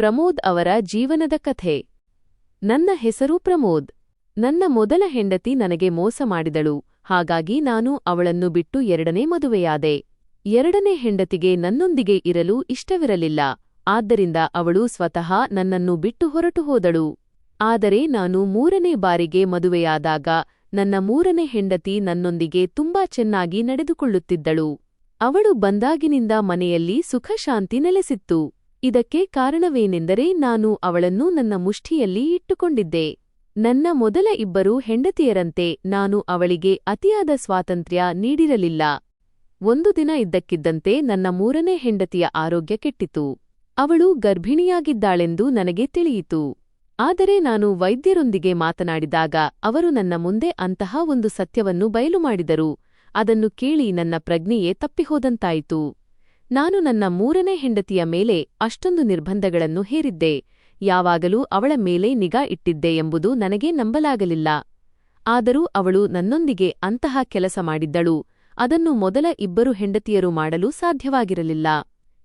ಪ್ರಮೋದ್ ಅವರ ಜೀವನದ ಕಥೆ. ನನ್ನ ಹೆಸರು ಪ್ರಮೋದ್. ನನ್ನ ಮೊದಲ ಹೆಂಡತಿ ನನಗೆ ಮೋಸ ಮಾಡಿದಳು. ಹಾಗಾಗಿ ನಾನು ಅವಳನ್ನು ಬಿಟ್ಟು ಎರಡನೇ ಮದುವೆಯಾದೆ. ಎರಡನೇ ಹೆಂಡತಿಗೆ ನನ್ನೊಂದಿಗೆ ಇರಲು ಇಷ್ಟವಿರಲಿಲ್ಲ. ಆದ್ದರಿಂದ ಅವಳು ಸ್ವತಃ ನನ್ನನ್ನು ಬಿಟ್ಟು ಹೊರಟು ಹೋದಳು. ಆದರೆ ನಾನು ಮೂರನೇ ಬಾರಿಗೆ ಮದುವೆಯಾದಾಗ ನನ್ನ ಮೂರನೇ ಹೆಂಡತಿ ನನ್ನೊಂದಿಗೆ ತುಂಬಾ ಚೆನ್ನಾಗಿ ನಡೆದುಕೊಳ್ಳುತ್ತಿದ್ದಳು. ಅವಳು ಬಂದಾಗಿನಿಂದ ಮನೆಯಲ್ಲಿ ಸುಖ ಶಾಂತಿ ನೆಲೆಸಿತ್ತು. ಇದಕ್ಕೆ ಕಾರಣವೇನೆಂದರೆ ನಾನು ಅವಳನ್ನು ನನ್ನ ಮುಷ್ಠಿಯಲ್ಲಿ ಇಟ್ಟುಕೊಂಡಿದ್ದೆ. ನನ್ನ ಮೊದಲ ಇಬ್ಬರು ಹೆಂಡತಿಯರಂತೆ ನಾನು ಅವಳಿಗೆ ಅತಿಯಾದ ಸ್ವಾತಂತ್ರ್ಯ ನೀಡಿರಲಿಲ್ಲ. ಒಂದು ದಿನ ಇದ್ದಕ್ಕಿದ್ದಂತೆ ನನ್ನ ಮೂರನೇ ಹೆಂಡತಿಯ ಆರೋಗ್ಯ ಕೆಟ್ಟಿತು. ಅವಳು ಗರ್ಭಿಣಿಯಾಗಿದ್ದಾಳೆಂದು ನನಗೆ ತಿಳಿಯಿತು. ಆದರೆ ನಾನು ವೈದ್ಯರೊಂದಿಗೆ ಮಾತನಾಡಿದಾಗ ಅವರು ನನ್ನ ಮುಂದೆ ಅಂತಹ ಒಂದು ಸತ್ಯವನ್ನು ಬಯಲು ಮಾಡಿದರು. ಅದನ್ನು ಕೇಳಿ ನನ್ನ ಪ್ರಜ್ಞೆಯೇ ತಪ್ಪಿಹೋದಂತಾಯಿತು. ನಾನು ನನ್ನ ಮೂರನೇ ಹೆಂಡತಿಯ ಮೇಲೆ ಅಷ್ಟೊಂದು ನಿರ್ಬಂಧಗಳನ್ನು ಹೇರಿದ್ದೆ. ಯಾವಾಗಲೂ ಅವಳ ಮೇಲೆ ನಿಗಾ ಇಟ್ಟಿದ್ದೆ ಎಂಬುದು ನನಗೆ ನಂಬಲಾಗಲಿಲ್ಲ. ಆದರೂ ಅವಳು ನನ್ನೊಂದಿಗೆ ಅಂತಹ ಕೆಲಸ ಮಾಡಿದ್ದಳು. ಅದನ್ನು ಮೊದಲ ಇಬ್ಬರು ಹೆಂಡತಿಯರು ಮಾಡಲು ಸಾಧ್ಯವಾಗಿರಲಿಲ್ಲ.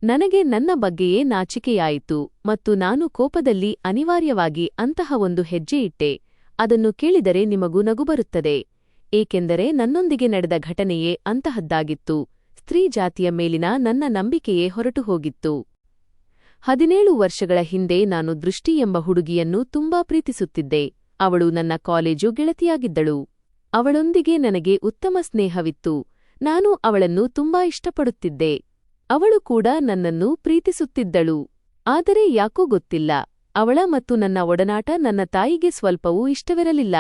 ನನಗೆ ನನ್ನ ಬಗ್ಗೆಯೇ ನಾಚಿಕೆಯಾಯಿತು ಮತ್ತು ನಾನು ಕೋಪದಲ್ಲಿ ಅನಿವಾರ್ಯವಾಗಿ ಅಂತಹ ಒಂದು ಹೆಜ್ಜೆ ಇಟ್ಟೆ. ಅದನ್ನು ಕೇಳಿದರೆ ನಿಮಗೂ ನಗು ಬರುತ್ತದೆ. ಏಕೆಂದರೆ ನನ್ನೊಂದಿಗೆ ನಡೆದ ಘಟನೆಯೇ ಅಂತಹದ್ದಾಗಿತ್ತು. ಸ್ತ್ರೀ ಜಾತಿಯ ಮೇಲಿನ ನನ್ನ ನಂಬಿಕೆಯೇ ಹೊರಟು ಹೋಗಿತ್ತು. 17 ವರ್ಷಗಳ ಹಿಂದೆ ನಾನು ದೃಷ್ಟಿ ಎಂಬ ಹುಡುಗಿಯನ್ನು ತುಂಬಾ ಪ್ರೀತಿಸುತ್ತಿದ್ದೆ. ಅವಳು ನನ್ನ ಕಾಲೇಜು ಗೆಳತಿಯಾಗಿದ್ದಳು. ಅವಳೊಂದಿಗೆ ನನಗೆ ಉತ್ತಮ ಸ್ನೇಹವಿತ್ತು. ನಾನು ಅವಳನ್ನು ತುಂಬಾ ಇಷ್ಟಪಡುತ್ತಿದ್ದೆ. ಅವಳು ಕೂಡ ನನ್ನನ್ನು ಪ್ರೀತಿಸುತ್ತಿದ್ದಳು. ಆದರೆ ಯಾಕೋ ಗೊತ್ತಿಲ್ಲ, ಅವಳ ಮತ್ತು ನನ್ನ ಒಡನಾಟ ನನ್ನ ತಾಯಿಗೆ ಸ್ವಲ್ಪವೂ ಇಷ್ಟವಿರಲಿಲ್ಲ.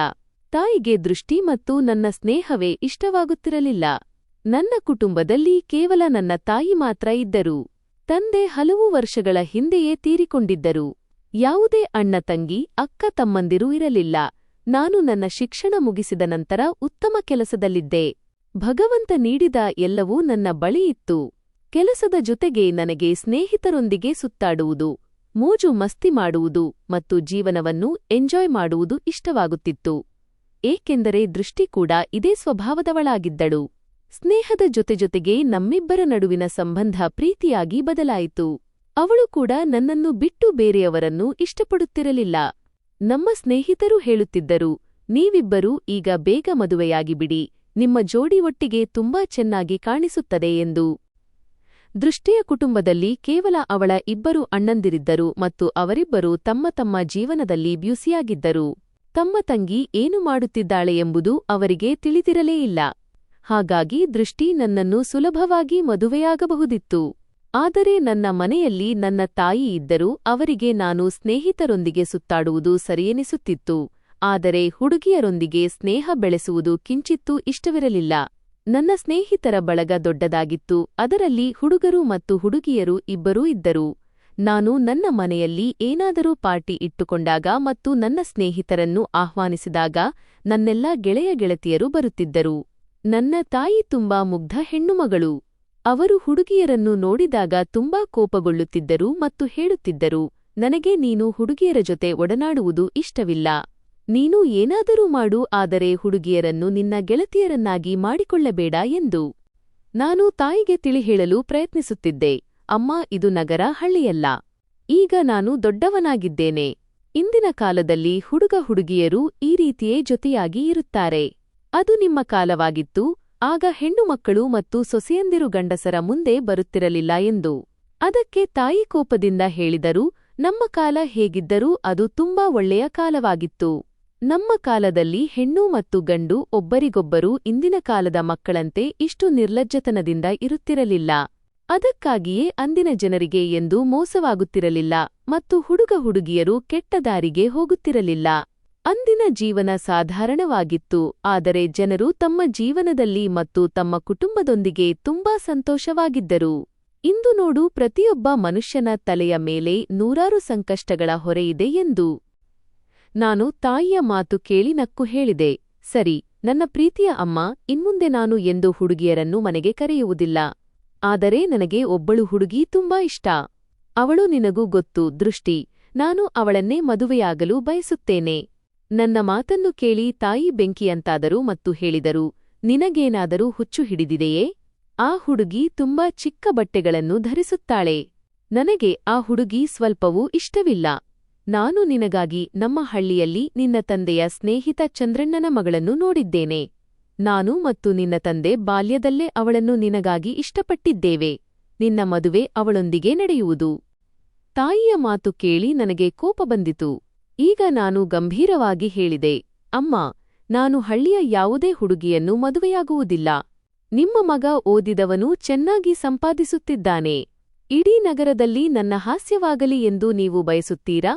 ತಾಯಿಗೆ ದೃಷ್ಟಿ ಮತ್ತು ನನ್ನ ಸ್ನೇಹವೇ ಇಷ್ಟವಾಗುತ್ತಿರಲಿಲ್ಲ. ನನ್ನ ಕುಟುಂಬದಲ್ಲಿ ಕೇವಲ ನನ್ನ ತಾಯಿ ಮಾತ್ರ ಇದ್ದರು. ತಂದೆ ಹಲವು ವರ್ಷಗಳ ಹಿಂದೆಯೇ ತೀರಿಕೊಂಡಿದ್ದರು. ಯಾವುದೇ ಅಣ್ಣ ತಂಗಿ ಅಕ್ಕ ತಮ್ಮಂದಿರೂ ಇರಲಿಲ್ಲ. ನಾನು ನನ್ನ ಶಿಕ್ಷಣ ಮುಗಿಸಿದ ನಂತರ ಉತ್ತಮ ಕೆಲಸದಲ್ಲಿದ್ದೆ. ಭಗವಂತ ನೀಡಿದ ಎಲ್ಲವೂ ನನ್ನ ಬಳಿ ಇತ್ತು. ಕೆಲಸದ ಜೊತೆಗೆ ನನಗೆ ಸ್ನೇಹಿತರೊಂದಿಗೆ ಸುತ್ತಾಡುವುದು, ಮೋಜು ಮಸ್ತಿ ಮಾಡುವುದು ಮತ್ತು ಜೀವನವನ್ನು ಎಂಜಾಯ್ ಮಾಡುವುದು ಇಷ್ಟವಾಗುತ್ತಿತ್ತು. ಏಕೆಂದರೆ ದೃಷ್ಟಿ ಕೂಡ ಇದೇ ಸ್ವಭಾವದವಳಾಗಿದ್ದಳು. ಸ್ನೇಹದ ಜೊತೆಜೊತೆಗೆ ನಮ್ಮಿಬ್ಬರ ನಡುವಿನ ಸಂಬಂಧ ಪ್ರೀತಿಯಾಗಿ ಬದಲಾಯಿತು. ಅವಳು ಕೂಡ ನನ್ನನ್ನು ಬಿಟ್ಟು ಬೇರೆಯವರನ್ನು ಇಷ್ಟಪಡುತ್ತಿರಲಿಲ್ಲ. ನಮ್ಮ ಸ್ನೇಹಿತರು ಹೇಳುತ್ತಿದ್ದರು, ನೀವಿಬ್ಬರೂ ಈಗ ಬೇಗ ಮದುವೆಯಾಗಿ ಬಿಡಿ, ನಿಮ್ಮ ಜೋಡಿ ಒಟ್ಟಿಗೆ ತುಂಬಾ ಚೆನ್ನಾಗಿ ಕಾಣಿಸುತ್ತದೆ ಎಂದು. ದೃಷ್ಟಿಯ ಕುಟುಂಬದಲ್ಲಿ ಕೇವಲ ಅವಳ ಇಬ್ಬರು ಅಣ್ಣಂದಿರಿದ್ದರು ಮತ್ತು ಅವರಿಬ್ಬರೂ ತಮ್ಮ ತಮ್ಮ ಜೀವನದಲ್ಲಿ ಬ್ಯುಸಿಯಾಗಿದ್ದರು. ತಮ್ಮ ತಂಗಿ ಏನು ಮಾಡುತ್ತಿದ್ದಾಳೆ ಎಂಬುದು ಅವರಿಗೆ ತಿಳಿದಿರಲೇ ಇಲ್ಲ. ಹಾಗಾಗಿ ದೃಷ್ಟಿ ನನ್ನನ್ನು ಸುಲಭವಾಗಿ ಮದುವೆಯಾಗಬಹುದಿತ್ತು. ಆದರೆ ನನ್ನ ಮನೆಯಲ್ಲಿ ನನ್ನ ತಾಯಿ ಇದ್ದರೂ ಅವರಿಗೆ ನಾನು ಸ್ನೇಹಿತರೊಂದಿಗೆ ಸುತ್ತಾಡುವುದು ಸರಿಯೆನಿಸುತ್ತಿತ್ತು. ಆದರೆ ಹುಡುಗಿಯರೊಂದಿಗೆ ಸ್ನೇಹ ಬೆಳೆಸುವುದು ಕಿಂಚಿತ್ತೂ ಇಷ್ಟವಿರಲಿಲ್ಲ. ನನ್ನ ಸ್ನೇಹಿತರ ಬಳಗ ದೊಡ್ಡದಾಗಿತ್ತು. ಅದರಲ್ಲಿ ಹುಡುಗರು ಮತ್ತು ಹುಡುಗಿಯರು ಇಬ್ಬರೂ ಇದ್ದರು. ನಾನು ನನ್ನ ಮನೆಯಲ್ಲಿ ಏನಾದರೂ ಪಾರ್ಟಿ ಇಟ್ಟುಕೊಂಡಾಗ ಮತ್ತು ನನ್ನ ಸ್ನೇಹಿತರನ್ನು ಆಹ್ವಾನಿಸಿದಾಗ ನನ್ನೆಲ್ಲ ಗೆಳೆಯ ಗೆಳತಿಯರು ಬರುತ್ತಿದ್ದರು. ನನ್ನ ತಾಯಿ ತುಂಬಾ ಮುಗ್ಧ ಹೆಣ್ಣುಮಗಳು. ಅವರು ಹುಡುಗಿಯರನ್ನು ನೋಡಿದಾಗ ತುಂಬಾ ಕೋಪಗೊಳ್ಳುತ್ತಿದ್ದರು ಮತ್ತು ಹೇಳುತ್ತಿದ್ದರು, ನನಗೆ ನೀನು ಹುಡುಗಿಯರ ಜೊತೆ ಒಡನಾಡುವುದು ಇಷ್ಟವಿಲ್ಲ. ನೀನು ಏನಾದರೂ ಮಾಡು, ಆದರೆ ಹುಡುಗಿಯರನ್ನು ನಿನ್ನ ಗೆಳತಿಯರನ್ನಾಗಿ ಮಾಡಿಕೊಳ್ಳಬೇಡ ಎಂದು. ನಾನು ತಾಯಿಗೆ ತಿಳಿಹೇಳಲು ಪ್ರಯತ್ನಿಸುತ್ತಿದ್ದೆ, ಅಮ್ಮ, ಇದು ನಗರ, ಹಳ್ಳಿಯಲ್ಲ. ಈಗ ನಾನು ದೊಡ್ಡವನಾಗಿದ್ದೇನೆ. ಇಂದಿನ ಕಾಲದಲ್ಲಿ ಹುಡುಗ ಹುಡುಗಿಯರು ಈ ರೀತಿಯೇ ಜೊತೆಯಾಗಿ ಇರುತ್ತಾರೆ. ಅದು ನಿಮ್ಮ ಕಾಲವಾಗಿತ್ತು. ಆಗ ಹೆಣ್ಣು ಮಕ್ಕಳು ಮತ್ತು ಸೊಸೆಯಂದಿರು ಗಂಡಸರ ಮುಂದೆ ಬರುತ್ತಿರಲಿಲ್ಲ ಎಂದು. ಅದಕ್ಕೆ ತಾಯಿ ಕೋಪದಿಂದ ಹೇಳಿದರು, ನಮ್ಮ ಕಾಲ ಹೇಗಿದ್ದರೂ ಅದು ತುಂಬಾ ಒಳ್ಳೆಯ ಕಾಲವಾಗಿತ್ತು. ನಮ್ಮ ಕಾಲದಲ್ಲಿ ಹೆಣ್ಣು ಮತ್ತು ಗಂಡು ಒಬ್ಬರಿಗೊಬ್ಬರು ಇಂದಿನ ಕಾಲದ ಮಕ್ಕಳಂತೆ ಇಷ್ಟು ನಿರ್ಲಜ್ಜತನದಿಂದ ಇರುತ್ತಿರಲಿಲ್ಲ. ಅದಕ್ಕಾಗಿಯೇ ಅಂದಿನ ಜನರಿಗೆ ಎಂದೂ ಮೋಸವಾಗುತ್ತಿರಲಿಲ್ಲ ಮತ್ತು ಹುಡುಗ ಹುಡುಗಿಯರು ಕೆಟ್ಟ ದಾರಿಗೆ ಹೋಗುತ್ತಿರಲಿಲ್ಲ. ಅಂದಿನ ಜೀವನ ಸಾಧಾರಣವಾಗಿತ್ತು. ಆದರೆ ಜನರು ತಮ್ಮ ಜೀವನದಲ್ಲಿ ಮತ್ತು ತಮ್ಮ ಕುಟುಂಬದೊಂದಿಗೆ ತುಂಬಾ ಸಂತೋಷವಾಗಿದ್ದರು. ಇಂದು ನೋಡು, ಪ್ರತಿಯೊಬ್ಬ ಮನುಷ್ಯನ ತಲೆಯ ಮೇಲೆ ನೂರಾರು ಸಂಕಷ್ಟಗಳ ಹೊರೆಯಿದೆ ಎಂದು. ನಾನು ತಾಯಿಯ ಮಾತು ಕೇಳಿ ನಕ್ಕು ಹೇಳಿದೆ, ಸರಿ, ನನ್ನ ಪ್ರೀತಿಯ ಅಮ್ಮ, ಇನ್ಮುಂದೆ ನಾನು ಎಂದು ಹುಡುಗಿಯರನ್ನು ಮನೆಗೆ ಕರೆಯುವುದಿಲ್ಲ. ಆದರೆ ನನಗೆ ಒಬ್ಬಳು ಹುಡುಗಿ ತುಂಬಾ ಇಷ್ಟ. ಅವಳು ನಿನಗೂ ಗೊತ್ತು ದೃಷ್ಟಿ. ನಾನು ಅವಳನ್ನೇ ಮದುವೆಯಾಗಲು ಬಯಸುತ್ತೇನೆ. ನನ್ನ ಮಾತನ್ನು ಕೇಳಿ ತಾಯಿ ಬೆಂಕಿಯಂತಾದರು ಮತ್ತು ಹೇಳಿದರು, ನಿನಗೇನಾದರೂ ಹುಚ್ಚು ಹಿಡಿದಿದೆಯೇ? ಆ ಹುಡುಗಿ ತುಂಬಾ ಚಿಕ್ಕ ಬಟ್ಟೆಗಳನ್ನು ಧರಿಸುತ್ತಾಳೆ. ನನಗೆ ಆ ಹುಡುಗಿ ಸ್ವಲ್ಪವೂ ಇಷ್ಟವಿಲ್ಲ. ನಾನು ನಿನಗಾಗಿ ನಮ್ಮ ಹಳ್ಳಿಯಲ್ಲಿ ನಿನ್ನ ತಂದೆಯ ಸ್ನೇಹಿತ ಚಂದ್ರಣ್ಣನ ಮಗಳನ್ನು ನೋಡಿದ್ದೇನೆ. ನಾನು ಮತ್ತು ನಿನ್ನ ತಂದೆ ಬಾಲ್ಯದಲ್ಲೇ ಅವಳನ್ನು ನಿನಗಾಗಿ ಇಷ್ಟಪಟ್ಟಿದ್ದೇವೆ. ನಿನ್ನ ಮದುವೆ ಅವಳೊಂದಿಗೆ ನಡೆಯುವುದು. ತಾಯಿಯ ಮಾತು ಕೇಳಿ ನನಗೆ ಕೋಪ ಬಂದಿತು. ಈಗ ನಾನು ಗಂಭೀರವಾಗಿ ಹೇಳಿದೆ, ಅಮ್ಮ, ನಾನು ಹಳ್ಳಿಯ ಯಾವುದೇ ಹುಡುಗಿಯನ್ನು ಮದುವೆಯಾಗುವುದಿಲ್ಲ. ನಿಮ್ಮ ಮಗ ಓದಿದವನು ಚೆನ್ನಾಗಿ ಸಂಪಾದಿಸುತ್ತಿದ್ದಾನೆ. ಇಡೀ ನಗರದಲ್ಲಿ ನನ್ನ ಹಾಸ್ಯವಾಗಲಿ ಎಂದು ನೀವು ಬಯಸುತ್ತೀರಾ?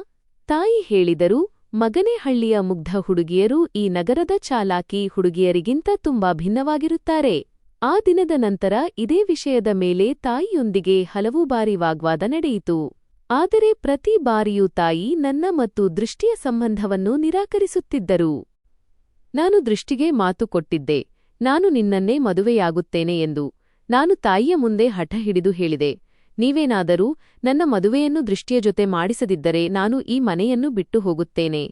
ತಾಯಿ ಹೇಳಿದರು, ಮಗನೇ, ಹಳ್ಳಿಯ ಮುಗ್ಧ ಹುಡುಗಿಯರು ಈ ನಗರದ ಚಾಲಾಕಿ ಹುಡುಗಿಯರಿಗಿಂತ ತುಂಬಾ ಭಿನ್ನವಾಗಿರುತ್ತಾರೆ. ಆ ದಿನದ ನಂತರ ಇದೇ ವಿಷಯದ ಮೇಲೆ ತಾಯಿಯೊಂದಿಗೆ ಹಲವು ಬಾರಿ ವಾಗ್ವಾದ ನಡೆಯಿತು. ಆದರೆ ಪ್ರತಿ ಬಾರಿಯೂ ತಾಯಿ ನನ್ನ ಮತ್ತು ದೃಷ್ಟಿಯ ಸಂಬಂಧವನ್ನು ನಿರಾಕರಿಸುತ್ತಿದ್ದರು. ನಾನು ದೃಷ್ಟಿಗೆ ಮಾತು ಕೊಟ್ಟಿದ್ದೆ, ನಾನು ನಿನ್ನನ್ನೇ ಮದುವೆಯಾಗುತ್ತೇನೆ ಎಂದು. ನಾನು ತಾಯಿಯ ಮುಂದೆ ಹಠ ಹಿಡಿದು ಹೇಳಿದೆ, ನೀವೇನಾದರೂ ನನ್ನ ಮದುವೆಯನ್ನು ದೃಷ್ಟಿಯ ಜೊತೆ ಮಾಡಿಸದಿದ್ದರೆ ನಾನು ಈ ಮನೆಯನ್ನು ಬಿಟ್ಟು ಹೋಗುತ್ತೇನೆ.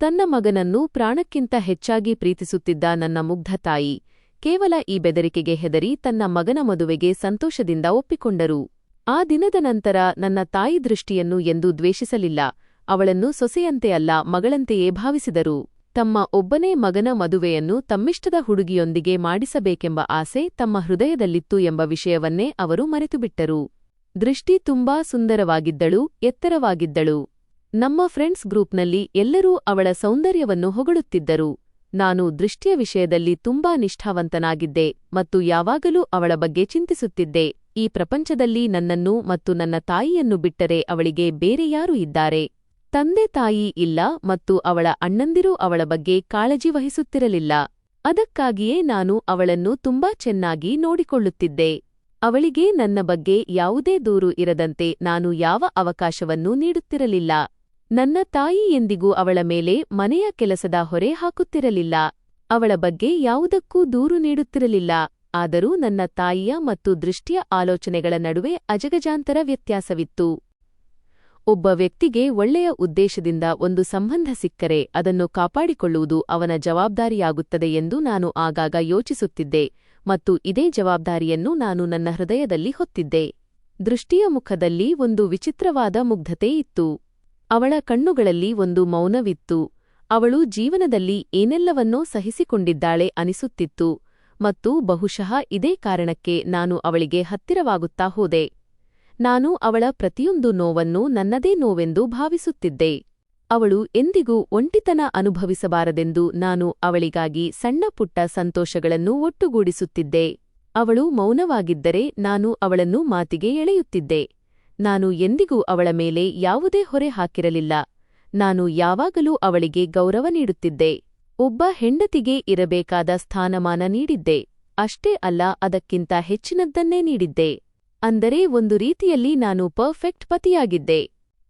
ತನ್ನ ಮಗನನ್ನು ಪ್ರಾಣಕ್ಕಿಂತ ಹೆಚ್ಚಾಗಿ ಪ್ರೀತಿಸುತ್ತಿದ್ದ ನನ್ನ ಮುಗ್ಧ ತಾಯಿ ಕೇವಲ ಈ ಬೆದರಿಕೆಗೆ ಹೆದರಿ ತನ್ನ ಮಗನ ಮದುವೆಗೆ ಸಂತೋಷದಿಂದ ಒಪ್ಪಿಕೊಂಡರು. ಆ ದಿನದ ನಂತರ ನನ್ನ ತಾಯಿ ದೃಷ್ಟಿಯನ್ನು ಎಂದೂ ದ್ವೇಷಿಸಲಿಲ್ಲ. ಅವಳನ್ನು ಸೊಸೆಯಂತೆ ಅಲ್ಲ, ಮಗಳಂತೆಯೇ ಭಾವಿಸಿದರು. ತಮ್ಮ ಒಬ್ಬನೇ ಮಗನ ಮದುವೆಯನ್ನು ತಮ್ಮಿಷ್ಟದ ಹುಡುಗಿಯೊಂದಿಗೆ ಮಾಡಿಸಬೇಕೆಂಬ ಆಸೆ ತಮ್ಮ ಹೃದಯದಲ್ಲಿತ್ತು ಎಂಬ ವಿಷಯವನ್ನೇ ಅವರು ಮರೆತುಬಿಟ್ಟರು. ದೃಷ್ಟಿ ತುಂಬಾ ಸುಂದರವಾಗಿದ್ದಳು, ಎತ್ತರವಾಗಿದ್ದಳು. ನಮ್ಮ ಫ್ರೆಂಡ್ಸ್ ಗ್ರೂಪ್ನಲ್ಲಿ ಎಲ್ಲರೂ ಅವಳ ಸೌಂದರ್ಯವನ್ನು ಹೊಗಳುತ್ತಿದ್ದರು. ನಾನು ದೃಷ್ಟಿಯ ವಿಷಯದಲ್ಲಿ ತುಂಬಾ ನಿಷ್ಠಾವಂತನಾಗಿದ್ದೆ ಮತ್ತು ಯಾವಾಗಲೂ ಅವಳ ಬಗ್ಗೆ ಚಿಂತಿಸುತ್ತಿದ್ದೆ. ಈ ಪ್ರಪಂಚದಲ್ಲಿ ನನ್ನನ್ನು ಮತ್ತು ನನ್ನ ತಾಯಿಯನ್ನು ಬಿಟ್ಟರೆ ಅವಳಿಗೆ ಬೇರೆ ಯಾರು ಇದ್ದಾರೆ? ತಂದೆ ತಾಯಿ ಇಲ್ಲ ಮತ್ತು ಅವಳ ಅಣ್ಣಂದಿರೂ ಅವಳ ಬಗ್ಗೆ ಕಾಳಜಿ ವಹಿಸುತ್ತಿರಲಿಲ್ಲ. ಅದಕ್ಕಾಗಿಯೇ ನಾನು ಅವಳನ್ನು ತುಂಬಾ ಚೆನ್ನಾಗಿ ನೋಡಿಕೊಳ್ಳುತ್ತಿದ್ದೆ. ಅವಳಿಗೆ ನನ್ನ ಬಗ್ಗೆ ಯಾವುದೇ ದೂರು ಇರದಂತೆ ನಾನು ಯಾವ ಅವಕಾಶವನ್ನೂ ನೀಡುತ್ತಿರಲಿಲ್ಲ. ನನ್ನ ತಾಯಿ ಎಂದಿಗೂ ಅವಳ ಮೇಲೆ ಮನೆಯ ಕೆಲಸದ ಹೊರೆ ಹಾಕುತ್ತಿರಲಿಲ್ಲ. ಅವಳ ಬಗ್ಗೆ ಯಾವುದಕ್ಕೂ ದೂರು ನೀಡುತ್ತಿರಲಿಲ್ಲ. ಆದರೂ ನನ್ನ ತಾಯಿಯ ಮತ್ತು ದೃಷ್ಟಿಯ ಆಲೋಚನೆಗಳ ನಡುವೆ ಅಜಗಜಾಂತರ ವ್ಯತ್ಯಾಸವಿತ್ತು. ಒಬ್ಬ ವ್ಯಕ್ತಿಗೆ ಒಳ್ಳೆಯ ಉದ್ದೇಶದಿಂದ ಒಂದು ಸಂಬಂಧ ಸಿಕ್ಕರೆ ಅದನ್ನು ಕಾಪಾಡಿಕೊಳ್ಳುವುದು ಅವನ ಜವಾಬ್ದಾರಿಯಾಗುತ್ತದೆ ಎಂದು ನಾನು ಆಗಾಗ ಯೋಚಿಸುತ್ತಿದ್ದೆ ಮತ್ತು ಇದೇ ಜವಾಬ್ದಾರಿಯನ್ನು ನಾನು ನನ್ನ ಹೃದಯದಲ್ಲಿ ಹೊತ್ತಿದ್ದೆ. ದೃಷ್ಟಿಯ ಮುಖದಲ್ಲಿ ಒಂದು ವಿಚಿತ್ರವಾದ ಮುಗ್ಧತೆ ಇತ್ತು. ಅವಳ ಕಣ್ಣುಗಳಲ್ಲಿ ಒಂದು ಮೌನವಿತ್ತು. ಅವಳು ಜೀವನದಲ್ಲಿ ಏನೆಲ್ಲವನ್ನೋ ಸಹಿಸಿಕೊಂಡಿದ್ದಾಳೆ ಅನಿಸುತ್ತಿತ್ತು ಮತ್ತು ಬಹುಶಃ ಇದೇ ಕಾರಣಕ್ಕೆ ನಾನು ಅವಳಿಗೆ ಹತ್ತಿರವಾಗುತ್ತಾ ಹೋದೆ. ನಾನು ಅವಳ ಪ್ರತಿಯೊಂದು ನೋವನ್ನು ನನ್ನದೇ ನೋವೆಂದು ಭಾವಿಸುತ್ತಿದ್ದೆ. ಅವಳು ಎಂದಿಗೂ ಒಂಟಿತನ ಅನುಭವಿಸಬಾರದೆಂದು ನಾನು ಅವಳಿಗಾಗಿ ಸಣ್ಣಪುಟ್ಟ ಸಂತೋಷಗಳನ್ನು ಒಟ್ಟುಗೂಡಿಸುತ್ತಿದ್ದೆ. ಅವಳು ಮೌನವಾಗಿದ್ದರೆ ನಾನು ಅವಳನ್ನು ಮಾತಿಗೆ ಎಳೆಯುತ್ತಿದ್ದೆ. ನಾನು ಎಂದಿಗೂ ಅವಳ ಮೇಲೆ ಯಾವುದೇ ಹೊರೆ ಹಾಕಿರಲಿಲ್ಲ. ನಾನು ಯಾವಾಗಲೂ ಅವಳಿಗೆ ಗೌರವ ನೀಡುತ್ತಿದ್ದೆ. ಒಬ್ಬ ಹೆಂಡತಿಗೆ ಇರಬೇಕಾದ ಸ್ಥಾನಮಾನ ನೀಡಿದ್ದೆ. ಅಷ್ಟೇ ಅಲ್ಲ, ಅದಕ್ಕಿಂತ ಹೆಚ್ಚಿನದ್ದನ್ನೇ ನೀಡಿದ್ದೆ. ಅಂದರೆ ಒಂದು ರೀತಿಯಲ್ಲಿ ನಾನು ಪರ್ಫೆಕ್ಟ್ ಪತಿಯಾಗಿದ್ದೆ.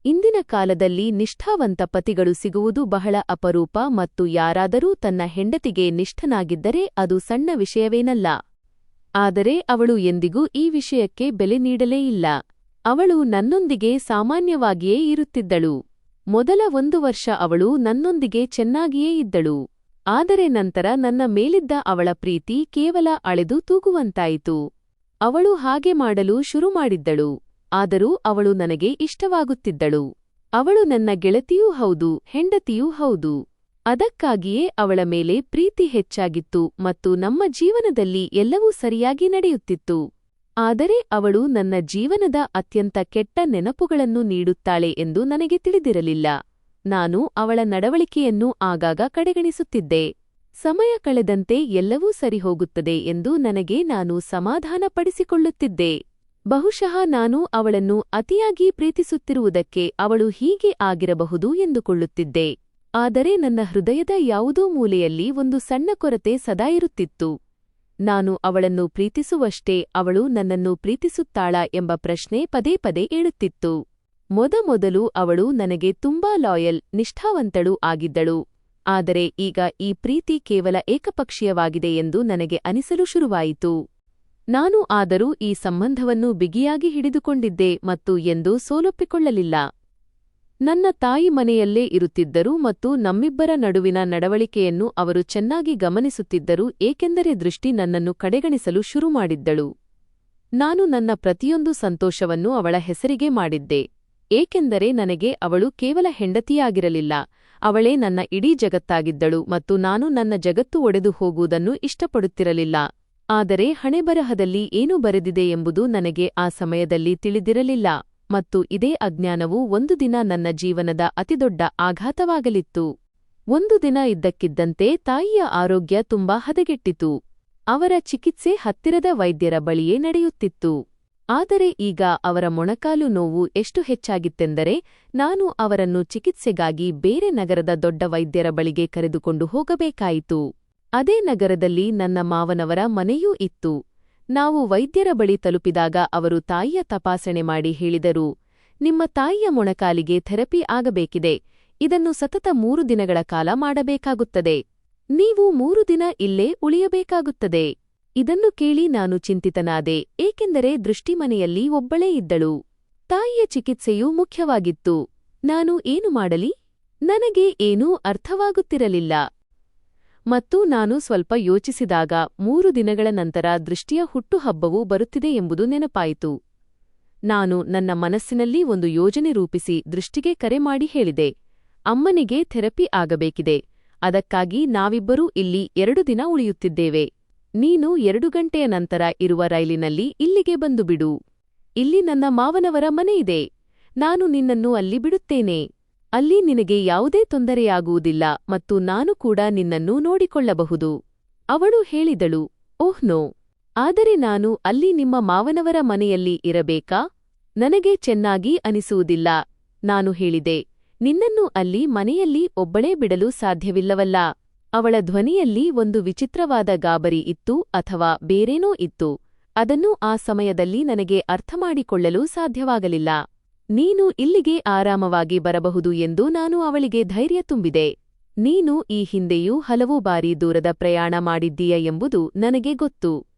ಇಂದಿನ ಕಾಲದಲ್ಲಿ ನಿಷ್ಠಾವಂತ ಪತಿಗಳು ಸಿಗುವುದು ಬಹಳ ಅಪರೂಪ ಮತ್ತು ಯಾರಾದರೂ ತನ್ನ ಹೆಂಡತಿಗೆ ನಿಷ್ಠನಾಗಿದ್ದರೆ ಅದು ಸಣ್ಣ ವಿಷಯವೇನಲ್ಲ. ಆದರೆ ಅವಳು ಎಂದಿಗೂ ಈ ವಿಷಯಕ್ಕೆ ಬೆಲೆ ನೀಡಲೇ ಇಲ್ಲ. ಅವಳು ನನ್ನೊಂದಿಗೆ ಸಾಮಾನ್ಯವಾಗಿಯೇ ಇರುತ್ತಿದ್ದಳು. ಮೊದಲ 1 ವರ್ಷ ಅವಳು ನನ್ನೊಂದಿಗೆ ಚೆನ್ನಾಗಿಯೇ ಇದ್ದಳು. ಆದರೆ ನಂತರ ನನ್ನ ಮೇಲಿದ್ದ ಅವಳ ಪ್ರೀತಿ ಕೇವಲ ಅಳೆದು ತೂಗುವಂತಾಯಿತು. ಅವಳು ಹಾಗೆ ಮಾಡಲು ಶುರು ಮಾಡಿದ್ದಳು. ಆದರೂ ಅವಳು ನನಗೆ ಇಷ್ಟವಾಗುತ್ತಿದ್ದಳು. ಅವಳು ನನ್ನ ಗೆಳತಿಯೂ ಹೌದು, ಹೆಂಡತಿಯೂ ಹೌದು. ಅದಕ್ಕಾಗಿಯೇ ಅವಳ ಮೇಲೆ ಪ್ರೀತಿ ಹೆಚ್ಚಾಗಿತ್ತು ಮತ್ತು ನಮ್ಮ ಜೀವನದಲ್ಲಿ ಎಲ್ಲವೂ ಸರಿಯಾಗಿ ನಡೆಯುತ್ತಿತ್ತು. ಆದರೆ ಅವಳು ನನ್ನ ಜೀವನದ ಅತ್ಯಂತ ಕೆಟ್ಟ ನೆನಪುಗಳನ್ನು ನೀಡುತ್ತಾಳೆ ಎಂದು ನನಗೆ ತಿಳಿದಿರಲಿಲ್ಲ. ನಾನು ಅವಳ ನಡವಳಿಕೆಯನ್ನು ಆಗಾಗ ಕಡೆಗಣಿಸುತ್ತಿದ್ದೆ. ಸಮಯ ಕಳೆದಂತೆ ಎಲ್ಲವೂ ಸರಿಹೋಗುತ್ತದೆ ಎಂದು ನನಗೆ ನಾನು ಸಮಾಧಾನಪಡಿಸಿಕೊಳ್ಳುತ್ತಿದ್ದೆ. ಬಹುಶಃ ನಾನು ಅವಳನ್ನು ಅತಿಯಾಗಿ ಪ್ರೀತಿಸುತ್ತಿರುವುದಕ್ಕೆ ಅವಳು ಹೀಗೆ ಆಗಿರಬಹುದು ಎಂದುಕೊಳ್ಳುತ್ತಿದ್ದೆ. ಆದರೆ ನನ್ನ ಹೃದಯದ ಯಾವುದೋ ಮೂಲೆಯಲ್ಲಿ ಒಂದು ಸಣ್ಣ ಕೊರತೆ ಸದಾ ಇರುತ್ತಿತ್ತು. ನಾನು ಅವಳನ್ನು ಪ್ರೀತಿಸುವಷ್ಟೇ ಅವಳು ನನ್ನನ್ನು ಪ್ರೀತಿಸುತ್ತಾಳಾ ಎಂಬ ಪ್ರಶ್ನೆ ಪದೇ ಪದೇ ಏಳುತ್ತಿತ್ತು. ಮೊದಮೊದಲು ಅವಳು ನನಗೆ ತುಂಬಾ ಲಾಯಲ್, ನಿಷ್ಠಾವಂತಳೂ ಆಗಿದ್ದಳು. ಆದರೆ ಈಗ ಈ ಪ್ರೀತಿ ಕೇವಲ ಏಕಪಕ್ಷೀಯವಾಗಿದೆ ಎಂದು ನನಗೆ ಅನಿಸಲು ಶುರುವಾಯಿತು. ನಾನು ಆದರೂ ಈ ಸಂಬಂಧವನ್ನು ಬಿಗಿಯಾಗಿ ಹಿಡಿದುಕೊಂಡಿದ್ದೆ ಮತ್ತು ಎಂದೂ ಸೋಲೊಪ್ಪಿಕೊಳ್ಳಲಿಲ್ಲ. ನನ್ನ ತಾಯಿ ಮನೆಯಲ್ಲೇ ಇರುತ್ತಿದ್ದರು ಮತ್ತು ನಮ್ಮಿಬ್ಬರ ನಡುವಿನ ನಡವಳಿಕೆಯನ್ನು ಅವರು ಚೆನ್ನಾಗಿ ಗಮನಿಸುತ್ತಿದ್ದರು, ಏಕೆಂದರೆ ದೃಷ್ಟಿ ನನ್ನನ್ನು ಕಡೆಗಣಿಸಲು ಶುರು ಮಾಡಿದ್ದಳು. ನಾನು ನನ್ನ ಪ್ರತಿಯೊಂದು ಸಂತೋಷವನ್ನು ಅವಳ ಹೆಸರಿಗೆ ಮಾಡಿದ್ದೆ, ಏಕೆಂದರೆ ನನಗೆ ಅವಳು ಕೇವಲ ಹೆಂಡತಿಯಾಗಿರಲಿಲ್ಲ, ಅವಳೇ ನನ್ನ ಇಡೀ ಜಗತ್ತಾಗಿದ್ದಳು ಮತ್ತು ನಾನು ನನ್ನ ಜಗತ್ತು ಒಡೆದು ಹೋಗುವುದನ್ನು ಇಷ್ಟಪಡುತ್ತಿರಲಿಲ್ಲ. ಆದರೆ ಹಣೆಬರಹದಲ್ಲಿ ಏನು ಬರೆದಿದೆ ಎಂಬುದು ನನಗೆ ಆ ಸಮಯದಲ್ಲಿ ತಿಳಿದಿರಲಿಲ್ಲ, ಮತ್ತು ಇದೇ ಅಜ್ಞಾನವು ಒಂದು ದಿನ ನನ್ನ ಜೀವನದ ಅತಿದೊಡ್ಡ ಆಘಾತವಾಗಲಿತ್ತು. ಒಂದು ದಿನ ಇದ್ದಕ್ಕಿದ್ದಂತೆ ತಾಯಿಯ ಆರೋಗ್ಯ ತುಂಬಾ ಹದಗೆಟ್ಟಿತು. ಅವರ ಚಿಕಿತ್ಸೆ ಹತ್ತಿರದ ವೈದ್ಯರ ಬಳಿಯೇ ನಡೆಯುತ್ತಿತ್ತು. ಆದರೆ ಈಗ ಅವರ ಮೊಣಕಾಲು ನೋವು ಎಷ್ಟು ಹೆಚ್ಚಾಗಿತ್ತೆಂದರೆ ನಾನು ಅವರನ್ನು ಚಿಕಿತ್ಸೆಗಾಗಿ ಬೇರೆ ನಗರದ ದೊಡ್ಡ ವೈದ್ಯರ ಬಳಿಗೆ ಕರೆದುಕೊಂಡು ಹೋಗಬೇಕಾಯಿತು. ಅದೇ ನಗರದಲ್ಲಿ ನನ್ನ ಮಾವನವರ ಮನೆಯೂ ಇತ್ತು. ನಾವು ವೈದ್ಯರ ಬಳಿ ತಲುಪಿದಾಗ ಅವರು ತಾಯಿಯ ತಪಾಸಣೆ ಮಾಡಿ ಹೇಳಿದರು, ನಿಮ್ಮ ತಾಯಿಯ ಮೊಣಕಾಲಿಗೆ ಥೆರಪಿ ಆಗಬೇಕಿದೆ, ಇದನ್ನು ಸತತ 3 ದಿನಗಳ ಕಾಲ ಮಾಡಬೇಕಾಗುತ್ತದೆ. ನೀವು 3 ದಿನ ಇಲ್ಲೇ ಉಳಿಯಬೇಕಾಗುತ್ತದೆ. ಇದನ್ನು ಕೇಳಿ ನಾನು ಚಿಂತಿತನಾದೆ, ಏಕೆಂದರೆ ದೃಷ್ಟಿಮನೆಯಲ್ಲಿ ಒಬ್ಬಳೇ ಇದ್ದಳು. ತಾಯಿಯ ಚಿಕಿತ್ಸೆಯೂ ಮುಖ್ಯವಾಗಿತ್ತು. ನಾನು ಏನು ಮಾಡಲಿ? ನನಗೆ ಏನೂ ಅರ್ಥವಾಗುತ್ತಿರಲಿಲ್ಲ. ಮತ್ತು ನಾನು ಸ್ವಲ್ಪ ಯೋಚಿಸಿದಾಗ 3 ದಿನಗಳ ನಂತರ ದೃಷ್ಟಿಯ ಹುಟ್ಟುಹಬ್ಬವು ಬರುತ್ತಿದೆ ಎಂಬುದು ನೆನಪಾಯಿತು. ನಾನು ನನ್ನ ಮನಸ್ಸಿನಲ್ಲಿ ಒಂದು ಯೋಜನೆ ರೂಪಿಸಿ ದೃಷ್ಟಿಗೆ ಕರೆ ಮಾಡಿ ಹೇಳಿದೆ, ಅಮ್ಮನಿಗೆ ಥೆರಪಿ ಆಗಬೇಕಿದೆ, ಅದಕ್ಕಾಗಿ ನಾವಿಬ್ಬರೂ ಇಲ್ಲಿ 2 ದಿನ ಉಳಿಯುತ್ತಿದ್ದೇವೆ. ನೀನು 2 ಗಂಟೆಯ ನಂತರ ಇರುವ ರೈಲಿನಲ್ಲಿ ಇಲ್ಲಿಗೆ ಬಂದುಬಿಡು. ಇಲ್ಲಿ ನನ್ನ ಮಾವನವರ ಮನೆಯಿದೆ. ನಾನು ನಿನ್ನನ್ನು ಅಲ್ಲಿ ಬಿಡುತ್ತೇನೆ. ಅಲ್ಲಿ ನಿನಗೆ ಯಾವುದೇ ತೊಂದರೆಯಾಗುವುದಿಲ್ಲ ಮತ್ತು ನಾನು ಕೂಡ ನಿನ್ನನ್ನು ನೋಡಿಕೊಳ್ಳಬಹುದು. ಅವಳು ಹೇಳಿದಳು, ಓಹ್ ನೋ, ಆದರೆ ನಾನು ಅಲ್ಲಿ ನಿಮ್ಮ ಮಾವನವರ ಮನೆಯಲ್ಲಿ ಇರಬೇಕಾ? ನನಗೆ ಚೆನ್ನಾಗಿ ಅನಿಸುವುದಿಲ್ಲ. ನಾನು ಹೇಳಿದೆ, ನಿನ್ನನ್ನು ಅಲ್ಲಿ ಮನೆಯಲ್ಲಿ ಒಬ್ಬಳೇ ಬಿಡಲು ಸಾಧ್ಯವಿಲ್ಲವಲ್ಲ. ಅವಳ ಧ್ವನಿಯಲ್ಲಿ ಒಂದು ವಿಚಿತ್ರವಾದ ಗಾಬರಿ ಇತ್ತು ಅಥವಾ ಬೇರೇನೋ ಇತ್ತು. ಅದನ್ನು ಆ ಸಮಯದಲ್ಲಿ ನನಗೆ ಅರ್ಥಮಾಡಿಕೊಳ್ಳಲು ಸಾಧ್ಯವಾಗಲಿಲ್ಲ. ನೀನು ಇಲ್ಲಿಗೆ ಆರಾಮವಾಗಿ ಬರಬಹುದು ಎಂದು ನಾನು ಅವಳಿಗೆ ಧೈರ್ಯ ತುಂಬಿದೆ. ನೀನು ಈ ಹಿಂದೆಯೂ ಹಲವು ಬಾರಿ ದೂರದ ಪ್ರಯಾಣ ಮಾಡಿದ್ದೀಯ ಎಂಬುದು ನನಗೆ ಗೊತ್ತು.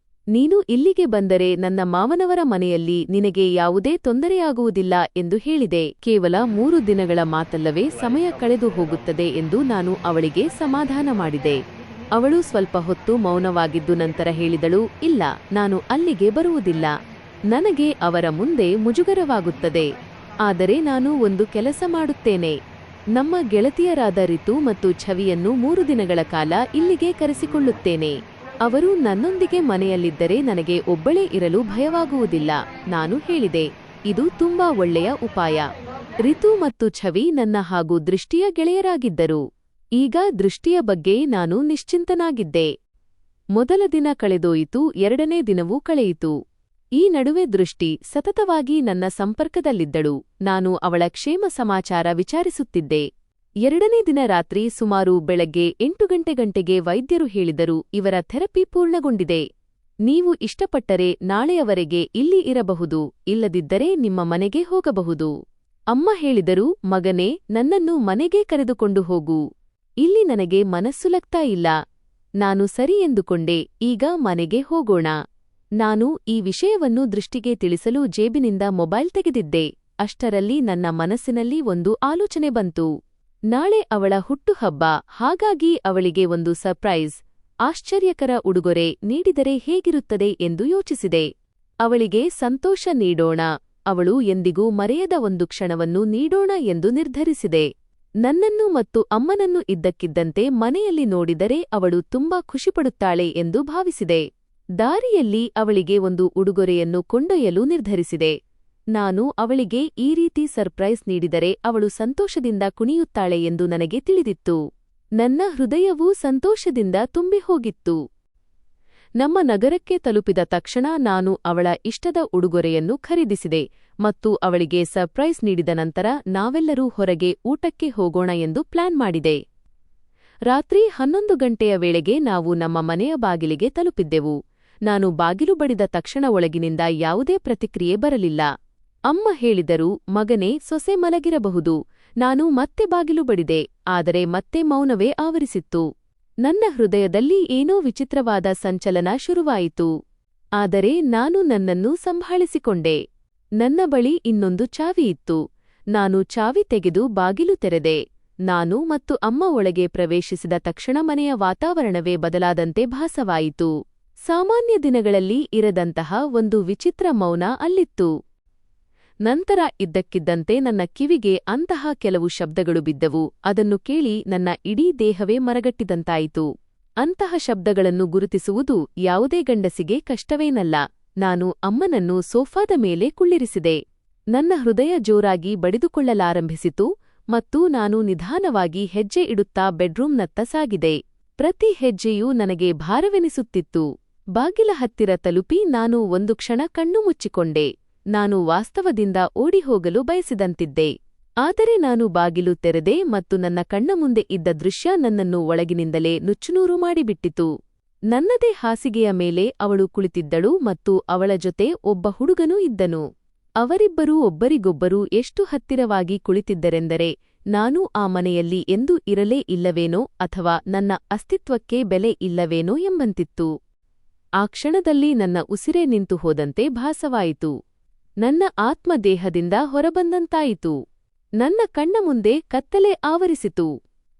ನೀನು ಇಲ್ಲಿಗೆ ಬಂದರೆ ನನ್ನ ಮಾವನವರ ಮನೆಯಲ್ಲಿ ನಿನಗೆ ಯಾವುದೇ ತೊಂದರೆಯಾಗುವುದಿಲ್ಲ ಎಂದು ಹೇಳಿದೆ. ಕೇವಲ 3 ದಿನಗಳ ಮಾತಲ್ಲವೇ ಸಮಯ ಕಳೆದು ಹೋಗುತ್ತದೆ ಎಂದು ನಾನು ಅವಳಿಗೆ ಸಮಾಧಾನ ಮಾಡಿದೆ. ಅವಳು ಸ್ವಲ್ಪ ಹೊತ್ತು ಮೌನವಾಗಿದ್ದು ನಂತರ ಹೇಳಿದಳು, ಇಲ್ಲ, ನಾನು ಅಲ್ಲಿಗೆ ಬರುವುದಿಲ್ಲ. ನನಗೆ ಅವರ ಮುಂದೆ ಮುಜುಗರವಾಗುತ್ತದೆ. ಆದರೆ ನಾನು ಒಂದು ಕೆಲಸ ಮಾಡುತ್ತೇನೆ. ನಮ್ಮ ಗೆಳತಿಯರಾದ ರಿತು ಮತ್ತು ಛವಿಯನ್ನು 3 ದಿನಗಳ ಕಾಲ ಇಲ್ಲಿಗೆ ಕರೆಸಿಕೊಳ್ಳುತ್ತೇನೆ. ಅವರು ನನ್ನೊಂದಿಗೆ ಮನೆಯಲ್ಲಿದ್ದರೆ ನನಗೆ ಒಬ್ಬಳೇ ಇರಲು ಭಯವಾಗುವುದಿಲ್ಲ. ನಾನು ಹೇಳಿದೆ, ಇದು ತುಂಬಾ ಒಳ್ಳೆಯ ಉಪಾಯ. ರಿತು ಮತ್ತು ಛವಿ ನನ್ನ ಹಾಗೂ ದೃಷ್ಟಿಯ ಗೆಳೆಯರಾಗಿದ್ದರು. ಈಗ ದೃಷ್ಟಿಯ ಬಗ್ಗೆ ನಾನು ನಿಶ್ಚಿಂತನಾಗಿದ್ದೆ. ಮೊದಲ ದಿನ ಕಳೆದೋಯಿತು, 2ನೇ ದಿನವೂ ಕಳೆಯಿತು. ಈ ನಡುವೆ ದೃಷ್ಟಿ ಸತತವಾಗಿ ನನ್ನ ಸಂಪರ್ಕದಲ್ಲಿದ್ದಳು. ನಾನು ಅವಳ ಕ್ಷೇಮ ಸಮಾಚಾರ ವಿಚಾರಿಸುತ್ತಿದ್ದೆ. 2ನೇ ದಿನ ರಾತ್ರಿ ಸುಮಾರು ಬೆಳಗ್ಗೆ 8 ಗಂಟೆಗೆ ವೈದ್ಯರು ಹೇಳಿದರು, ಇವರ ಥೆರಪಿ ಪೂರ್ಣಗೊಂಡಿದೆ. ನೀವು ಇಷ್ಟಪಟ್ಟರೆ ನಾಳೆಯವರೆಗೆ ಇಲ್ಲಿ ಇರಬಹುದು, ಇಲ್ಲದಿದ್ದರೆ ನಿಮ್ಮ ಮನೆಗೆ ಹೋಗಬಹುದು. ಅಮ್ಮ ಹೇಳಿದರು, ಮಗನೇ, ನನ್ನನ್ನು ಮನೆಗೆ ಕರೆದುಕೊಂಡು ಹೋಗು. ಇಲ್ಲಿ ನನಗೆ ಮನಸ್ಸುಲಗ್ತಾ ಇಲ್ಲ. ನಾನು ಸರಿ ಎಂದುಕೊಂಡೆ, ಈಗ ಮನೆಗೆ ಹೋಗೋಣ. ನಾನು ಈ ವಿಷಯವನ್ನು ದೃಷ್ಟಿಗೆ ತಿಳಿಸಲು ಜೇಬಿನಿಂದ ಮೊಬೈಲ್ ತೆಗೆದಿದ್ದೆ. ಅಷ್ಟರಲ್ಲಿ ನನ್ನ ಮನಸ್ಸಿನಲ್ಲಿ ಒಂದು ಆಲೋಚನೆ ಬಂತು. ನಾಳೆ ಅವಳ ಹುಟ್ಟುಹಬ್ಬ, ಹಾಗಾಗಿ ಅವಳಿಗೆ ಒಂದು ಸರ್ಪ್ರೈಸ್, ಆಶ್ಚರ್ಯಕರ ಉಡುಗೊರೆ ನೀಡಿದರೆ ಹೇಗಿರುತ್ತದೆ ಎಂದು ಯೋಚಿಸಿದೆ. ಅವಳಿಗೆ ಸಂತೋಷ ನೀಡೋಣ, ಅವಳು ಎಂದಿಗೂ ಮರೆಯದ ಒಂದು ಕ್ಷಣವನ್ನು ನೀಡೋಣ ಎಂದು ನಿರ್ಧರಿಸಿದೆ. ನನ್ನನ್ನು ಮತ್ತು ಅಮ್ಮನನ್ನು ಇದ್ದಕ್ಕಿದ್ದಂತೆ ಮನೆಯಲ್ಲಿ ನೋಡಿದರೆ ಅವಳು ತುಂಬಾ ಖುಷಿಪಡುತ್ತಾಳೆ ಎಂದು ಭಾವಿಸಿದೆ. ದಾರಿಯಲ್ಲಿ ಅವಳಿಗೆ ಒಂದು ಉಡುಗೊರೆಯನ್ನು ಕೊಂಡೊಯ್ಯಲು ನಿರ್ಧರಿಸಿದೆ. ನಾನು ಅವಳಿಗೆ ಈ ರೀತಿ ಸರ್ಪ್ರೈಸ್ ನೀಡಿದರೆ ಅವಳು ಸಂತೋಷದಿಂದ ಕುಣಿಯುತ್ತಾಳೆ ಎಂದು ನನಗೆ ತಿಳಿದಿತ್ತು. ನನ್ನ ಹೃದಯವೂ ಸಂತೋಷದಿಂದ ತುಂಬಿಹೋಗಿತ್ತು. ನಮ್ಮ ನಗರಕ್ಕೆ ತಲುಪಿದ ತಕ್ಷಣ ನಾನು ಅವಳ ಇಷ್ಟದ ಉಡುಗೊರೆಯನ್ನು ಖರೀದಿಸಿದೆ ಮತ್ತು ಅವಳಿಗೆ ಸರ್ಪ್ರೈಸ್ ನೀಡಿದ ನಂತರ ನಾವೆಲ್ಲರೂ ಹೊರಗೆ ಊಟಕ್ಕೆ ಹೋಗೋಣ ಎಂದು ಪ್ಲಾನ್ ಮಾಡಿದೆ. ರಾತ್ರಿ 11 ಗಂಟೆಯ ವೇಳೆಗೆ ನಾವು ನಮ್ಮ ಮನೆಯ ಬಾಗಿಲಿಗೆ ತಲುಪಿದ್ದೆವು. ನಾನು ಬಾಗಿಲು ಬಡಿದ ತಕ್ಷಣ ಒಳಗಿನಿಂದ ಯಾವುದೇ ಪ್ರತಿಕ್ರಿಯೆ ಬರಲಿಲ್ಲ. ಅಮ್ಮ ಹೇಳಿದರು, ಮಗನೇ, ಸೊಸೆ ಮಲಗಿರಬಹುದು. ನಾನು ಮತ್ತೆ ಬಾಗಿಲು ಬಡಿದೆ, ಆದರೆ ಮತ್ತೆ ಮೌನವೇ ಆವರಿಸಿತ್ತು. ನನ್ನ ಹೃದಯದಲ್ಲಿ ಏನೋ ವಿಚಿತ್ರವಾದ ಸಂಚಲನ ಶುರುವಾಯಿತು. ಆದರೆ ನಾನು ನನ್ನನ್ನು ಸಂಭಾಳಿಸಿಕೊಂಡೆ. ನನ್ನ ಬಳಿ ಇನ್ನೊಂದು ಚಾವಿ ಇತ್ತು. ನಾನು ಚಾವಿ ತೆಗೆದು ಬಾಗಿಲು ತೆರೆದೆ. ನಾನು ಮತ್ತು ಅಮ್ಮ ಒಳಗೆ ಪ್ರವೇಶಿಸಿದ ತಕ್ಷಣ ಮನೆಯ ವಾತಾವರಣವೇ ಬದಲಾದಂತೆ ಭಾಸವಾಯಿತು. ಸಾಮಾನ್ಯ ದಿನಗಳಲ್ಲಿ ಇರದಂತಹ ಒಂದು ವಿಚಿತ್ರ ಮೌನ ಅಲ್ಲಿತ್ತು. ನಂತರ ಇದ್ದಕ್ಕಿದ್ದಂತೆ ನನ್ನ ಕಿವಿಗೆ ಅಂತಹ ಕೆಲವು ಶಬ್ದಗಳು ಬಿದ್ದವು. ಅದನ್ನು ಕೇಳಿ ನನ್ನ ಇಡೀ ದೇಹವೇ ಮರಗಟ್ಟಿದಂತಾಯಿತು. ಅಂತಹ ಶಬ್ದಗಳನ್ನು ಗುರುತಿಸುವುದು ಯಾವುದೇ ಗಂಡಸಿಗೆ ಕಷ್ಟವೇನಲ್ಲ. ನಾನು ಅಮ್ಮನನ್ನು ಸೋಫಾದ ಮೇಲೆ ಕುಳ್ಳಿರಿಸಿದೆ. ನನ್ನ ಹೃದಯ ಜೋರಾಗಿ ಬಡಿದುಕೊಳ್ಳಲಾರಂಭಿಸಿತು ಮತ್ತು ನಾನು ನಿಧಾನವಾಗಿ ಹೆಜ್ಜೆ ಇಡುತ್ತಾ ಬೆಡ್ರೂಮ್ನತ್ತ ಸಾಗಿದೆ. ಪ್ರತಿ ಹೆಜ್ಜೆಯೂ ನನಗೆ ಭಾರವೆನಿಸುತ್ತಿತ್ತು. ಬಾಗಿಲ ಹತ್ತಿರ ತಲುಪಿ ನಾನು ಒಂದು ಕ್ಷಣ ಕಣ್ಣು ಮುಚ್ಚಿಕೊಂಡೆ. ನಾನು ವಾಸ್ತವದಿಂದ ಓಡಿಹೋಗಲು ಬಯಸಿದಂತಿದ್ದೆ. ಆದರೆ ನಾನು ಬಾಗಿಲು ತೆರೆದೆ ಮತ್ತು ನನ್ನ ಕಣ್ಣ ಮುಂದೆ ಇದ್ದ ದೃಶ್ಯ ನನ್ನನ್ನು ಒಳಗಿನಿಂದಲೇ ನುಚ್ಚುನೂರು ಮಾಡಿಬಿಟ್ಟಿತು. ನನ್ನದೇ ಹಾಸಿಗೆಯ ಮೇಲೆ ಅವಳು ಕುಳಿತಿದ್ದಳು ಮತ್ತು ಅವಳ ಜೊತೆ ಒಬ್ಬ ಹುಡುಗನೂ ಇದ್ದನು. ಅವರಿಬ್ಬರೂ ಒಬ್ಬರಿಗೊಬ್ಬರು ಎಷ್ಟು ಹತ್ತಿರವಾಗಿ ಕುಳಿತಿದ್ದರೆಂದರೆ ನಾನು ಆ ಮನೆಯಲ್ಲಿ ಎಂದೂ ಇರಲೇ ಇಲ್ಲವೇನೋ ಅಥವಾ ನನ್ನ ಅಸ್ತಿತ್ವಕ್ಕೆ ಬೆಲೆ ಇಲ್ಲವೇನೋ ಎಂಬಂತಿತ್ತು. ಆ ಕ್ಷಣದಲ್ಲಿ ನನ್ನ ಉಸಿರೇ ನಿಂತು ಹೋದಂತೆ ಭಾಸವಾಯಿತು. ನನ್ನ ಆತ್ಮದೇಹದಿಂದ ಹೊರಬಂದಂತಾಯಿತು. ನನ್ನ ಕಣ್ಣ ಮುಂದೆ ಕತ್ತಲೆ ಆವರಿಸಿತು.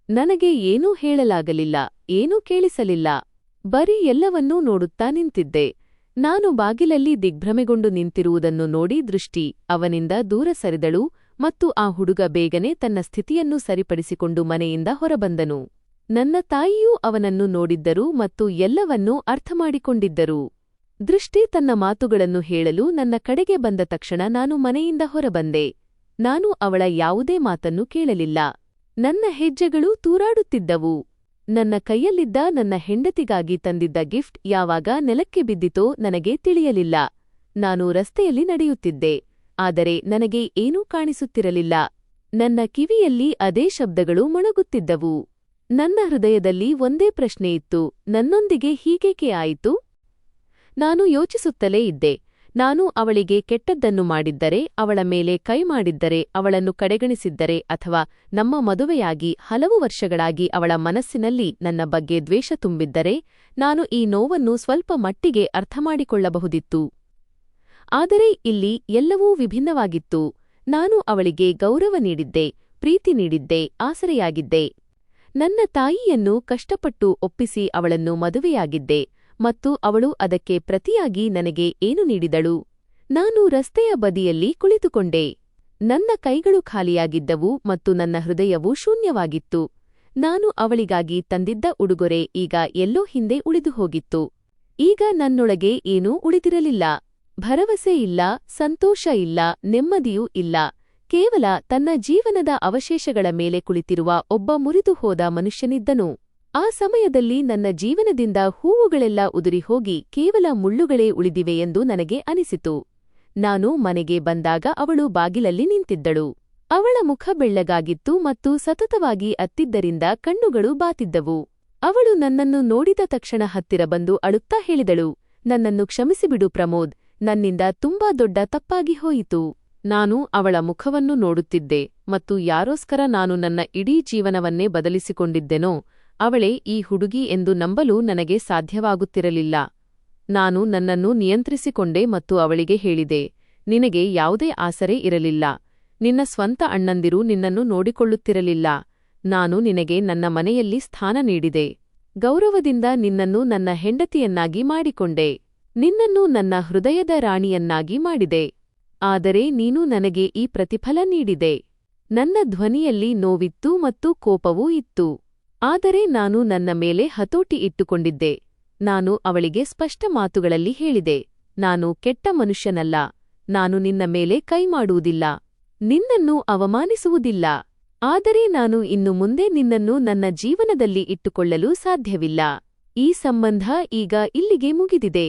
ನನಗೆ ಏನೂ ಹೇಳಲಾಗಲಿಲ್ಲ, ಏನೂ ಕೇಳಿಸಲಿಲ್ಲ. ಬರೀ ಎಲ್ಲವನ್ನೂ ನೋಡುತ್ತಾ ನಿಂತಿದ್ದೆ. ನಾನು ಬಾಗಿಲಲ್ಲಿ ದಿಗ್ಭ್ರಮೆಗೊಂಡು ನಿಂತಿರುವುದನ್ನು ನೋಡಿ ದೃಷ್ಟಿ ಅವನಿಂದ ದೂರ ಸರಿದಳು ಮತ್ತು ಆ ಹುಡುಗ ಬೇಗನೆ ತನ್ನ ಸ್ಥಿತಿಯನ್ನು ಸರಿಪಡಿಸಿಕೊಂಡು ಮನೆಯಿಂದ ಹೊರಬಂದನು. ನನ್ನ ತಾಯಿಯೂ ಅವನನ್ನು ನೋಡಿದ್ದರು ಮತ್ತು ಎಲ್ಲವನ್ನೂ ಅರ್ಥಮಾಡಿಕೊಂಡಿದ್ದರು. ದೃಷ್ಟಿ ತನ್ನ ಮಾತುಗಳನ್ನು ಹೇಳಲು ನನ್ನ ಕಡೆಗೆ ಬಂದ ತಕ್ಷಣ ನಾನು ಮನೆಯಿಂದ ಹೊರಬಂದೆ. ನಾನು ಅವಳ ಯಾವುದೇ ಮಾತನ್ನು ಕೇಳಲಿಲ್ಲ. ನನ್ನ ಹೆಜ್ಜೆಗಳು ತೂರಾಡುತ್ತಿದ್ದವು. ನನ್ನ ಕೈಯಲ್ಲಿದ್ದ ನನ್ನ ಹೆಂಡತಿಗಾಗಿ ತಂದಿದ್ದ ಗಿಫ್ಟ್ ಯಾವಾಗ ನೆಲಕ್ಕೆ ಬಿದ್ದಿತೋ ನನಗೆ ತಿಳಿಯಲಿಲ್ಲ. ನಾನು ರಸ್ತೆಯಲ್ಲಿ ನಡೆಯುತ್ತಿದ್ದೆ, ಆದರೆ ನನಗೆ ಏನೂ ಕಾಣಿಸುತ್ತಿರಲಿಲ್ಲ. ನನ್ನ ಕಿವಿಯಲ್ಲಿ ಅದೇ ಶಬ್ದಗಳು ಮೊಳಗುತ್ತಿದ್ದವು. ನನ್ನ ಹೃದಯದಲ್ಲಿ ಒಂದೇ ಪ್ರಶ್ನೆಯಿತ್ತು, ನನ್ನೊಂದಿಗೆ ಹೀಗೇಕೆ ಆಯಿತು? ನಾನು ಯೋಚಿಸುತ್ತಲೇ ಇದ್ದೆ. ನಾನು ಅವಳಿಗೆ ಕೆಟ್ಟದ್ದನ್ನು ಮಾಡಿದ್ದರೆ, ಅವಳ ಮೇಲೆ ಕೈ ಮಾಡಿದ್ದರೆ, ಅವಳನ್ನು ಕಡೆಗಣಿಸಿದ್ದರೆ ಅಥವಾ ನಮ್ಮ ಮದುವೆಯಾಗಿ ಹಲವು ವರ್ಷಗಳಾಗಿ ಅವಳ ಮನಸ್ಸಿನಲ್ಲಿ ನನ್ನ ಬಗ್ಗೆ ದ್ವೇಷ ತುಂಬಿದ್ದರೆ ನಾನು ಈ ನೋವನ್ನು ಸ್ವಲ್ಪ ಮಟ್ಟಿಗೆ ಅರ್ಥಮಾಡಿಕೊಳ್ಳಬಹುದಿತ್ತು. ಆದರೆ ಇಲ್ಲಿ ಎಲ್ಲವೂ ವಿಭಿನ್ನವಾಗಿತ್ತು. ನಾನು ಅವಳಿಗೆ ಗೌರವ ನೀಡಿದ್ದೆ, ಪ್ರೀತಿ ನೀಡಿದ್ದೆ, ಆಸರೆಯಾಗಿದ್ದೆ. ನನ್ನ ತಾಯಿಯನ್ನು ಕಷ್ಟಪಟ್ಟು ಒಪ್ಪಿಸಿ ಅವಳನ್ನು ಮದುವೆಯಾಗಿದ್ದೆ ಮತ್ತು ಅವಳು ಅದಕ್ಕೆ ಪ್ರತಿಯಾಗಿ ನನಗೆ ಏನು ನೀಡಿದಳು? ನಾನು ರಸ್ತೆಯ ಬದಿಯಲ್ಲಿ ಕುಳಿತುಕೊಂಡೆ. ನನ್ನ ಕೈಗಳು ಖಾಲಿಯಾಗಿದ್ದವು ಮತ್ತು ನನ್ನ ಹೃದಯವು ಶೂನ್ಯವಾಗಿತ್ತು. ನಾನು ಅವಳಿಗಾಗಿ ತಂದಿದ್ದ ಉಡುಗೊರೆ ಈಗ ಎಲ್ಲೋ ಹಿಂದೆ ಉಳಿದುಹೋಗಿತ್ತು. ಈಗ ನನ್ನೊಳಗೆ ಏನೂ ಉಳಿದಿರಲಿಲ್ಲ. ಭರವಸೆ ಇಲ್ಲ, ಸಂತೋಷ ಇಲ್ಲ, ನೆಮ್ಮದಿಯೂ ಇಲ್ಲ. ಕೇವಲ ತನ್ನ ಜೀವನದ ಅವಶೇಷಗಳ ಮೇಲೆ ಕುಳಿತಿರುವ ಒಬ್ಬ ಮುರಿದುಹೋದ ಮನುಷ್ಯನಿದ್ದನು. ಆ ಸಮಯದಲ್ಲಿ ನನ್ನ ಜೀವನದಿಂದ ಹೂವುಗಳೆಲ್ಲ ಉದುರಿಹೋಗಿ ಕೇವಲ ಮುಳ್ಳುಗಳೇ ಉಳಿದಿವೆಯೆಂದು ನನಗೆ ಅನಿಸಿತು. ನಾನು ಮನೆಗೆ ಬಂದಾಗ ಅವಳು ಬಾಗಿಲಲ್ಲಿ ನಿಂತಿದ್ದಳು. ಅವಳ ಮುಖ ಬೆಳ್ಳಗಾಗಿತ್ತು ಮತ್ತು ಸತತವಾಗಿ ಅತ್ತಿದ್ದರಿಂದ ಕಣ್ಣುಗಳು ಬಾತಿದ್ದವು. ಅವಳು ನನ್ನನ್ನು ನೋಡಿದ ತಕ್ಷಣ ಹತ್ತಿರ ಬಂದು ಅಳುತ್ತಾ ಹೇಳಿದಳು, ನನ್ನನ್ನು ಕ್ಷಮಿಸಿಬಿಡು ಪ್ರಮೋದ್, ನನ್ನಿಂದ ತುಂಬಾ ದೊಡ್ಡ ತಪ್ಪಾಗಿ ಹೋಯಿತು. ನಾನು ಅವಳ ಮುಖವನ್ನು ನೋಡುತ್ತಿದ್ದೆ ಮತ್ತು ಯಾರೋಸ್ಕರ ನಾನು ನನ್ನ ಇಡೀ ಜೀವನವನ್ನೇ ಬದಲಿಸಿಕೊಂಡಿದ್ದೆನೋ ಅವಳೇ ಈ ಹುಡುಗಿ ಎಂದು ನಂಬಲು ನನಗೆ ಸಾಧ್ಯವಾಗುತ್ತಿರಲಿಲ್ಲ. ನಾನು ನನ್ನನ್ನು ನಿಯಂತ್ರಿಸಿಕೊಂಡೆ ಮತ್ತು ಅವಳಿಗೆ ಹೇಳಿದೆ, ನಿನಗೆ ಯಾವುದೇ ಆಸರೆ ಇರಲಿಲ್ಲ. ನಿನ್ನ ಸ್ವಂತ ಅಣ್ಣಂದಿರು ನಿನ್ನನ್ನು ನೋಡಿಕೊಳ್ಳುತ್ತಿರಲಿಲ್ಲ. ನಾನು ನಿನಗೆ ನನ್ನ ಮನೆಯಲ್ಲಿ ಸ್ಥಾನ ನೀಡಿದೆ. ಗೌರವದಿಂದ ನಿನ್ನನ್ನು ನನ್ನ ಹೆಂಡತಿಯನ್ನಾಗಿ ಮಾಡಿಕೊಂಡೆ. ನಿನ್ನನ್ನು ನನ್ನ ಹೃದಯದ ರಾಣಿಯನ್ನಾಗಿ ಮಾಡಿದೆ. ಆದರೆ ನೀನು ನನಗೆ ಈ ಪ್ರತಿಫಲ ನೀಡಿದೆ. ನನ್ನ ಧ್ವನಿಯಲ್ಲಿ ನೋವಿತ್ತು ಮತ್ತು ಕೋಪವೂ ಇತ್ತು. ಆದರೆ ನಾನು ನನ್ನ ಮೇಲೆ ಹತೋಟಿ ಇಟ್ಟುಕೊಂಡಿದ್ದೆ. ನಾನು ಅವಳಿಗೆ ಸ್ಪಷ್ಟ ಮಾತುಗಳಲ್ಲಿ ಹೇಳಿದೆ, ನಾನು ಕೆಟ್ಟ ಮನುಷ್ಯನಲ್ಲ. ನಾನು ನಿನ್ನ ಮೇಲೆ ಕೈ ಮಾಡುವುದಿಲ್ಲ. ನಿನ್ನನ್ನು ಅವಮಾನಿಸುವುದಿಲ್ಲ. ಆದರೆ ನಾನು ಇನ್ನು ಮುಂದೆ ನಿನ್ನನ್ನು ನನ್ನ ಜೀವನದಲ್ಲಿ ಇಟ್ಟುಕೊಳ್ಳಲು ಸಾಧ್ಯವಿಲ್ಲ. ಈ ಸಂಬಂಧ ಈಗ ಇಲ್ಲಿಗೆ ಮುಗಿದಿದೆ.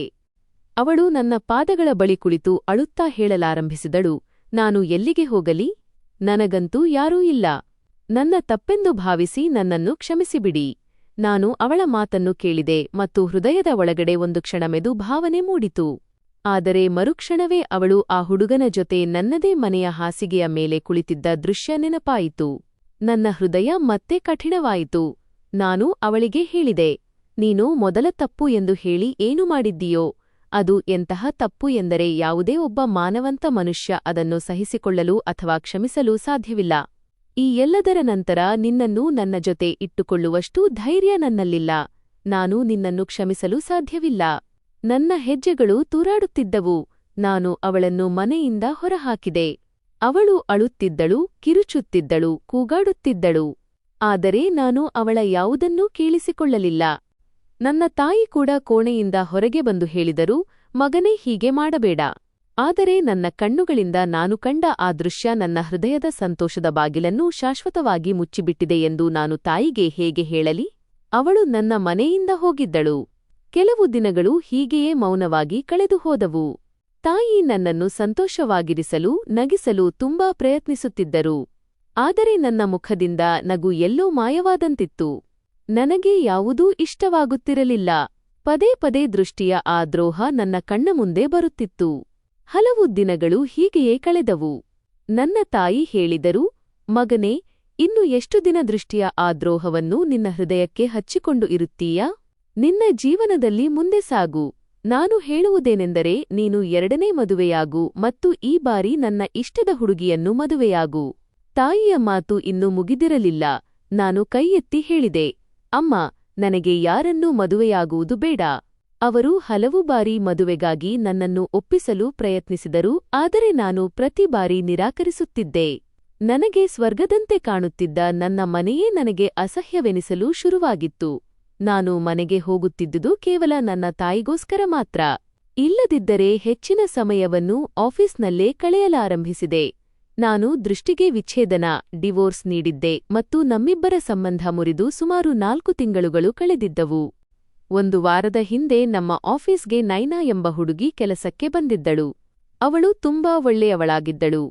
ಅವಳು ನನ್ನ ಪಾದಗಳ ಬಳಿ ಕುಳಿತು ಅಳುತ್ತಾ ಹೇಳಲಾರಂಭಿಸಿದಳು, ನಾನು ಎಲ್ಲಿಗೆ ಹೋಗಲಿ? ನನಗಂತೂ ಯಾರೂ ಇಲ್ಲ. ನನ್ನ ತಪ್ಪೆಂದು ಭಾವಿಸಿ ನನ್ನನ್ನು ಕ್ಷಮಿಸಿಬಿಡಿ. ನಾನು ಅವಳ ಮಾತನ್ನು ಕೇಳಿದೆ ಮತ್ತು ಹೃದಯದ ಒಳಗಡೆ ಒಂದು ಕ್ಷಣ ಮೆದು ಭಾವನೆ ಮೂಡಿತು. ಆದರೆ ಮರುಕ್ಷಣವೇ ಅವಳು ಆ ಹುಡುಗನ ಜೊತೆ ನನ್ನದೇ ಮನೆಯ ಹಾಸಿಗೆಯ ಮೇಲೆ ಕುಳಿತಿದ್ದ ದೃಶ್ಯ ನೆನಪಾಯಿತು. ನನ್ನ ಹೃದಯ ಮತ್ತೆ ಕಠಿಣವಾಯಿತು. ನಾನು ಅವಳಿಗೆ ಹೇಳಿದೆ, ನೀನು ಮೊದಲ ತಪ್ಪು ಎಂದು ಹೇಳಿ ಏನು ಮಾಡಿದ್ದೀಯೋ ಅದು ಎಂತಹ ತಪ್ಪು ಎಂದರೆ ಯಾವುದೇ ಒಬ್ಬ ಮಾನವಂತ ಮನುಷ್ಯ ಅದನ್ನು ಸಹಿಸಿಕೊಳ್ಳಲು ಅಥವಾ ಕ್ಷಮಿಸಲು ಸಾಧ್ಯವಿಲ್ಲ. ಈ ಎಲ್ಲದರ ನಂತರ ನಿನ್ನನ್ನು ನನ್ನ ಜೊತೆ ಇಟ್ಟುಕೊಳ್ಳುವಷ್ಟು ಧೈರ್ಯ ನನ್ನಲ್ಲಿಲ್ಲ. ನಾನು ನಿನ್ನನ್ನು ಕ್ಷಮಿಸಲು ಸಾಧ್ಯವಿಲ್ಲ. ನನ್ನ ಹೆಜ್ಜೆಗಳು ತೂರಾಡುತ್ತಿದ್ದವು. ನಾನು ಅವಳನ್ನು ಮನೆಯಿಂದ ಹೊರಹಾಕಿದೆ. ಅವಳು ಅಳುತ್ತಿದ್ದಳು, ಕಿರುಚುತ್ತಿದ್ದಳು, ಕೂಗಾಡುತ್ತಿದ್ದಳು. ಆದರೆ ನಾನು ಅವಳ ಯಾವುದನ್ನೂ ಕೇಳಿಸಿಕೊಳ್ಳಲಿಲ್ಲ. ನನ್ನ ತಾಯಿ ಕೂಡ ಕೋಣೆಯಿಂದ ಹೊರಗೆ ಬಂದು ಹೇಳಿದರು, ಮಗನೇ, ಹೀಗೆ ಮಾಡಬೇಡ. ಆದರೆ ನನ್ನ ಕಣ್ಣುಗಳಿಂದ ನಾನು ಕಂಡ ಆ ದೃಶ್ಯ ನನ್ನ ಹೃದಯದ ಸಂತೋಷದ ಬಾಗಿಲನ್ನು ಶಾಶ್ವತವಾಗಿ ಮುಚ್ಚಿಬಿಟ್ಟಿದೆ ಎಂದು ನಾನು ತಾಯಿಗೆ ಹೇಗೆ ಹೇಳಲಿ? ಅವಳು ನನ್ನ ಮನೆಯಿಂದ ಹೋಗಿದ್ದಳು. ಕೆಲವು ದಿನಗಳು ಹೀಗೆಯೇ ಮೌನವಾಗಿ ಕಳೆದು ಹೋದವು. ತಾಯಿ ನನ್ನನ್ನು ಸಂತೋಷವಾಗಿರಿಸಲು, ನಗಿಸಲು ತುಂಬಾ ಪ್ರಯತ್ನಿಸುತ್ತಿದ್ದರು. ಆದರೆ ನನ್ನ ಮುಖದಿಂದ ನಗು ಎಲ್ಲೋ ಮಾಯವಾದಂತಿತ್ತು. ನನಗೆ ಯಾವುದೂ ಇಷ್ಟವಾಗುತ್ತಿರಲಿಲ್ಲ. ಪದೇ ಪದೇ ದೃಷ್ಟಿಯ ಆ ದ್ರೋಹ ನನ್ನ ಕಣ್ಣ ಮುಂದೆ ಬರುತ್ತಿತ್ತು. ಹಲವು ದಿನಗಳು ಹೀಗೆಯೇ ಕಳೆದವು. ನನ್ನ ತಾಯಿ ಹೇಳಿದರು, ಮಗನೇ, ಇನ್ನು ಎಷ್ಟು ದಿನ ದೃಷ್ಟಿಯ ಆ ದ್ರೋಹವನ್ನು ನಿನ್ನ ಹೃದಯಕ್ಕೆ ಹಚ್ಚಿಕೊಂಡು ಇರುತ್ತೀಯಾ? ನಿನ್ನ ಜೀವನದಲ್ಲಿ ಮುಂದೆ ಸಾಗು. ನಾನು ಹೇಳುವುದೇನೆಂದರೆ, ನೀನು 2ನೇ ಮದುವೆಯಾಗು ಮತ್ತು ಈ ಬಾರಿ ನನ್ನ ಇಷ್ಟದ ಹುಡುಗಿಯನ್ನು ಮದುವೆಯಾಗು. ತಾಯಿಯ ಮಾತು ಇನ್ನೂ ಮುಗಿದಿರಲಿಲ್ಲ. ನಾನು ಕೈ ಎತ್ತಿ ಹೇಳಿದೆ, ಅಮ್ಮ, ನನಗೆ ಯಾರನ್ನೂ ಮದುವೆಯಾಗುವುದು ಬೇಡ. ಅವರು ಹಲವು ಬಾರಿ ಮದುವೆಗಾಗಿ ನನ್ನನ್ನು ಒಪ್ಪಿಸಲು ಪ್ರಯತ್ನಿಸಿದರು, ಆದರೆ ನಾನು ಪ್ರತಿ ಬಾರಿ ನಿರಾಕರಿಸುತ್ತಿದ್ದೆ. ನನಗೆ ಸ್ವರ್ಗದಂತೆ ಕಾಣುತ್ತಿದ್ದ ನನ್ನ ಮನೆಯೇ ನನಗೆ ಅಸಹ್ಯವೆನಿಸಲು ಶುರುವಾಗಿತ್ತು. ನಾನು ಮನೆಗೆ ಹೋಗುತ್ತಿದ್ದುದು ಕೇವಲ ನನ್ನ ತಾಯಿಗೋಸ್ಕರ ಮಾತ್ರ. ಇಲ್ಲದಿದ್ದರೆ ಹೆಚ್ಚಿನ ಸಮಯವನ್ನು ಆಫೀಸ್ನಲ್ಲೇ ಕಳೆಯಲಾರಂಭಿಸಿದೆ. ನಾನು ದೃಷ್ಟಿಗೆ ವಿಚ್ಛೇದನ, ಡಿವೋರ್ಸ್ ನೀಡಿದ್ದೆ ಮತ್ತು ನಮ್ಮಿಬ್ಬರ ಸಂಬಂಧ ಮುರಿದು ಸುಮಾರು 4 ತಿಂಗಳುಗಳು ಕಳೆದಿದ್ದವು. ಒಂದು ವಾರದ ಹಿಂದೆ ನಮ್ಮ ಆಫೀಸ್ಗೆ ನೈನಾ ಎಂಬ ಹುಡುಗಿ ಕೆಲಸಕ್ಕೆ ಬಂದಿದ್ದಳು. ಅವಳು ತುಂಬಾ ಒಳ್ಳೆಯವಳಾಗಿದ್ದಳು,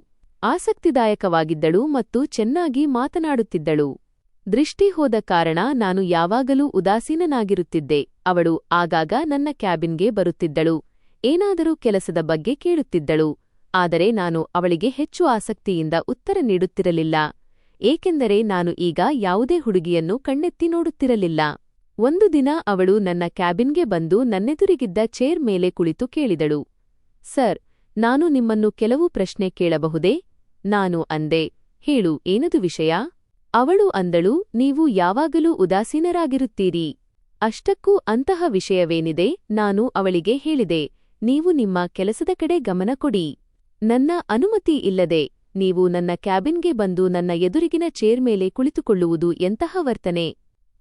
ಆಸಕ್ತಿದಾಯಕವಾಗಿದ್ದಳು ಮತ್ತು ಚೆನ್ನಾಗಿ ಮಾತನಾಡುತ್ತಿದ್ದಳು. ದೃಷ್ಟಿ ಹೋದ ಕಾರಣ ನಾನು ಯಾವಾಗಲೂ ಉದಾಸೀನನಾಗಿರುತ್ತಿದ್ದೆ. ಅವಳು ಆಗಾಗ ನನ್ನ ಕ್ಯಾಬಿನ್ಗೆ ಬರುತ್ತಿದ್ದಳು, ಏನಾದರೂ ಕೆಲಸದ ಬಗ್ಗೆ ಕೇಳುತ್ತಿದ್ದಳು. ಆದರೆ ನಾನು ಅವಳಿಗೆ ಹೆಚ್ಚು ಆಸಕ್ತಿಯಿಂದ ಉತ್ತರ ನೀಡುತ್ತಿರಲಿಲ್ಲ, ಏಕೆಂದರೆ ನಾನು ಈಗ ಯಾವುದೇ ಹುಡುಗಿಯನ್ನು ಕಣ್ಣೆತ್ತಿ ನೋಡುತ್ತಿರಲಿಲ್ಲ. ಒಂದು ದಿನ ಅವಳು ನನ್ನ ಕ್ಯಾಬಿನ್ಗೆ ಬಂದು ನನ್ನೆದುರಿಗಿದ್ದ ಚೇರ್ ಮೇಲೆ ಕುಳಿತು ಕೇಳಿದಳು, ಸರ್, ನಾನು ನಿಮ್ಮನ್ನು ಕೆಲವು ಪ್ರಶ್ನೆ ಕೇಳಬಹುದೇ? ನಾನು ಅಂದೆ, ಹೇಳು, ಏನದು ವಿಷಯ? ಅವಳು ಅಂದಳು, ನೀವು ಯಾವಾಗಲೂ ಉದಾಸೀನರಾಗಿರುತ್ತೀರಿ. ಅಷ್ಟಕ್ಕೂ ಅಂತಹ ವಿಷಯವೇನಿದೆ? ನಾನು ಅವಳಿಗೆ ಹೇಳಿದೆ, ನೀವು ನಿಮ್ಮ ಕೆಲಸದ ಕಡೆ ಗಮನ ಕೊಡಿ. ನನ್ನ ಅನುಮತಿ ಇಲ್ಲದೆ ನೀವು ನನ್ನ ಕ್ಯಾಬಿನ್ಗೆ ಬಂದು ನನ್ನ ಎದುರಿಗಿನ ಚೇರ್ ಮೇಲೆ ಕುಳಿತುಕೊಳ್ಳುವುದು ಎಂತಹ ವರ್ತನೆ?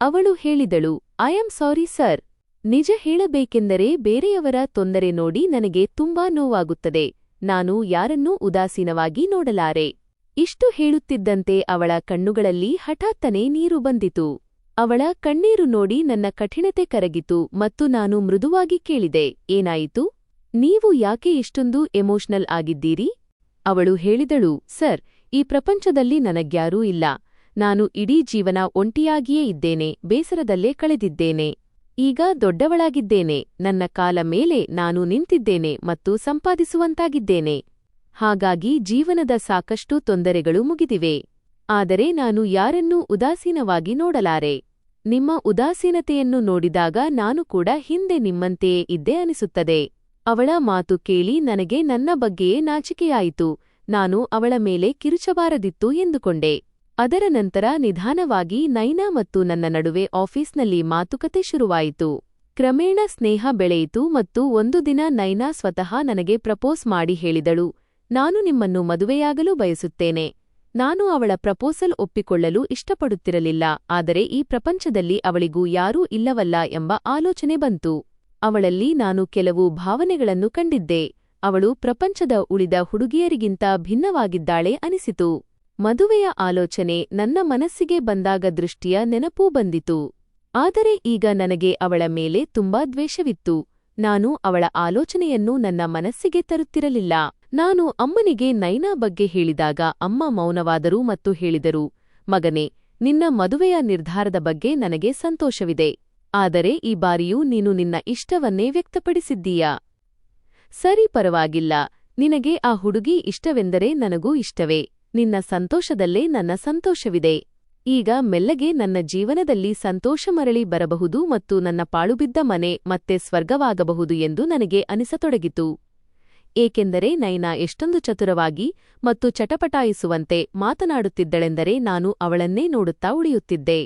ಅವಳು ಹೇಳಿದಳು, ಐ ಆಮ್ ಸಾರಿ ಸರ್. ನಿಜ ಹೇಳಬೇಕೆಂದರೆ ಬೇರೆಯವರ ತೊಂದರೆ ನೋಡಿ ನನಗೆ ತುಂಬಾ ನೋವಾಗುತ್ತದೆ. ನಾನು ಯಾರನ್ನೂ ಉದಾಸೀನವಾಗಿ ನೋಡಲಾರೆ. ಇಷ್ಟು ಹೇಳುತ್ತಿದ್ದಂತೆ ಅವಳ ಕಣ್ಣುಗಳಲ್ಲಿ ಹಠಾತ್ತನೆ ನೀರು ಬಂದಿತು. ಅವಳ ಕಣ್ಣೀರು ನೋಡಿ ನನ್ನ ಕಠಿಣತೆ ಕರಗಿತು ಮತ್ತು ನಾನು ಮೃದುವಾಗಿ ಕೇಳಿದೆ, ಏನಾಯಿತು? ನೀವು ಯಾಕೆ ಇಷ್ಟೊಂದು ಎಮೋಷನಲ್ ಆಗಿದ್ದೀರಿ? ಅವಳು ಹೇಳಿದಳು, ಸರ್, ಈ ಪ್ರಪಂಚದಲ್ಲಿ ನನಗ್ಯಾರೂ ಇಲ್ಲ. ನಾನು ಇಡೀ ಜೀವನ ಒಂಟಿಯಾಗಿಯೇ ಇದ್ದೇನೆ, ಬೇಸರದಲ್ಲೇ ಕಳೆದಿದ್ದೇನೆ. ಈಗ ದೊಡ್ಡವಳಾಗಿದ್ದೇನೆ, ನನ್ನ ಕಾಲ ಮೇಲೆ ನಾನು ನಿಂತಿದ್ದೇನೆ ಮತ್ತು ಸಂಪಾದಿಸುವಂತಾಗಿದ್ದೇನೆ. ಹಾಗಾಗಿ ಜೀವನದ ಸಾಕಷ್ಟು ತೊಂದರೆಗಳು ಮುಗಿದಿವೆ. ಆದರೆ ನಾನು ಯಾರನ್ನೂ ಉದಾಸೀನವಾಗಿ ನೋಡಲಾರೆ. ನಿಮ್ಮ ಉದಾಸೀನತೆಯನ್ನು ನೋಡಿದಾಗ ನಾನು ಕೂಡ ಹಿಂದೆ ನಿಮ್ಮಂತೆಯೇ ಇದ್ದೆ ಅನಿಸುತ್ತದೆ. ಅವಳ ಮಾತು ಕೇಳಿ ನನಗೆ ನನ್ನ ಬಗ್ಗೆಯೇ ನಾಚಿಕೆಯಾಯಿತು. ನಾನು ಅವಳ ಮೇಲೆ ಕಿರುಚಬಾರದಿತ್ತು ಎಂದುಕೊಂಡೆ. ಅದರ ನಂತರ ನಿಧಾನವಾಗಿ ನೈನಾ ಮತ್ತು ನನ್ನ ನಡುವೆ ಆಫೀಸ್ನಲ್ಲಿ ಮಾತುಕತೆ ಶುರುವಾಯಿತು. ಕ್ರಮೇಣ ಸ್ನೇಹ ಬೆಳೆಯಿತು ಮತ್ತು ಒಂದು ದಿನ ನೈನಾ ಸ್ವತಃ ನನಗೆ ಪ್ರಪೋಸ್ ಮಾಡಿ ಹೇಳಿದಳು, ನಾನು ನಿಮ್ಮನ್ನು ಮದುವೆಯಾಗಲು ಬಯಸುತ್ತೇನೆ. ನಾನು ಅವಳ ಪ್ರಪೋಸಲ್ ಒಪ್ಪಿಕೊಳ್ಳಲು ಇಷ್ಟಪಡುತ್ತಿರಲಿಲ್ಲ, ಆದರೆ ಈ ಪ್ರಪಂಚದಲ್ಲಿ ಅವಳಿಗೂ ಯಾರೂ ಇಲ್ಲವಲ್ಲ ಎಂಬ ಆಲೋಚನೆ ಬಂತು. ಅವಳಲ್ಲಿ ನಾನು ಕೆಲವು ಭಾವನೆಗಳನ್ನು ಕಂಡಿದ್ದೆ. ಅವಳು ಪ್ರಪಂಚದ ಉಳಿದ ಹುಡುಗಿಯರಿಗಿಂತ ಭಿನ್ನವಾಗಿದ್ದಾಳೆ ಅನಿಸಿತು. ಮದುವೆಯ ಆಲೋಚನೆ ನನ್ನ ಮನಸ್ಸಿಗೆ ಬಂದಾಗ ದೃಷ್ಟಿಯ ನೆನಪೂ ಬಂದಿತು. ಆದರೆ ಈಗ ನನಗೆ ಅವಳ ಮೇಲೆ ತುಂಬಾ ದ್ವೇಷವಿತ್ತು. ನಾನು ಅವಳ ಆಲೋಚನೆಯನ್ನು ನನ್ನ ಮನಸ್ಸಿಗೆ ತರುತ್ತಿರಲಿಲ್ಲ. ನಾನು ಅಮ್ಮನಿಗೆ ನೈನಾ ಬಗ್ಗೆ ಹೇಳಿದಾಗ ಅಮ್ಮ ಮೌನವಾದರು ಮತ್ತು ಹೇಳಿದರು, ಮಗನೇ, ನಿನ್ನ ಮದುವೆಯ ನಿರ್ಧಾರದ ಬಗ್ಗೆ ನನಗೆ ಸಂತೋಷವಿದೆ. ಆದರೆ ಈ ಬಾರಿಯೂ ನೀನು ನಿನ್ನ ಇಷ್ಟವನ್ನೇ ವ್ಯಕ್ತಪಡಿಸಿದ್ದೀಯಾ? ಸರಿ, ಪರವಾಗಿಲ್ಲ. ನಿನಗೆ ಆ ಹುಡುಗಿ ಇಷ್ಟವೆಂದರೆ ನನಗೂ ಇಷ್ಟವೇ. ನಿನ್ನ ಸಂತೋಷದಲ್ಲೇ ನನ್ನ ಸಂತೋಷವಿದೆ. ಈಗ ಮೆಲ್ಲಗೆ ನನ್ನ ಜೀವನದಲ್ಲಿ ಸಂತೋಷ ಮರಳಿ ಬರಬಹುದು ಮತ್ತು ನನ್ನ ಪಾಳುಬಿದ್ದ ಮನೆ ಮತ್ತೆ ಸ್ವರ್ಗವಾಗಬಹುದು ಎಂದು ನನಗೆ ಅನಿಸತೊಡಗಿತು. ಏಕೆಂದರೆ ನೈನಾ ಎಷ್ಟೊಂದು ಚತುರವಾಗಿ ಮತ್ತು ಚಟಪಟಾಯಿಸುವಂತೆ ಮಾತನಾಡುತ್ತಿದ್ದಳೆಂದರೆ ನಾನು ಅವಳನ್ನೇ ನೋಡುತ್ತಾ ಉಳಿಯುತ್ತಿದ್ದೆ.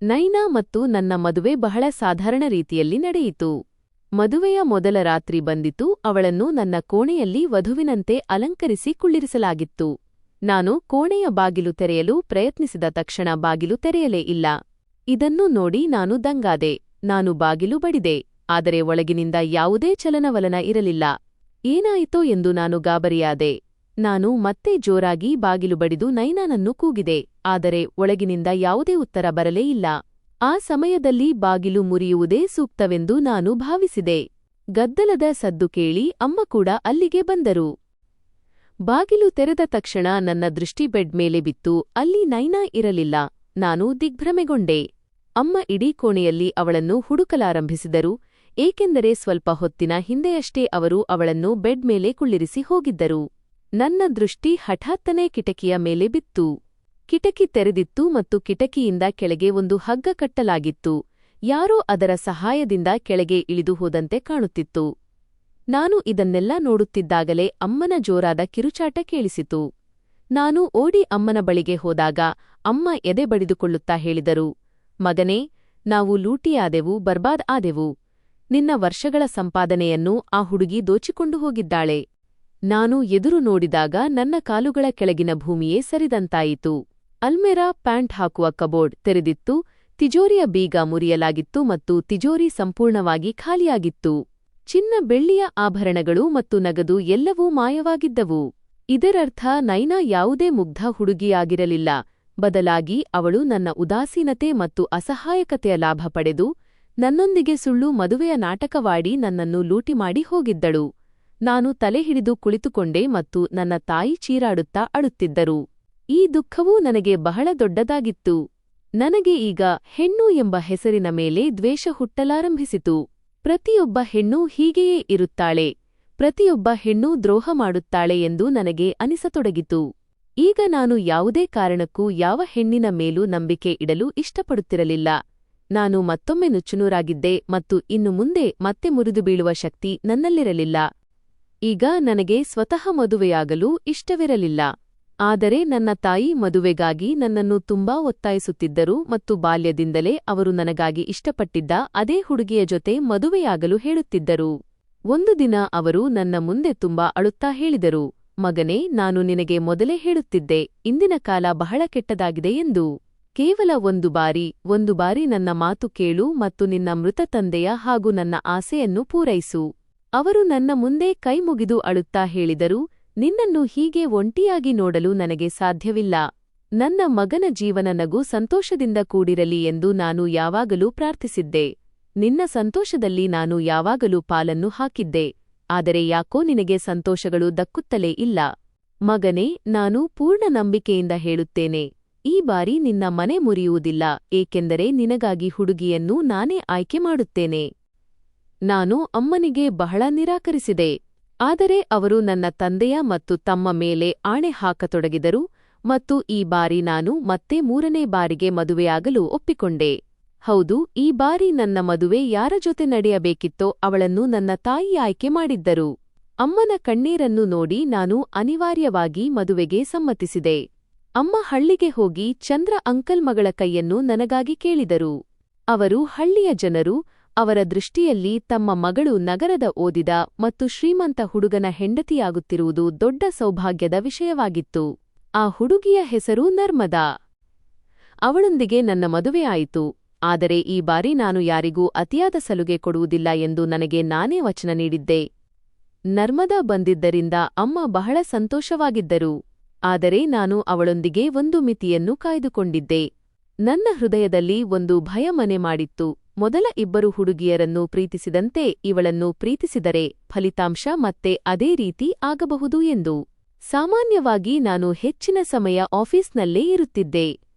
ನೈನಾ ಮತ್ತು ನನ್ನ ಮದುವೆ ಬಹಳ ಸಾಧಾರಣ ರೀತಿಯಲ್ಲಿ ನಡೆಯಿತು. ಮದುವೆಯ ಮೊದಲ ರಾತ್ರಿ ಬಂದಿತು. ಅವಳನ್ನು ನನ್ನ ಕೋಣೆಯಲ್ಲಿ ವಧುವಿನಂತೆ ಅಲಂಕರಿಸಿ ಕುಳ್ಳಿರಿಸಲಾಗಿತ್ತು. ನಾನು ಕೋಣೆಯ ಬಾಗಿಲು ತೆರೆಯಲು ಪ್ರಯತ್ನಿಸಿದ ತಕ್ಷಣ ಬಾಗಿಲು ತೆರೆಯಲೇ ಇಲ್ಲ. ಇದನ್ನು ನೋಡಿ ನಾನು ದಂಗಾದೆ. ನಾನು ಬಾಗಿಲು ಬಡಿದೆ, ಆದರೆ ಒಳಗಿನಿಂದ ಯಾವುದೇ ಚಲನವಲನ ಇರಲಿಲ್ಲ. ಏನಾಯಿತೋ ಎಂದು ನಾನು ಗಾಬರಿಯಾದೆ. ನಾನು ಮತ್ತೆ ಜೋರಾಗಿ ಬಾಗಿಲು ಬಡಿದು ನೈನಾನನ್ನು ಕೂಗಿದೆ, ಆದರೆ ಒಳಗಿನಿಂದ ಯಾವುದೇ ಉತ್ತರ ಬರಲೇ ಇಲ್ಲ. ಆ ಸಮಯದಲ್ಲಿ ಬಾಗಿಲು ಮುರಿಯುವುದೇ ಸೂಕ್ತವೆಂದು ನಾನು ಭಾವಿಸಿದೆ. ಗದ್ದಲದ ಸದ್ದು ಕೇಳಿ ಅಮ್ಮ ಕೂಡ ಅಲ್ಲಿಗೆ ಬಂದರು. ಬಾಗಿಲು ತೆರೆದ ತಕ್ಷಣ ನನ್ನ ದೃಷ್ಟಿ ಬೆಡ್ ಮೇಲೆ ಬಿತ್ತು. ಅಲ್ಲಿ ನೈನಾ ಇರಲಿಲ್ಲ. ನಾನು ದಿಗ್ಭ್ರಮೆಗೊಂಡೆ. ಅಮ್ಮ ಇಡೀ ಕೋಣೆಯಲ್ಲಿ ಅವಳನ್ನು ಹುಡುಕಲಾರಂಭಿಸಿದರು, ಏಕೆಂದರೆ ಸ್ವಲ್ಪ ಹೊತ್ತಿನ ಹಿಂದೆಯಷ್ಟೇ ಅವರು ಅವಳನ್ನು ಬೆಡ್ ಮೇಲೆ ಕುಳ್ಳಿರಿಸಿ ಹೋಗಿದ್ದರು. ನನ್ನ ದೃಷ್ಟಿ ಹಠಾತ್ತನೆ ಕಿಟಕಿಯ ಮೇಲೆ ಬಿತ್ತು. ಕಿಟಕಿ ತೆರೆದಿತ್ತು ಮತ್ತು ಕಿಟಕಿಯಿಂದ ಕೆಳಗೆ ಒಂದು ಹಗ್ಗ ಕಟ್ಟಲಾಗಿತ್ತು. ಯಾರೋ ಅದರ ಸಹಾಯದಿಂದ ಕೆಳಗೆ ಇಳಿದು ಹೋದಂತೆ ಕಾಣುತ್ತಿತ್ತು. ನಾನು ಇದನ್ನೆಲ್ಲ ನೋಡುತ್ತಿದ್ದಾಗಲೇ ಅಮ್ಮನ ಜೋರಾದ ಕಿರುಚಾಟ ಕೇಳಿಸಿತು. ನಾನು ಓಡಿ ಅಮ್ಮನ ಬಳಿಗೆ ಹೋದಾಗ ಅಮ್ಮ ಎದೆ ಬಡಿದುಕೊಳ್ಳುತ್ತಾ ಹೇಳಿದರು, ಮಗನೇ, ನಾವು ಲೂಟಿಯಾದೆವು, ಬರ್ಬಾದ್ ಆದೆವು. ನಿನ್ನ ವರ್ಷಗಳ ಸಂಪಾದನೆಯನ್ನು ಆ ಹುಡುಗಿ ದೋಚಿಕೊಂಡು ಹೋಗಿದ್ದಾಳೆ. ನಾನು ಎದುರು ನೋಡಿದಾಗ ನನ್ನ ಕಾಲುಗಳ ಕೆಳಗಿನ ಭೂಮಿಯೇ ಸರಿದಂತಾಯಿತು. ಅಲ್ಮೆರಾ ಪ್ಯಾಂಟ್ ಹಾಕುವ ಕಬೋರ್ಡ್ ತೆರೆದಿತ್ತು. ತಿಜೋರಿಯ ಬೀಗ ಮುರಿಯಲಾಗಿತ್ತು ಮತ್ತು ತಿಜೋರಿ ಸಂಪೂರ್ಣವಾಗಿ ಖಾಲಿಯಾಗಿತ್ತು. ಚಿನ್ನ, ಬೆಳ್ಳಿಯ ಆಭರಣಗಳು ಮತ್ತು ನಗದು ಎಲ್ಲವೂ ಮಾಯವಾಗಿದ್ದವು. ಇದರರ್ಥ ನೈನಾ ಯಾವುದೇ ಮುಗ್ಧ ಹುಡುಗಿಯಾಗಿರಲಿಲ್ಲ. ಬದಲಾಗಿ ಅವಳು ನನ್ನ ಉದಾಸೀನತೆ ಮತ್ತು ಅಸಹಾಯಕತೆಯ ಲಾಭ ಪಡೆದು ನನ್ನೊಂದಿಗೆ ಸುಳ್ಳು ಮದುವೆಯ ನಾಟಕವಾಡಿ ನನ್ನನ್ನು ಲೂಟಿ ಮಾಡಿ ಹೋಗಿದ್ದಳು. ನಾನು ತಲೆ ಹಿಡಿದು ಕುಳಿತುಕೊಂಡೆ ಮತ್ತು ನನ್ನ ತಾಯಿ ಚೀರಾಡುತ್ತಾ ಅಳುತ್ತಿದ್ದರು. ಈ ದುಃಖವೂ ನನಗೆ ಬಹಳ ದೊಡ್ಡದಾಗಿತ್ತು. ನನಗೆ ಈಗ ಹೆಣ್ಣು ಎಂಬ ಹೆಸರಿನ ಮೇಲೆ ದ್ವೇಷ ಹುಟ್ಟಲಾರಂಭಿಸಿತು. ಪ್ರತಿಯೊಬ್ಬ ಹೆಣ್ಣೂ ಹೀಗೆಯೇ ಇರುತ್ತಾಳೆ, ಪ್ರತಿಯೊಬ್ಬ ಹೆಣ್ಣೂ ದ್ರೋಹ ಮಾಡುತ್ತಾಳೆ ಎಂದು ನನಗೆ ಅನಿಸತೊಡಗಿತು. ಈಗ ನಾನು ಯಾವುದೇ ಕಾರಣಕ್ಕೂ ಯಾವ ಹೆಣ್ಣಿನ ಮೇಲೂ ನಂಬಿಕೆ ಇಡಲು ಇಷ್ಟಪಡುತ್ತಿರಲಿಲ್ಲ. ನಾನು ಮತ್ತೊಮ್ಮೆ ನುಚ್ಚುನೂರಾಗಿದ್ದೆ ಮತ್ತು ಇನ್ನು ಮುಂದೆ ಮತ್ತೆ ಮುರಿದು ಬೀಳುವ ಶಕ್ತಿ ನನ್ನಲ್ಲಿರಲಿಲ್ಲ. ಈಗ ನನಗೆ ಸ್ವತಃ ಮದುವೆಯಾಗಲು ಇಷ್ಟವಿರಲಿಲ್ಲ. ಆದರೆ ನನ್ನ ತಾಯಿ ಮದುವೆಗಾಗಿ ನನ್ನನ್ನು ತುಂಬಾ ಒತ್ತಾಯಿಸುತ್ತಿದ್ದರು ಮತ್ತು ಬಾಲ್ಯದಿಂದಲೇ ಅವರು ನನಗಾಗಿ ಇಷ್ಟಪಟ್ಟಿದ್ದ ಅದೇ ಹುಡುಗಿಯ ಜೊತೆ ಮದುವೆಯಾಗಲು ಹೇಳುತ್ತಿದ್ದರು. ಒಂದು ದಿನ ಅವರು ನನ್ನ ಮುಂದೆ ತುಂಬಾ ಅಳುತ್ತಾ ಹೇಳಿದರು, ಮಗನೇ, ನಾನು ನಿನಗೆ ಮೊದಲೇ ಹೇಳುತ್ತಿದ್ದೆ, ಇಂದಿನ ಕಾಲ ಬಹಳ ಕೆಟ್ಟದಾಗಿದೆ ಎಂದು. ಕೇವಲ ಒಂದು ಬಾರಿ ನನ್ನ ಮಾತು ಕೇಳು ಮತ್ತು ನಿನ್ನ ಮೃತ ತಂದೆಯ ಹಾಗೂ ನನ್ನ ಆಸೆಯನ್ನು ಪೂರೈಸು. ಅವರು ನನ್ನ ಮುಂದೆ ಕೈಮುಗಿದು ಅಳುತ್ತಾ ಹೇಳಿದರು, ನಿನ್ನನ್ನು ಹೀಗೆ ಒಂಟಿಯಾಗಿ ನೋಡಲು ನನಗೆ ಸಾಧ್ಯವಿಲ್ಲ. ನನ್ನ ಮಗನ ಜೀವನ ನಗು ಸಂತೋಷದಿಂದ ಕೂಡಿರಲಿ ಎಂದು ನಾನು ಯಾವಾಗಲೂ ಪ್ರಾರ್ಥಿಸಿದ್ದೆ. ನಿನ್ನ ಸಂತೋಷದಲ್ಲಿ ನಾನು ಯಾವಾಗಲೂ ಪಾಲನ್ನು ಹಾಕಿದ್ದೆ. ಆದರೆ ಯಾಕೋ ನಿನಗೆ ಸಂತೋಷಗಳು ದಕ್ಕುತ್ತಲೇ ಇಲ್ಲ. ಮಗನೇ, ನಾನು ಪೂರ್ಣ ನಂಬಿಕೆಯಿಂದ ಹೇಳುತ್ತೇನೆ, ಈ ಬಾರಿ ನಿನ್ನ ಮನೆ ಮುರಿಯುವುದಿಲ್ಲ, ಏಕೆಂದರೆ ನಿನಗಾಗಿ ಹುಡುಗಿಯನ್ನು ನಾನೇ ಆಯ್ಕೆ ಮಾಡುತ್ತೇನೆ. ನಾನು ಅಮ್ಮನಿಗೆ ಬಹಳ ನಿರಾಕರಿಸಿದೆ. ಆದರೆ ಅವರು ನನ್ನ ತಂದೆಯ ಮತ್ತು ತಮ್ಮ ಮೇಲೆ ಆಣೆ ಹಾಕತೊಡಗಿದರು ಮತ್ತು ಈ ಬಾರಿ ನಾನು ಮತ್ತೆ 3ನೇ ಬಾರಿಗೆ ಮದುವೆಯಾಗಲು ಒಪ್ಪಿಕೊಂಡೆ. ಹೌದು, ಈ ಬಾರಿ ನನ್ನ ಮದುವೆ ಯಾರ ಜೊತೆ ನಡೆಯಬೇಕಿತ್ತೋ ಅವಳನ್ನು ನನ್ನ ತಾಯಿ ಆಯ್ಕೆ ಮಾಡಿದ್ದರು. ಅಮ್ಮನ ಕಣ್ಣೀರನ್ನು ನೋಡಿ ನಾನು ಅನಿವಾರ್ಯವಾಗಿ ಮದುವೆಗೆ ಸಮ್ಮತಿಸಿದೆ. ಅಮ್ಮ ಹಳ್ಳಿಗೆ ಹೋಗಿ ಚಂದ್ರ ಅಂಕಲ್ ಮಗಳ ಕೈಯನ್ನು ನನಗಾಗಿ ಕೇಳಿದರು. ಅವರು ಹಳ್ಳಿಯ ಜನರು. ಅವರ ದೃಷ್ಟಿಯಲ್ಲಿ ತಮ್ಮ ಮಗಳು ನಗರದ ಓದಿದ ಮತ್ತು ಶ್ರೀಮಂತ ಹುಡುಗನ ಹೆಂಡತಿಯಾಗುತ್ತಿರುವುದು ದೊಡ್ಡ ಸೌಭಾಗ್ಯದ ವಿಷಯವಾಗಿತ್ತು. ಆ ಹುಡುಗಿಯ ಹೆಸರು ನರ್ಮದಾ. ಅವಳೊಂದಿಗೆ ನನ್ನ ಮದುವೆಯಾಯಿತು. ಆದರೆ ಈ ಬಾರಿ ನಾನು ಯಾರಿಗೂ ಅತಿಯಾದ ಸಲುಗೆ ಕೊಡುವುದಿಲ್ಲ ಎಂದು ನನಗೆ ನಾನೇ ವಚನ ನೀಡಿದ್ದೆ. ನರ್ಮದಾ ಬಂದಿದ್ದರಿಂದ ಅಮ್ಮ ಬಹಳ ಸಂತೋಷವಾಗಿದ್ದರು. ಆದರೆ ನಾನು ಅವಳೊಂದಿಗೆ ಒಂದು ಮಿತಿಯನ್ನು ಕಾಯ್ದುಕೊಂಡಿದ್ದೆ. ನನ್ನ ಹೃದಯದಲ್ಲಿ ಒಂದು ಭಯ ಮನೆ ಮಾಡಿತ್ತು. ಮೊದಲ 2 ಹುಡುಗಿಯರನ್ನು ಪ್ರೀತಿಸಿದಂತೆ ಇವಳನ್ನು ಪ್ರೀತಿಸಿದರೆ ಫಲಿತಾಂಶ ಮತ್ತೆ ಅದೇ ರೀತಿ ಆಗಬಹುದು ಎಂದು. ಸಾಮಾನ್ಯವಾಗಿ ನಾನು ಹೆಚ್ಚಿನ ಸಮಯ ಆಫೀಸ್ನಲ್ಲೇ ಇರುತ್ತಿದ್ದೆ.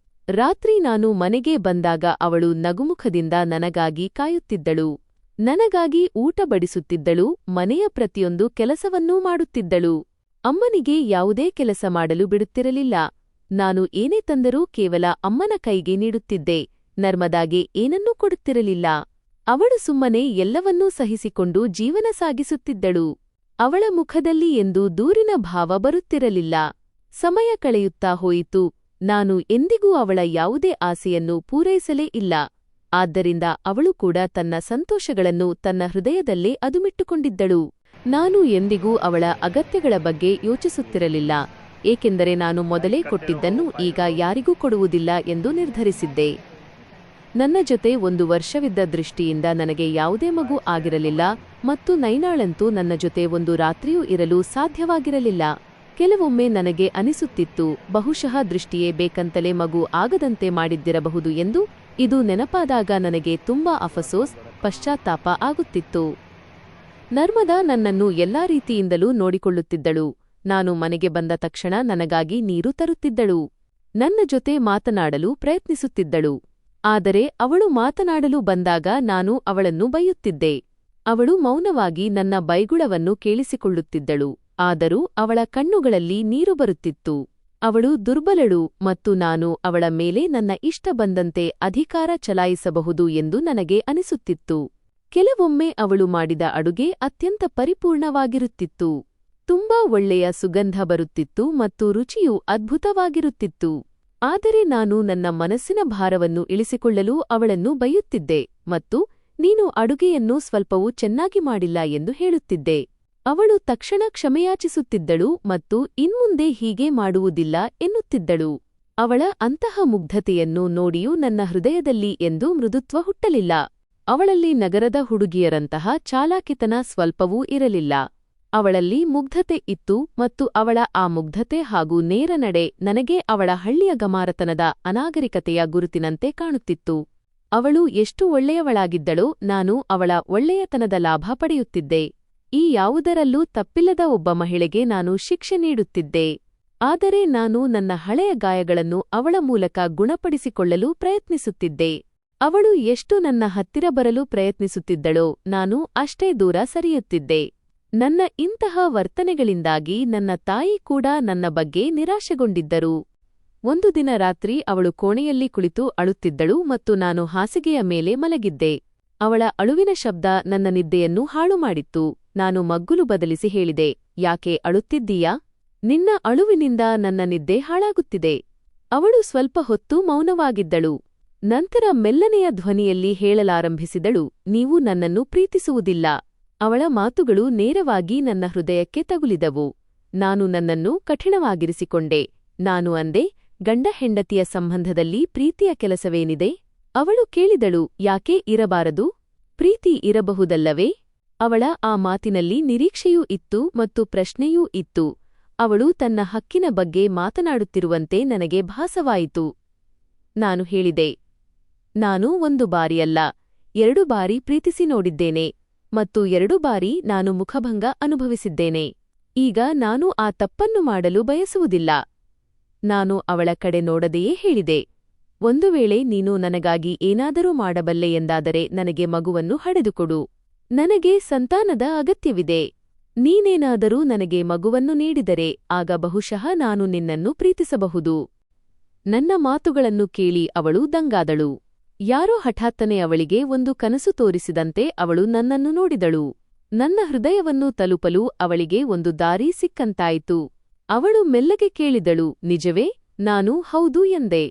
ರಾತ್ರಿ ನಾನು ಮನೆಗೆ ಬಂದಾಗ ಅವಳು ನಗುಮುಖದಿಂದ ನನಗಾಗಿ ಕಾಯುತ್ತಿದ್ದಳು. ನನಗಾಗಿ ಊಟ ಬಡಿಸುತ್ತಿದ್ದಳು, ಮನೆಯ ಪ್ರತಿಯೊಂದು ಕೆಲಸವನ್ನೂ ಮಾಡುತ್ತಿದ್ದಳು. ಅಮ್ಮನಿಗೆ ಯಾವುದೇ ಕೆಲಸ ಮಾಡಲು ಬಿಡುತ್ತಿರಲಿಲ್ಲ. ನಾನು ಏನೇ ತಂದರೂ ಕೇವಲ ಅಮ್ಮನ ಕೈಗೆ ನೀಡುತ್ತಿದ್ದೆ. ನರ್ಮದಾಗೆ ಏನನ್ನೂ ಕೊಡುತ್ತಿರಲಿಲ್ಲ. ಅವಳು ಸುಮ್ಮನೆ ಎಲ್ಲವನ್ನೂ ಸಹಿಸಿಕೊಂಡು ಜೀವನ ಸಾಗಿಸುತ್ತಿದ್ದಳು. ಅವಳ ಮುಖದಲ್ಲಿ ಎಂದು ದೂರಿನ ಭಾವ ಬರುತ್ತಿರಲಿಲ್ಲ. ಸಮಯ ಕಳೆಯುತ್ತಾ ಹೋಯಿತು. ನಾನು ಎಂದಿಗೂ ಅವಳ ಯಾವುದೇ ಆಸೆಯನ್ನು ಪೂರೈಸಲೇ ಇಲ್ಲ. ಆದ್ದರಿಂದ ಅವಳು ಕೂಡ ತನ್ನ ಸಂತೋಷಗಳನ್ನು ತನ್ನ ಹೃದಯದಲ್ಲೇ ಅದುಮಿಟ್ಟುಕೊಂಡಿದ್ದಳು. ನಾನು ಎಂದಿಗೂ ಅವಳ ಅಗತ್ಯಗಳ ಬಗ್ಗೆ ಯೋಚಿಸುತ್ತಿರಲಿಲ್ಲ, ಏಕೆಂದರೆ ನಾನು ಮೊದಲೇ ಕೊಟ್ಟಿದ್ದನ್ನು ಈಗ ಯಾರಿಗೂ ಕೊಡುವುದಿಲ್ಲ ಎಂದು ನಿರ್ಧರಿಸಿದ್ದೆ. ನನ್ನ ಜೊತೆ 1 ವರ್ಷವಿದ್ದ ದೃಷ್ಟಿಯಿಂದ ನನಗೆ ಯಾವುದೇ ಮಗು ಆಗಿರಲಿಲ್ಲ ಮತ್ತು ನೈನಾಳಂತೂ ನನ್ನ ಜೊತೆ 1 ರಾತ್ರಿಯೂ ಇರಲು ಸಾಧ್ಯವಾಗಿರಲಿಲ್ಲ. ಕೆಲವೊಮ್ಮೆ ನನಗೆ ಅನಿಸುತ್ತಿತ್ತು, ಬಹುಶಃ ದೃಷ್ಟಿಯೇ ಬೇಕಂತಲೇ ಮಗು ಆಗದಂತೆ ಮಾಡಿದ್ದಿರಬಹುದು ಎಂದು. ಇದು ನೆನಪಾದಾಗ ನನಗೆ ತುಂಬಾ ಅಫಸೋಸ್, ಪಶ್ಚಾತ್ತಾಪ ಆಗುತ್ತಿತ್ತು. ನರ್ಮದಾ ನನ್ನನ್ನು ಎಲ್ಲಾ ರೀತಿಯಿಂದಲೂ ನೋಡಿಕೊಳ್ಳುತ್ತಿದ್ದಳು. ನಾನು ಮನೆಗೆ ಬಂದ ತಕ್ಷಣ ನನಗಾಗಿ ನೀರು ತರುತ್ತಿದ್ದಳು. ನನ್ನ ಜೊತೆ ಮಾತನಾಡಲು ಪ್ರಯತ್ನಿಸುತ್ತಿದ್ದಳು. ಆದರೆ ಅವಳು ಮಾತನಾಡಲು ಬಂದಾಗ ನಾನು ಅವಳನ್ನು ಬೈಯುತ್ತಿದ್ದೆ. ಅವಳು ಮೌನವಾಗಿ ನನ್ನ ಬೈಗುಳವನ್ನು ಕೇಳಿಸಿಕೊಳ್ಳುತ್ತಿದ್ದಳು, ಆದರೂ ಅವಳ ಕಣ್ಣುಗಳಲ್ಲಿ ನೀರು ಬರುತ್ತಿತ್ತು. ಅವಳು ದುರ್ಬಲಳು ಮತ್ತು ನಾನು ಅವಳ ಮೇಲೆ ನನ್ನ ಇಷ್ಟ ಬಂದಂತೆ ಅಧಿಕಾರ ಚಲಾಯಿಸಬಹುದು ಎಂದು ನನಗೆ ಅನಿಸುತ್ತಿತ್ತು. ಕೆಲವೊಮ್ಮೆ ಅವಳು ಮಾಡಿದ ಅಡುಗೆ ಅತ್ಯಂತ ಪರಿಪೂರ್ಣವಾಗಿರುತ್ತಿತ್ತು. ತುಂಬಾ ಒಳ್ಳೆಯ ಸುಗಂಧ ಬರುತ್ತಿತ್ತು ಮತ್ತು ರುಚಿಯೂ ಅದ್ಭುತವಾಗಿರುತ್ತಿತ್ತು. ಆದರೆ ನಾನು ನನ್ನ ಮನಸ್ಸಿನ ಭಾರವನ್ನು ಇಳಿಸಿಕೊಳ್ಳಲು ಅವಳನ್ನು ಬೈಯುತ್ತಿದ್ದೆ ಮತ್ತು ನೀನು ಅಡುಗೆಯನ್ನು ಸ್ವಲ್ಪವೂ ಚೆನ್ನಾಗಿ ಮಾಡಿಲ್ಲ ಎಂದು ಹೇಳುತ್ತಿದ್ದೆ. ಅವಳು ತಕ್ಷಣ ಕ್ಷಮೆಯಾಚಿಸುತ್ತಿದ್ದಳು ಮತ್ತು ಇನ್ಮುಂದೆ ಹೀಗೆ ಮಾಡುವುದಿಲ್ಲ ಎನ್ನುತ್ತಿದ್ದಳು. ಅವಳ ಅಂತಹ ಮುಗ್ಧತೆಯನ್ನು ನೋಡಿಯೂ ನನ್ನ ಹೃದಯದಲ್ಲಿ ಎಂದೂ ಮೃದುತ್ವ ಹುಟ್ಟಲಿಲ್ಲ. ಅವಳಲ್ಲಿ ನಗರದ ಹುಡುಗಿಯರಂತಹ ಚಾಲಾಕಿತನ ಸ್ವಲ್ಪವೂ ಇರಲಿಲ್ಲ. ಅವಳಲ್ಲಿ ಮುಗ್ಧತೆ ಇತ್ತು ಮತ್ತು ಅವಳ ಆ ಮುಗ್ಧತೆ ಹಾಗೂ ನೇರ ನಡೆ ನನಗೆ ಅವಳ ಹಳ್ಳಿಯ ಗಮಾರತನದ ಅನಾಗರಿಕತೆಯ ಗುರುತಿನಂತೆ ಕಾಣುತ್ತಿತ್ತು. ಅವಳು ಎಷ್ಟು ಒಳ್ಳೆಯವಳಾಗಿದ್ದಳೋ ನಾನು ಅವಳ ಒಳ್ಳೆಯತನದ ಲಾಭ ಪಡೆಯುತ್ತಿದ್ದೆ. ಈ ಯಾವುದರಲ್ಲೂ ತಪ್ಪಿಲ್ಲದ ಒಬ್ಬ ಮಹಿಳೆಗೆ ನಾನು ಶಿಕ್ಷೆ ನೀಡುತ್ತಿದ್ದೆ. ಆದರೆ ನಾನು ನನ್ನ ಹಳೆಯ ಗಾಯಗಳನ್ನು ಅವಳ ಮೂಲಕ ಗುಣಪಡಿಸಿಕೊಳ್ಳಲು ಪ್ರಯತ್ನಿಸುತ್ತಿದ್ದೆ. ಅವಳು ಎಷ್ಟು ನನ್ನ ಹತ್ತಿರ ಬರಲು ಪ್ರಯತ್ನಿಸುತ್ತಿದ್ದಳೋ ನಾನು ಅಷ್ಟೇ ದೂರ ಸರಿಯುತ್ತಿದ್ದೆ. ನನ್ನ ಇಂತಹ ವರ್ತನೆಗಳಿಂದಾಗಿ ನನ್ನ ತಾಯಿ ಕೂಡ ನನ್ನ ಬಗ್ಗೆ ನಿರಾಶೆಗೊಂಡಿದ್ದರು. ಒಂದು ದಿನ ರಾತ್ರಿ ಅವಳು ಕೋಣೆಯಲ್ಲಿ ಕುಳಿತು ಅಳುತ್ತಿದ್ದಳು ಮತ್ತು ನಾನು ಹಾಸಿಗೆಯ ಮೇಲೆ ಮಲಗಿದ್ದೆ. ಅವಳ ಅಳುವಿನ ಶಬ್ದ ನನ್ನ ನಿದ್ದೆಯನ್ನು ಹಾಳುಮಾಡಿತ್ತು. ನಾನು ಮಗ್ಗುಲು ಬದಲಿಸಿ ಹೇಳಿದೆ, ಯಾಕೆ ಅಳುತ್ತಿದ್ದೀಯಾ? ನಿನ್ನ ಅಳುವಿನಿಂದ ನನ್ನ ನಿದ್ದೆ ಹಾಳಾಗುತ್ತಿದೆ. ಅವಳು ಸ್ವಲ್ಪ ಹೊತ್ತು ಮೌನವಾಗಿದ್ದಳು. ನಂತರ ಮೆಲ್ಲನೆಯ ಧ್ವನಿಯಲ್ಲಿ ಹೇಳಲಾರಂಭಿಸಿದಳು, ನೀವು ನನ್ನನ್ನು ಪ್ರೀತಿಸುವುದಿಲ್ಲ. ಅವಳ ಮಾತುಗಳು ನೇರವಾಗಿ ನನ್ನ ಹೃದಯಕ್ಕೆ ತಗುಲಿದವು. ನಾನು ನನ್ನನ್ನು ಕಠಿಣವಾಗಿರಿಸಿಕೊಂಡೆ. ನಾನು ಅಂದೆ, ಗಂಡ ಹೆಂಡತಿಯ ಸಂಬಂಧದಲ್ಲಿ ಪ್ರೀತಿಯ ಕೆಲಸವೇನಿದೆ? ಅವಳು ಕೇಳಿದಳು, ಯಾಕೆ ಇರಬಾರದು? ಪ್ರೀತಿ ಇರಬಹುದಲ್ಲವೇ? ಅವಳ ಆ ಮಾತಿನಲ್ಲಿ ನಿರೀಕ್ಷೆಯೂ ಇತ್ತು ಮತ್ತು ಪ್ರಶ್ನೆಯೂ ಇತ್ತು. ಅವಳು ತನ್ನ ಹಕ್ಕಿನ ಬಗ್ಗೆ ಮಾತನಾಡುತ್ತಿರುವಂತೆ ನನಗೆ ಭಾಸವಾಯಿತು. ನಾನು ಹೇಳಿದೆ, ನಾನು 1 ಬಾರಿಯಲ್ಲ 2 ಬಾರಿ ಪ್ರೀತಿಸಿ ನೋಡಿದ್ದೇನೆ ಮತ್ತು 2 ಬಾರಿ ನಾನು ಮುಖಭಂಗ ಅನುಭವಿಸಿದ್ದೇನೆ. ಈಗ ನಾನು ಆ ತಪ್ಪನ್ನು ಮಾಡಲು ಬಯಸುವುದಿಲ್ಲ. ನಾನು ಅವಳ ಕಡೆ ನೋಡದೆಯೇ ಹೇಳಿದೆ, ಒಂದು ವೇಳೆ ನೀನು ನನಗಾಗಿ ಏನಾದರೂ ಮಾಡಬಲ್ಲೆ ಎಂದಾದರೆ ನನಗೆ ಮಗುವನ್ನು ಹಡೆದುಕೊಡು. ನನಗೆ ಸಂತಾನದ ಅಗತ್ಯವಿದೆ. ನೀನೇನಾದರೂ ನನಗೆ ಮಗುವನ್ನು ನೀಡಿದರೆ ಆಗ ಬಹುಶಃ ನಾನು ನಿನ್ನನ್ನು ಪ್ರೀತಿಸಬಹುದು. ನನ್ನ ಮಾತುಗಳನ್ನು ಕೇಳಿ ಅವಳು ದಂಗಾದಳು. ಯಾರೋ ಹಠಾತ್ತನೆ ಅವಳಿಗೆ ಒಂದು ಕನಸು ತೋರಿಸಿದಂತೆ ಅವಳು ನನ್ನನ್ನು ನೋಡಿದಳು. ನನ್ನ ಹೃದಯವನ್ನು ತಲುಪಲು ಅವಳಿಗೆ ಒಂದು ದಾರಿ ಸಿಕ್ಕಂತಾಯಿತು. ಅವಳು ಮೆಲ್ಲಗೆ ಕೇಳಿದಳು, ನಿಜವೇ? ನಾನು ಹೌದು ಎಂದೆ.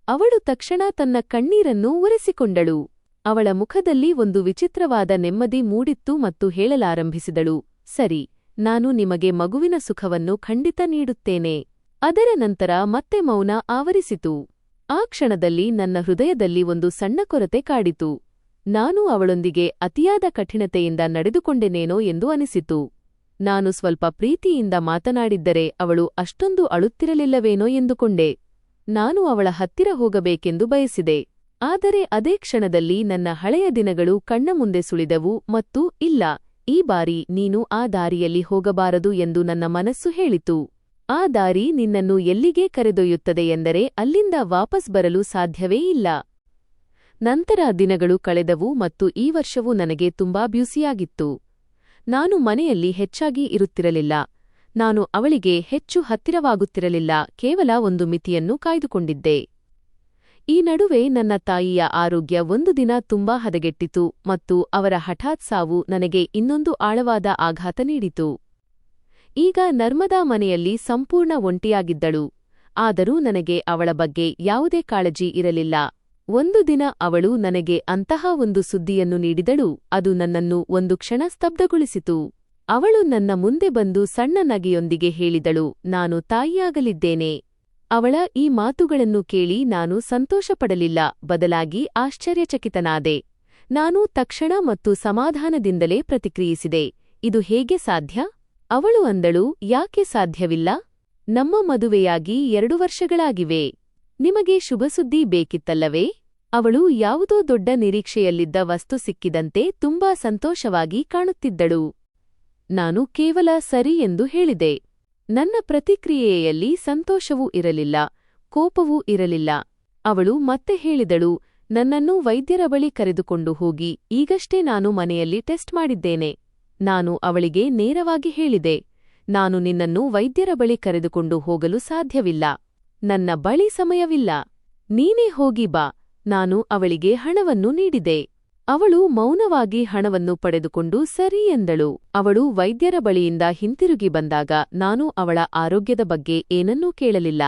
ಅವಳು ತಕ್ಷಣ ತನ್ನ ಕಣ್ಣೀರನ್ನು ಒರೆಸಿಕೊಂಡಳು. ಅವಳ ಮುಖದಲ್ಲಿ ಒಂದು ವಿಚಿತ್ರವಾದ ನೆಮ್ಮದಿ ಮೂಡಿತ್ತು ಮತ್ತು ಹೇಳಲಾರಂಭಿಸಿದಳು, ಸರಿ, ನಾನು ನಿಮಗೆ ಮಗುವಿನ ಸುಖವನ್ನು ಖಂಡಿತ ನೀಡುತ್ತೇನೆ. ಅದರ ನಂತರ ಮತ್ತೆ ಮೌನ ಆವರಿಸಿತು. ಆ ಕ್ಷಣದಲ್ಲಿ ನನ್ನ ಹೃದಯದಲ್ಲಿ ಒಂದು ಸಣ್ಣ ಕೊರತೆ ಕಾಡಿತು. ನಾನು ಅವಳೊಂದಿಗೆ ಅತಿಯಾದ ಕಠಿಣತೆಯಿಂದ ನಡೆದುಕೊಂಡೆನೇನೋ ಎಂದು ಅನಿಸಿತು. ನಾನು ಸ್ವಲ್ಪ ಪ್ರೀತಿಯಿಂದ ಮಾತನಾಡಿದ್ದರೆ ಅವಳು ಅಷ್ಟೊಂದು ಅಳುತ್ತಿರಲಿಲ್ಲವೇನೋ ಎಂದುಕೊಂಡೆ. ನಾನು ಅವಳ ಹತ್ತಿರ ಹೋಗಬೇಕೆಂದು ಬಯಸಿದೆ. ಆದರೆ ಅದೇ ಕ್ಷಣದಲ್ಲಿ ನನ್ನ ಹಳೆಯ ದಿನಗಳು ಕಣ್ಣ ಮುಂದೆ ಸುಳಿದವು ಮತ್ತು ಇಲ್ಲ, ಈ ಬಾರಿ ನೀನು ಆ ದಾರಿಯಲ್ಲಿ ಹೋಗಬಾರದು ಎಂದು ನನ್ನ ಮನಸ್ಸು ಹೇಳಿತು. ಆ ದಾರಿ ನಿನ್ನನ್ನು ಎಲ್ಲಿಗೆ ಕರೆದೊಯ್ಯುತ್ತದೆ ಎಂದರೆ ಅಲ್ಲಿಂದ ವಾಪಸ್ ಬರಲು ಸಾಧ್ಯವೇ ಇಲ್ಲ. ನಂತರ ದಿನಗಳು ಕಳೆದವು ಮತ್ತು ಈ ವರ್ಷವೂ ನನಗೆ ತುಂಬಾ ಬ್ಯುಸಿಯಾಗಿತ್ತು. ನಾನು ಮನೆಯಲ್ಲಿ ಹೆಚ್ಚಾಗಿ ಇರುತ್ತಿರಲಿಲ್ಲ. ನಾನು ಅವಳಿಗೆ ಹೆಚ್ಚು ಹತ್ತಿರವಾಗುತ್ತಿರಲಿಲ್ಲ, ಕೇವಲ ಒಂದು ಮಿತಿಯನ್ನು ಕಾಯ್ದುಕೊಂಡಿದ್ದೆ. ಈ ನಡುವೆ ನನ್ನ ತಾಯಿಯ ಆರೋಗ್ಯ ಒಂದು ದಿನ ತುಂಬಾ ಹದಗೆಟ್ಟಿತು ಮತ್ತು ಅವರ ಹಠಾತ್ ಸಾವು ನನಗೆ ಇನ್ನೊಂದು ಆಳವಾದ ಆಘಾತ ನೀಡಿತು. ಈಗ ನರ್ಮದಾ ಮನೆಯಲ್ಲಿ ಸಂಪೂರ್ಣ ಒಂಟಿಯಾಗಿದ್ದಳು. ಆದರೂ ನನಗೆ ಅವಳ ಬಗ್ಗೆ ಯಾವುದೇ ಕಾಳಜಿ ಇರಲಿಲ್ಲ. ಒಂದು ದಿನ ಅವಳು ನನಗೆ ಅಂತಹ ಒಂದು ಸುದ್ದಿಯನ್ನು ನೀಡಿದಳು, ಅದು ನನ್ನನ್ನು ಒಂದು ಕ್ಷಣ ಸ್ತಬ್ಧಗೊಳಿಸಿತು. ಅವಳು ನನ್ನ ಮುಂದೆ ಬಂದು ಸಣ್ಣ ನಗೆಯೊಂದಿಗೆ ಹೇಳಿದಳು, ನಾನು ತಾಯಿಯಾಗಲಿದ್ದೇನೆ. ಅವಳ ಈ ಮಾತುಗಳನ್ನು ಕೇಳಿ ನಾನು ಸಂತೋಷಪಡಲಿಲ್ಲ, ಬದಲಾಗಿ ಆಶ್ಚರ್ಯಚಕಿತನಾದೆ. ನಾನು ತಕ್ಷಣ ಮತ್ತು ಸಮಾಧಾನದಿಂದಲೇ ಪ್ರತಿಕ್ರಿಯಿಸಿದೆ, ಇದು ಹೇಗೆ ಸಾಧ್ಯ? ಅವಳು ಅಂದಳು, ಯಾಕೆ ಸಾಧ್ಯವಿಲ್ಲ? ನಮ್ಮ ಮದುವೆಯಾಗಿ 2 ವರ್ಷಗಳಾಗಿವೆ. ನಿಮಗೆ ಶುಭಸುದ್ದಿ ಬೇಕಿತ್ತಲ್ಲವೇ? ಅವಳು ಯಾವುದೋ ದೊಡ್ಡ ನಿರೀಕ್ಷೆಯಲ್ಲಿದ್ದ ವಸ್ತು ಸಿಕ್ಕಿದಂತೆ ತುಂಬಾ ಸಂತೋಷವಾಗಿ ಕಾಣುತ್ತಿದ್ದಳು. ನಾನು ಕೇವಲ ಸರಿ ಎಂದು ಹೇಳಿದೆ. ನನ್ನ ಪ್ರತಿಕ್ರಿಯೆಯಲ್ಲಿ ಸಂತೋಷವೂ ಇರಲಿಲ್ಲ, ಕೋಪವೂ ಇರಲಿಲ್ಲ. ಅವಳು ಮತ್ತೆ ಹೇಳಿದಳು, ನನ್ನನ್ನು ವೈದ್ಯರ ಬಳಿ ಕರೆದುಕೊಂಡು ಹೋಗಿ, ಈಗಷ್ಟೇ ನಾನು ಮನೆಯಲ್ಲಿ ಟೆಸ್ಟ್ ಮಾಡಿದ್ದೇನೆ. ನಾನು ಅವಳಿಗೆ ನೇರವಾಗಿ ಹೇಳಿದೆ, ನಾನು ನಿನ್ನನ್ನು ವೈದ್ಯರ ಬಳಿ ಕರೆದುಕೊಂಡು ಹೋಗಲು ಸಾಧ್ಯವಿಲ್ಲ. ನನ್ನ ಬಳಿ ಸಮಯವಿಲ್ಲ. ನೀನೇ ಹೋಗಿ ಬಾ. ನಾನು ಅವಳಿಗೆ ಹಣವನ್ನು ನೀಡಿದೆ. ಅವಳು ಮೌನವಾಗಿ ಹಣವನ್ನು ಪಡೆದುಕೊಂಡು ಸರಿ ಎಂದಳು. ಅವಳು ವೈದ್ಯರ ಬಳಿಯಿಂದ ಹಿಂತಿರುಗಿ ಬಂದಾಗ ನಾನು ಅವಳ ಆರೋಗ್ಯದ ಬಗ್ಗೆ ಏನನ್ನೂ ಕೇಳಲಿಲ್ಲ.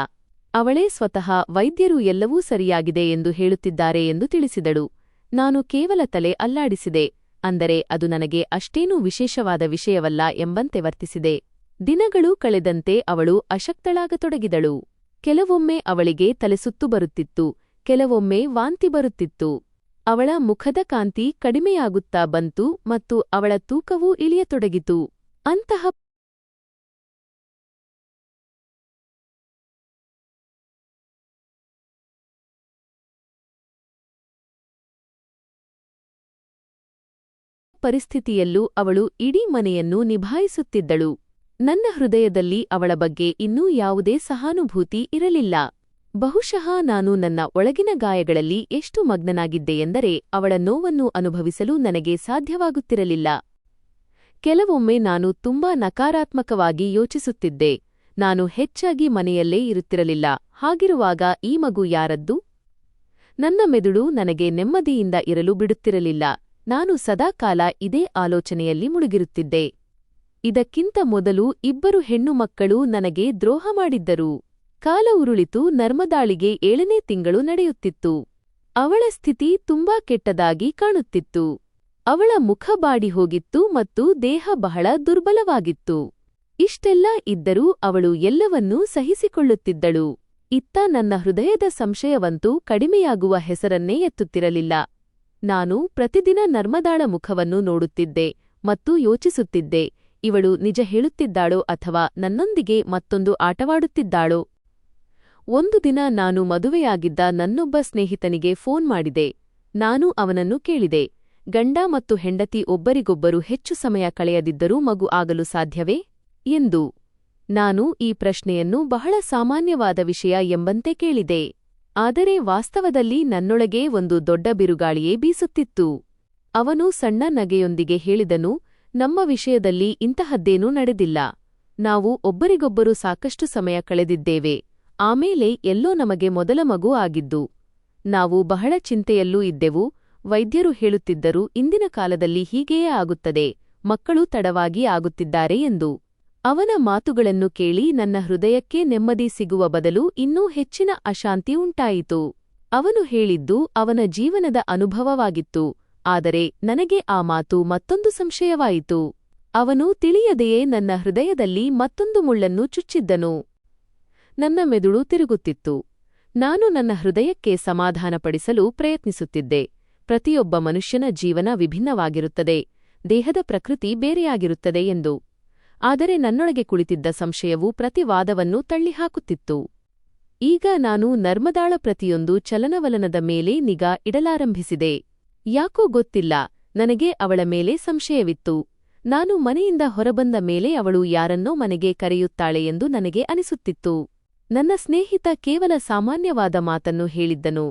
ಅವಳೇ ಸ್ವತಃ ವೈದ್ಯರು ಎಲ್ಲವೂ ಸರಿಯಾಗಿದೆ ಎಂದು ಹೇಳುತ್ತಿದ್ದಾರೆ ಎಂದು ತಿಳಿಸಿದಳು. ನಾನು ಕೇವಲ ತಲೆ ಅಲ್ಲಾಡಿಸಿದೆ, ಅಂದರೆ ಅದು ನನಗೆ ಅಷ್ಟೇನೂ ವಿಶೇಷವಾದ ವಿಷಯವಲ್ಲ ಎಂಬಂತೆ ವರ್ತಿಸಿದೆ. ದಿನಗಳು ಕಳೆದಂತೆ ಅವಳು ಅಶಕ್ತಳಾಗತೊಡಗಿದಳು. ಕೆಲವೊಮ್ಮೆ ಅವಳಿಗೆ ತಲೆಸುತ್ತು ಬರುತ್ತಿತ್ತು, ಕೆಲವೊಮ್ಮೆ ವಾಂತಿ ಬರುತ್ತಿತ್ತು. ಅವಳ ಮುಖದ ಕಾಂತಿ ಕಡಿಮೆಯಾಗುತ್ತಾ ಬಂತು ಮತ್ತು ಅವಳ ತೂಕವೂ ಇಳಿಯತೊಡಗಿತು. ಅಂತಹ ಪರಿಸ್ಥಿತಿಯಲ್ಲೂ ಅವಳು ಇಡೀ ಮನೆಯನ್ನು ನಿಭಾಯಿಸುತ್ತಿದ್ದಳು. ನನ್ನ ಹೃದಯದಲ್ಲಿ ಅವಳ ಬಗ್ಗೆ ಇನ್ನೂ ಯಾವುದೇ ಸಹಾನುಭೂತಿ ಇರಲಿಲ್ಲ. ಬಹುಶಃ ನಾನು ನನ್ನ ಒಳಗಿನ ಗಾಯಗಳಲ್ಲಿ ಎಷ್ಟು ಮಗ್ನನಾಗಿದ್ದೆಯೆಂದರೆ ಅವಳ ನೋವನ್ನು ಅನುಭವಿಸಲು ನನಗೆ ಸಾಧ್ಯವಾಗುತ್ತಿರಲಿಲ್ಲ. ಕೆಲವೊಮ್ಮೆ ನಾನು ತುಂಬಾ ನಕಾರಾತ್ಮಕವಾಗಿ ಯೋಚಿಸುತ್ತಿದ್ದೆ. ನಾನು ಹೆಚ್ಚಾಗಿ ಮನೆಯಲ್ಲೇ ಇರುತ್ತಿರಲಿಲ್ಲ. ಹಾಗಿರುವಾಗ ಈ ಮಗು ಯಾರದ್ದು? ನನ್ನ ಮೆದುಳು ನನಗೆ ನೆಮ್ಮದಿಯಿಂದ ಇರಲು ಬಿಡುತ್ತಿರಲಿಲ್ಲ. ನಾನು ಸದಾಕಾಲ ಇದೇ ಆಲೋಚನೆಯಲ್ಲಿ ಮುಳುಗಿರುತ್ತಿದ್ದೆ. ಇದಕ್ಕಿಂತ ಮೊದಲು 2 ಹೆಣ್ಣು ಮಕ್ಕಳು ನನಗೆ ದ್ರೋಹ ಮಾಡಿದ್ದರು. ಕಾಲ ಉರುಳಿತು. ನರ್ಮದಾಳಿಗೆ 7ನೇ ತಿಂಗಳು ನಡೆಯುತ್ತಿತ್ತು. ಅವಳ ಸ್ಥಿತಿ ತುಂಬಾ ಕೆಟ್ಟದಾಗಿ ಕಾಣುತ್ತಿತ್ತು. ಅವಳ ಮುಖ ಬಾಡಿ ಹೋಗಿತ್ತು ಮತ್ತು ದೇಹ ಬಹಳ ದುರ್ಬಲವಾಗಿತ್ತು. ಇಷ್ಟೆಲ್ಲ ಇದ್ದರೂ ಅವಳು ಎಲ್ಲವನ್ನೂ ಸಹಿಸಿಕೊಳ್ಳುತ್ತಿದ್ದಳು. ಇತ್ತ ನನ್ನ ಹೃದಯದ ಸಂಶಯವಂತೂ ಕಡಿಮೆಯಾಗುವ ಹೆಸರನ್ನೇ ಎತ್ತುತ್ತಿರಲಿಲ್ಲ. ನಾನು ಪ್ರತಿದಿನ ನರ್ಮದಾಳ ಮುಖವನ್ನು ನೋಡುತ್ತಿದ್ದೆ ಮತ್ತು ಯೋಚಿಸುತ್ತಿದ್ದೆ, ಇವಳು ನಿಜ ಹೇಳುತ್ತಿದ್ದಾಳೋ ಅಥವಾ ನನ್ನೊಂದಿಗೆ ಮತ್ತೊಂದು ಆಟವಾಡುತ್ತಿದ್ದಾಳೋ? ಒಂದು ದಿನ ನಾನು ಮದುವೆಯಾಗಿದ್ದ ನನ್ನೊಬ್ಬ ಸ್ನೇಹಿತನಿಗೆ ಫೋನ್ ಮಾಡಿದೆ. ನಾನು ಅವನನ್ನು ಕೇಳಿದೆ, ಗಂಡ ಮತ್ತು ಹೆಂಡತಿ ಒಬ್ಬರಿಗೊಬ್ಬರು ಹೆಚ್ಚು ಸಮಯ ಕಳೆಯದಿದ್ದರೂ ಮಗು ಆಗಲು ಸಾಧ್ಯವೇ ಎಂದು. ನಾನು ಈ ಪ್ರಶ್ನೆಯನ್ನು ಬಹಳ ಸಾಮಾನ್ಯವಾದ ವಿಷಯ ಎಂಬಂತೆ ಕೇಳಿದೆ. ಆದರೆ ವಾಸ್ತವದಲ್ಲಿ ನನ್ನೊಳಗೆ ಒಂದು ದೊಡ್ಡ ಬಿರುಗಾಳಿಯೇ ಬೀಸುತ್ತಿತ್ತು. ಅವನು ಸಣ್ಣ ನಗೆಯೊಂದಿಗೆ ಹೇಳಿದನು, ನಮ್ಮ ವಿಷಯದಲ್ಲಿ ಇಂತಹದ್ದೇನೂ ನಡೆದಿಲ್ಲ. ನಾವು ಒಬ್ಬರಿಗೊಬ್ಬರು ಸಾಕಷ್ಟು ಸಮಯ ಕಳೆದಿದ್ದೇವೆ. ಆಮೇಲೆ ಎಲ್ಲೋ ನಮಗೆ ಮೊದಲ ಮಗು ಆಗಿದ್ದು. ನಾವು ಬಹಳ ಚಿಂತೆಯಲ್ಲೂ ಇದ್ದೆವು. ವೈದ್ಯರು ಹೇಳುತ್ತಿದ್ದರು, ಇಂದಿನ ಕಾಲದಲ್ಲಿ ಹೀಗೆಯೇ ಆಗುತ್ತದೆ, ಮಕ್ಕಳು ತಡವಾಗಿ ಆಗುತ್ತಿದ್ದಾರೆ ಎಂದು. ಅವನ ಮಾತುಗಳನ್ನು ಕೇಳಿ ನನ್ನ ಹೃದಯಕ್ಕೆ ನೆಮ್ಮದಿ ಸಿಗುವ ಬದಲು ಇನ್ನೂ ಹೆಚ್ಚಿನ ಅಶಾಂತಿ ಉಂಟಾಯಿತು. ಅವನು ಹೇಳಿದ್ದು ಅವನ ಜೀವನದ ಅನುಭವವಾಗಿತ್ತು, ಆದರೆ ನನಗೆ ಆ ಮಾತು ಮತ್ತೊಂದು ಸಂಶಯವಾಯಿತು. ಅವನು ತಿಳಿಯದೆಯೇ ನನ್ನ ಹೃದಯದಲ್ಲಿ ಮತ್ತೊಂದು ಮುಳ್ಳನ್ನು ಚುಚ್ಚಿದ್ದನು. ನನ್ನ ಮೆದುಳು ತಿರುಗುತ್ತಿತ್ತು. ನಾನು ನನ್ನ ಹೃದಯಕ್ಕೆ ಸಮಾಧಾನಪಡಿಸಲು ಪ್ರಯತ್ನಿಸುತ್ತಿದ್ದೆ. ಪ್ರತಿಯೊಬ್ಬ ಮನುಷ್ಯನ ಜೀವನ ವಿಭಿನ್ನವಾಗಿರುತ್ತದೆ, ದೇಹದ ಪ್ರಕೃತಿ ಬೇರೆಯಾಗಿರುತ್ತದೆ ಎಂದು. ಆದರೆ ನನ್ನೊಳಗೆ ಕುಳಿತಿದ್ದ ಸಂಶಯವು ಪ್ರತಿವಾದವನ್ನು ತಳ್ಳಿಹಾಕುತ್ತಿತ್ತು. ಈಗ ನಾನು ನರ್ಮದಾಳ ಪ್ರತಿಯೊಂದು ಚಲನವಲನದ ಮೇಲೆ ನಿಗಾ ಇಡಲಾರಂಭಿಸಿದೆ. ಯಾಕೋ ಗೊತ್ತಿಲ್ಲ, ನನಗೆ ಅವಳ ಮೇಲೆ ಸಂಶಯವಿತ್ತು. ನಾನು ಮನೆಯಿಂದ ಹೊರಬಂದ ಮೇಲೆ ಅವಳು ಯಾರನ್ನೋ ಮನೆಗೆ ಕರೆಯುತ್ತಾಳೆ ಎಂದು ನನಗೆ ಅನಿಸುತ್ತಿತ್ತು. ನನ್ನ ಸ್ನೇಹಿತ ಕೇವಲ ಸಾಮಾನ್ಯವಾದ ಮಾತನ್ನು ಹೇಳಿದ್ದನು,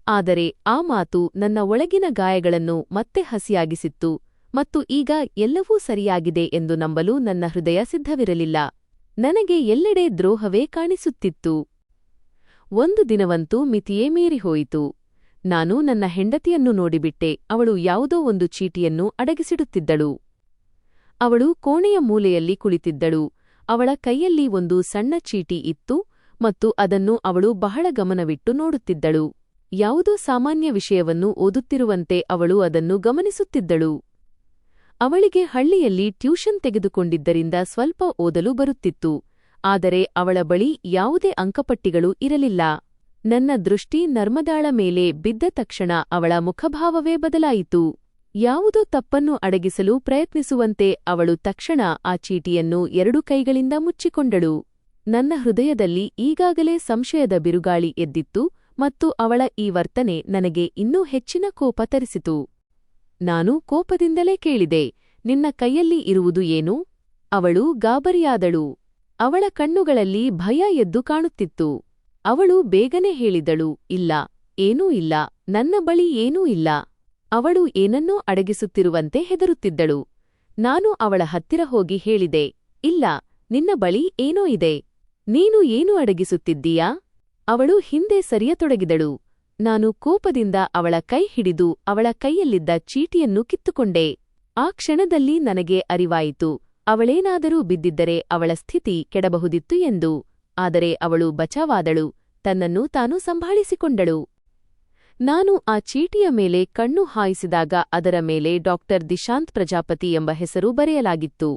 ಆದರೆ ಆ ಮಾತು ನನ್ನ ಒಳಗಿನ ಗಾಯಗಳನ್ನು ಮತ್ತೆ ಹಸಿಯಾಗಿಸಿತ್ತು ಮತ್ತು ಈಗ ಎಲ್ಲವೂ ಸರಿಯಾಗಿದೆ ಎಂದು ನಂಬಲು ನನ್ನ ಹೃದಯ ಸಿದ್ಧವಿರಲಿಲ್ಲ. ನನಗೆ ಎಲ್ಲೆಡೆ ದ್ರೋಹವೇ ಕಾಣಿಸುತ್ತಿತ್ತು. ಒಂದು ದಿನವಂತೂ ಮಿತಿಯೇ ಮೀರಿಹೋಯಿತು. ನಾನು ನನ್ನ ಹೆಂಡತಿಯನ್ನು ನೋಡಿಬಿಟ್ಟೆ. ಅವಳು ಯಾವುದೋ ಒಂದು ಚೀಟಿಯನ್ನು ಅಡಗಿಸಿಡುತ್ತಿದ್ದಳು. ಅವಳು ಕೋಣೆಯ ಮೂಲೆಯಲ್ಲಿ ಕುಳಿತಿದ್ದಳು. ಅವಳ ಕೈಯಲ್ಲಿ ಒಂದು ಸಣ್ಣ ಚೀಟಿ ಇತ್ತು ಮತ್ತು ಅದನ್ನು ಅವಳು ಬಹಳ ಗಮನವಿಟ್ಟು ನೋಡುತ್ತಿದ್ದಳು. ಯಾವುದೋ ಸಾಮಾನ್ಯ ವಿಷಯವನ್ನು ಓದುತ್ತಿರುವಂತೆ ಅವಳು ಅದನ್ನು ಗಮನಿಸುತ್ತಿದ್ದಳು. ಅವಳಿಗೆ ಹಳ್ಳಿಯಲ್ಲಿ ಟ್ಯೂಷನ್ ತೆಗೆದುಕೊಂಡಿದ್ದರಿಂದ ಸ್ವಲ್ಪ ಓದಲು ಬರುತ್ತಿತ್ತು. ಆದರೆ ಅವಳ ಬಳಿ ಯಾವುದೇ ಅಂಕಪಟ್ಟಿಗಳು ಇರಲಿಲ್ಲ. ನನ್ನ ದೃಷ್ಟಿ ನರ್ಮದಾಳ ಮೇಲೆ ಬಿದ್ದ ತಕ್ಷಣ ಅವಳ ಮುಖಭಾವವೇ ಬದಲಾಯಿತು. ಯಾವುದೋ ತಪ್ಪನ್ನು ಅಡಗಿಸಲು ಪ್ರಯತ್ನಿಸುವಂತೆ ಅವಳು ತಕ್ಷಣ ಆ ಚೀಟಿಯನ್ನು 2 ಕೈಗಳಿಂದ ಮುಚ್ಚಿಕೊಂಡಳು. ನನ್ನ ಹೃದಯದಲ್ಲಿ ಈಗಾಗಲೇ ಸಂಶಯದ ಬಿರುಗಾಳಿ ಎದ್ದಿತ್ತು ಮತ್ತು ಅವಳ ಈ ವರ್ತನೆ ನನಗೆ ಇನ್ನೂ ಹೆಚ್ಚಿನ ಕೋಪ ತರಿಸಿತು. ನಾನು ಕೋಪದಿಂದಲೇ ಕೇಳಿದೆ, ನಿನ್ನ ಕೈಯಲ್ಲಿ ಇರುವುದು ಏನು? ಅವಳು ಗಾಬರಿಯಾದಳು. ಅವಳ ಕಣ್ಣುಗಳಲ್ಲಿ ಭಯ ಎದ್ದು ಕಾಣುತ್ತಿತ್ತು. ಅವಳು ಬೇಗನೆ ಹೇಳಿದಳು, ಇಲ್ಲ, ಏನೂ ಇಲ್ಲ, ನನ್ನ ಬಳಿ ಏನೂ ಇಲ್ಲ. ಅವಳು ಏನನ್ನೋ ಅಡಗಿಸುತ್ತಿರುವಂತೆ ಹೆದರುತ್ತಿದ್ದಳು. ನಾನು ಅವಳ ಹತ್ತಿರ ಹೋಗಿ ಹೇಳಿದೆ, ಇಲ್ಲ, ನಿನ್ನ ಬಳಿ ಏನೋ ಇದೆ. ನೀನು ಏನು ಅಡಗಿಸುತ್ತಿದ್ದೀಯಾ? ಅವಳು ಹಿಂದೆ ಸರಿಯತೊಡಗಿದಳು. ನಾನು ಕೋಪದಿಂದ ಅವಳ ಕೈ ಹಿಡಿದು ಅವಳ ಕೈಯಲ್ಲಿದ್ದ ಚೀಟಿಯನ್ನು ಕಿತ್ತುಕೊಂಡೆ. ಆ ಕ್ಷಣದಲ್ಲಿ ನನಗೆ ಅರಿವಾಯಿತು, ಅವಳೇನಾದರೂ ಬಿದ್ದಿದ್ದರೆ ಅವಳ ಸ್ಥಿತಿ ಕೆಡಬಹುದಿತ್ತು ಎಂದು. ಆದರೆ ಅವಳು ಬಚಾವಾದಳು, ತನ್ನನ್ನು ತಾನು ಸಂಭಾಳಿಸಿಕೊಂಡಳು. ನಾನು ಆ ಚೀಟಿಯ ಮೇಲೆ ಕಣ್ಣು ಹಾಯಿಸಿದಾಗ ಅದರ ಮೇಲೆ ಡಾಕ್ಟರ್ ದಿಶಾಂತ್ ಪ್ರಜಾಪತಿ ಎಂಬ ಹೆಸರು ಬರೆಯಲಾಗಿತ್ತು.